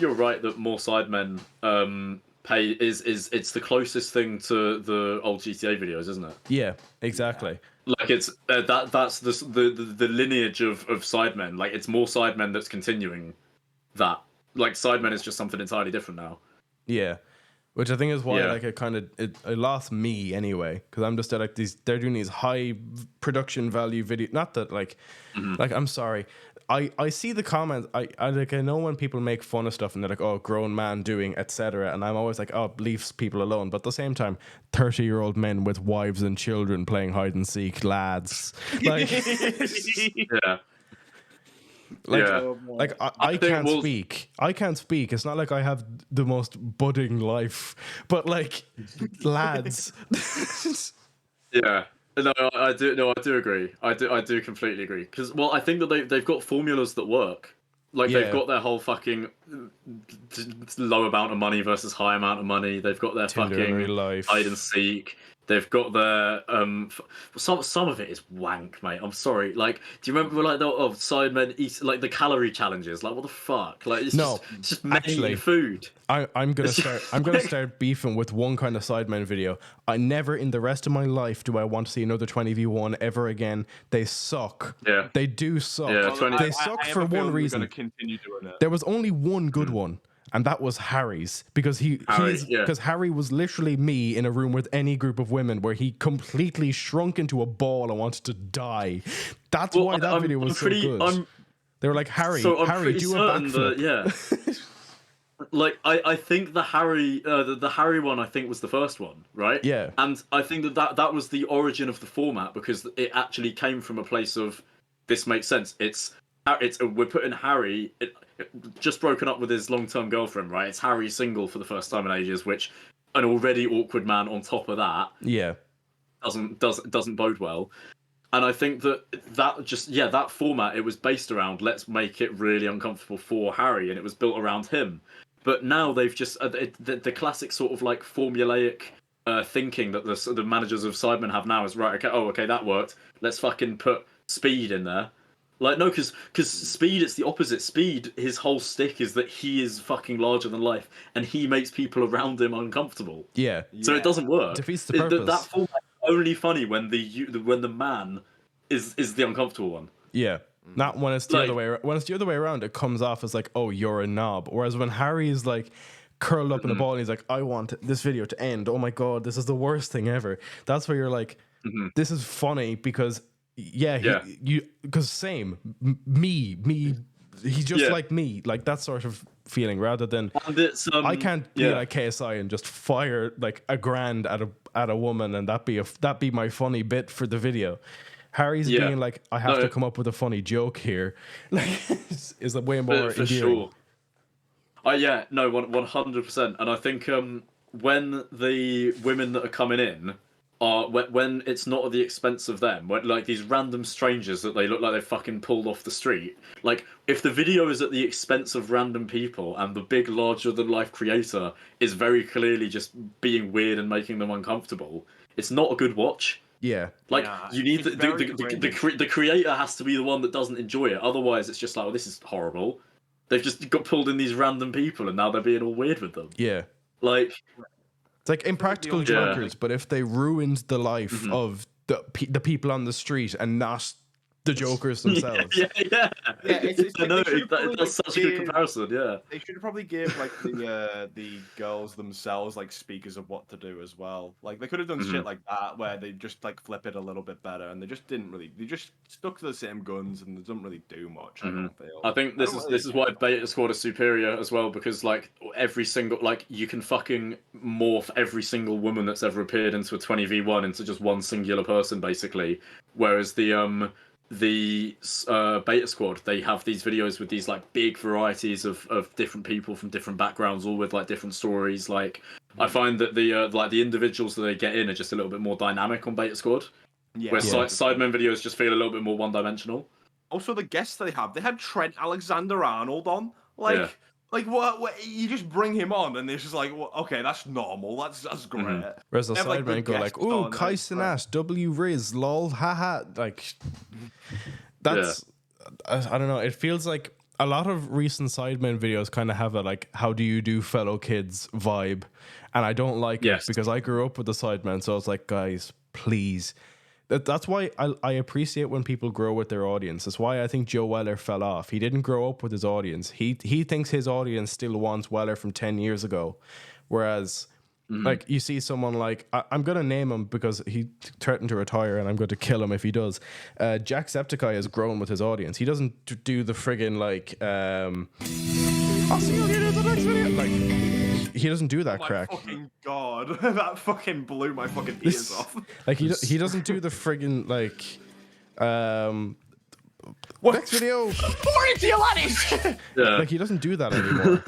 you're right that more Sidemen pay is it's the closest thing to the old GTA videos, isn't it? Yeah, exactly. Like it's that's the lineage of Sidemen. Like it's more Sidemen that's continuing that. Like Sidemen is just something entirely different now. Yeah, which I think is why like it lost me anyway, because I'm just like they're doing these high production value video. Not that like I'm sorry. I see the comments. I know when people make fun of stuff and they're like, oh, grown man doing etc. And I'm always like, oh, leave people alone. But at the same time, 30-year-old men with wives and children playing hide and seek, lads. Like, I can't speak. I can't speak. It's not like I have the most budding life, but like, lads. Yeah. No, I do agree. I do completely agree. Because I think that they've got formulas that work. Like they've got their whole fucking low amount of money versus high amount of money. They've got their fucking hide and seek. They've got their some of it is wank, mate. I'm sorry. Like, do you remember like the Sidemen eat like the calorie challenges? Like, what the fuck? Like, it's just actually food. I'm gonna start beefing with one kind of Sidemen video. I never in the rest of my life do I want to see another 20v1 ever again. They suck. Yeah, they do suck. Yeah, they suck for one reason. Gonna continue doing it. There was only one good one. And that was Harry's, because Harry was literally me in a room with any group of women where he completely shrunk into a ball and wanted to die. That's why that video was so good. They were like, Harry, do a backflip. Like I think the Harry one I think was the first one, right? Yeah. And I think that was the origin of the format, because it actually came from a place of this makes sense. We're putting Harry. Just broken up with his long-term girlfriend, right? It's Harry single for the first time in ages, which an already awkward man on top of that, doesn't bode well. And I think that format, it was based around let's make it really uncomfortable for Harry, and it was built around him. But now they've just the classic sort of like formulaic thinking that the managers of Sidemen have now is right. Okay, that worked. Let's fucking put Speed in there. Like, no, because Speed, it's the opposite. Speed, his whole stick is that he is fucking larger than life, and he makes people around him uncomfortable. Yeah. So it doesn't work. Defeats the purpose. That format is only funny when the man is the uncomfortable one. Yeah. Not when it's the other way. When it's the other way around, it comes off as like, "Oh, you're a knob." Whereas when Harry is like curled up in a ball and he's like, "I want this video to end. Oh my god, this is the worst thing ever." That's where you're like, "This is funny because because same me. He's just like me, like that sort of feeling, rather than I can't be like KSI and just fire like $1,000 at a woman and that be my funny bit for the video. Harry's being like, I have to come up with a funny joke here, like is a way more for endearing. sure. 100%. And I think when the women that are coming in are when it's not at the expense of them, when like these random strangers that they look like they fucking pulled off the street. Like if the video is at the expense of random people and the big larger than life creator is very clearly just being weird and making them uncomfortable, it's not a good watch. Yeah, like you need the creator has to be the one that doesn't enjoy it. Otherwise, it's just like, well, this is horrible. They've just got pulled in these random people, and now they're being all weird with them. Yeah, like it's like Impractical Jokers, but if they ruined the life of the people on the street and not the Jokers themselves. That's such a good comparison. Yeah, they should probably give like the girls themselves like speakers of what to do as well. Like they could have done shit like that where they just like flip it a little bit better, and they just didn't really. They just stuck to the same guns and they don't really do much. I think this is why Beta Squad is superior as well, because like every single you can fucking morph every single woman that's ever appeared into a 20v1 into just one singular person basically, whereas the Beta Squad, they have these videos with these like big varieties of different people from different backgrounds, all with like different stories. Like I find that the individuals that they get in are just a little bit more dynamic on Beta Squad, where Sidemen videos just feel a little bit more one-dimensional. Also, the guests they had Trent Alexander-Arnold on, like what you just bring him on and it's just like, well, okay, that's normal, that's great. Whereas the Sidemen go like, ooh, Kai Cenat, W Riz, lol, haha, like that's I don't know, it feels like a lot of recent Sidemen videos kind of have a like, how do you do fellow kids vibe, and I don't like it because I grew up with the Sidemen, so I was like, guys, please. That's why I appreciate when people grow with their audience. That's why I think Joe Weller fell off. He didn't grow up with his audience. He thinks his audience still wants Weller from 10 years ago. Whereas, like, you see someone like... I'm going to name him because he threatened to retire and I'm going to kill him if he does. Jacksepticeye has grown with his audience. He doesn't do the friggin' like... I'll see you in the next video. Like... He doesn't do that crack. Oh my fucking god. That fucking blew my fucking ears off. Like he doesn't do the friggin' like what next video? Like he doesn't do that anymore.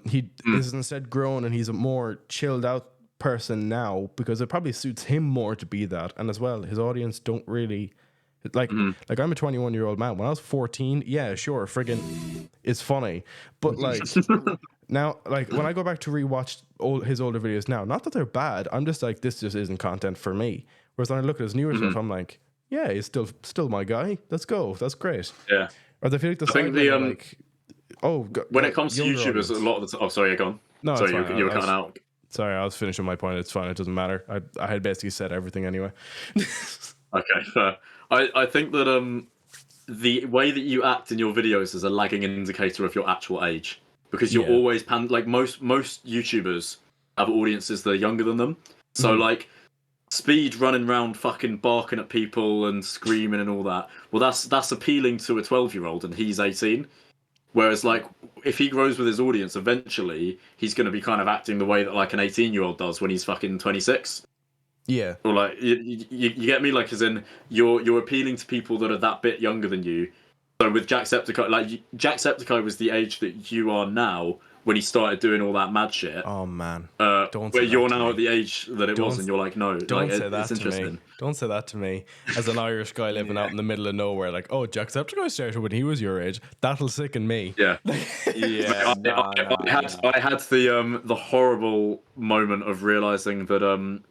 He is instead grown and he's a more chilled out person now because it probably suits him more to be that. And as well, his audience don't really like I'm a 21-year-old man. When I was 14, yeah, sure, friggin' it's funny. But like now, like when I go back to rewatch his older videos now, not that they're bad, I'm just like, this just isn't content for me. Whereas when I look at his newer stuff, I'm like, yeah, he's still my guy. Let's go. That's great. Yeah. Or I feel like like, when it comes to YouTubers, a lot of the sorry, go on. No, sorry, you were cutting out. Sorry, I was finishing my point. It's fine. It doesn't matter. I had basically said everything anyway. Okay, fair. I think that the way that you act in your videos is a lagging indicator of your actual age, because you're always like most YouTubers have audiences that are younger than them. So like Speed running around fucking barking at people and screaming and all that. Well, that's appealing to a 12-year-old and he's 18. Whereas like if he grows with his audience, eventually he's going to be kind of acting the way that like an 18-year-old does when he's fucking 26. Yeah. Or like you get me, like as in you're appealing to people that are that bit younger than you. So with Jacksepticeye, like Jacksepticeye was the age that you are now when he started doing all that mad shit. Oh man. Don't where you're now at the age that it was and you're like, no, don't like, say that to me. Don't say that to me. As an Irish guy living out in the middle of nowhere, like, oh, Jacksepticeye started when he was your age. That'll sicken me. Yeah. Yeah. I had the horrible moment of realizing that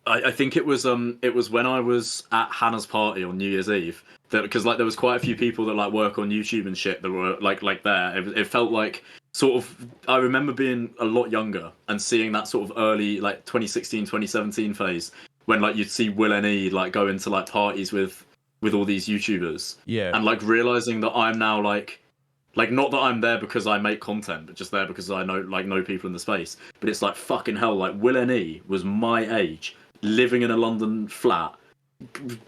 I think it was when I was at Hannah's party on New Year's Eve, that because like there was quite a few people that like work on YouTube and shit that were like there. It felt like sort of, I remember being a lot younger and seeing that sort of early like 2016 2017 phase when like you'd see Will and E like go into like parties with all these YouTubers. Yeah. And like realizing that I'm now like not that I'm there because I make content, but just there because I know people in the space. But it's like fucking hell, like Will and E was my age, living in a London flat,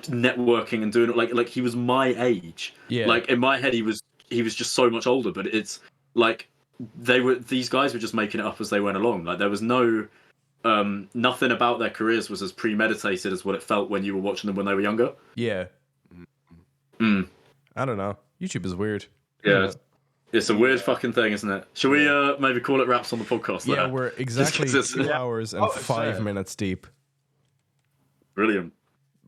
networking and doing it like he was my age. Yeah. Like in my head he was just so much older, but it's like these guys were just making it up as they went along. Like there was no nothing about their careers was as premeditated as what it felt when you were watching them when they were younger. Yeah. I don't know. YouTube is weird. Yeah. It's a weird fucking thing, isn't it? Should we maybe call it wraps on the podcast? Yeah, there? we're exactly 2 hours and 5 minutes deep. Brilliant.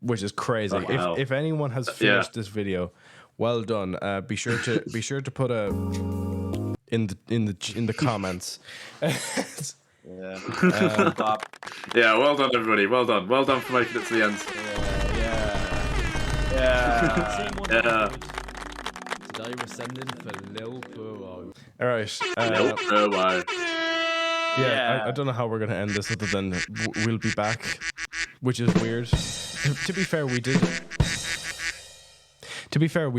Which is crazy. If anyone has finished this video, well done. Be sure to put a in the comments. Yeah. Yeah, well done everybody. Well done for making it to the end. Yeah. Today we're sending for Lil Puro. All right. Lil Puro. Yeah, I don't know how we're gonna end this other than we'll be back, which is weird. To be fair, we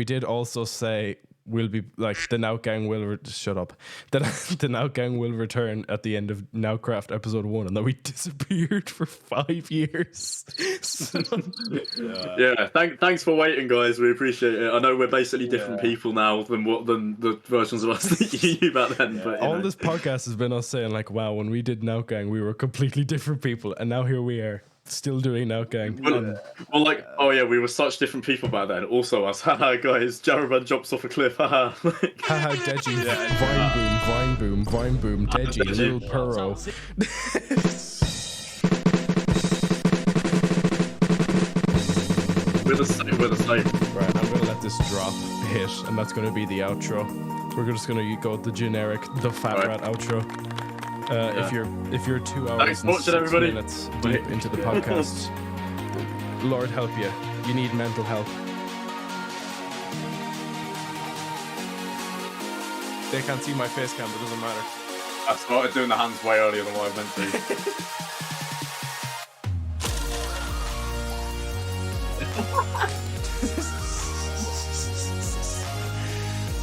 did also say we'll be like the Nout Gang will shut up. The Nout Gang will return at the end of Nowtcraft episode 1, and that we disappeared for 5 years. So, yeah, thanks for waiting, guys. We appreciate it. I know we're basically different people now than the versions of us that you knew back then. But all this podcast has been us saying like, wow, when we did Nout Gang, we were completely different people, and now here we are. Still doing Nout Gang. Well, like, oh yeah, we were such different people back then. Also us, haha, guys, Jaraban jumps off a cliff, haha. Haha, Deji, Vine boom, Deji, Lil Puro. We're the same. Right, I'm gonna let this drop hit, and that's gonna be the outro. We're just gonna go with the generic, the Fat Rat outro. If you're 2 hours and 6 minutes deep into the podcast, Lord help you. You need mental help. They can't see my face cam, but it doesn't matter. I started doing the hands way earlier than what I meant to.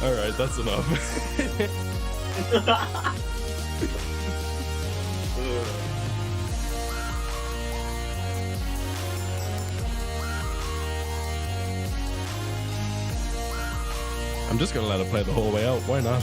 Alright, that's enough. I'm just gonna let it play the whole way out. Why not?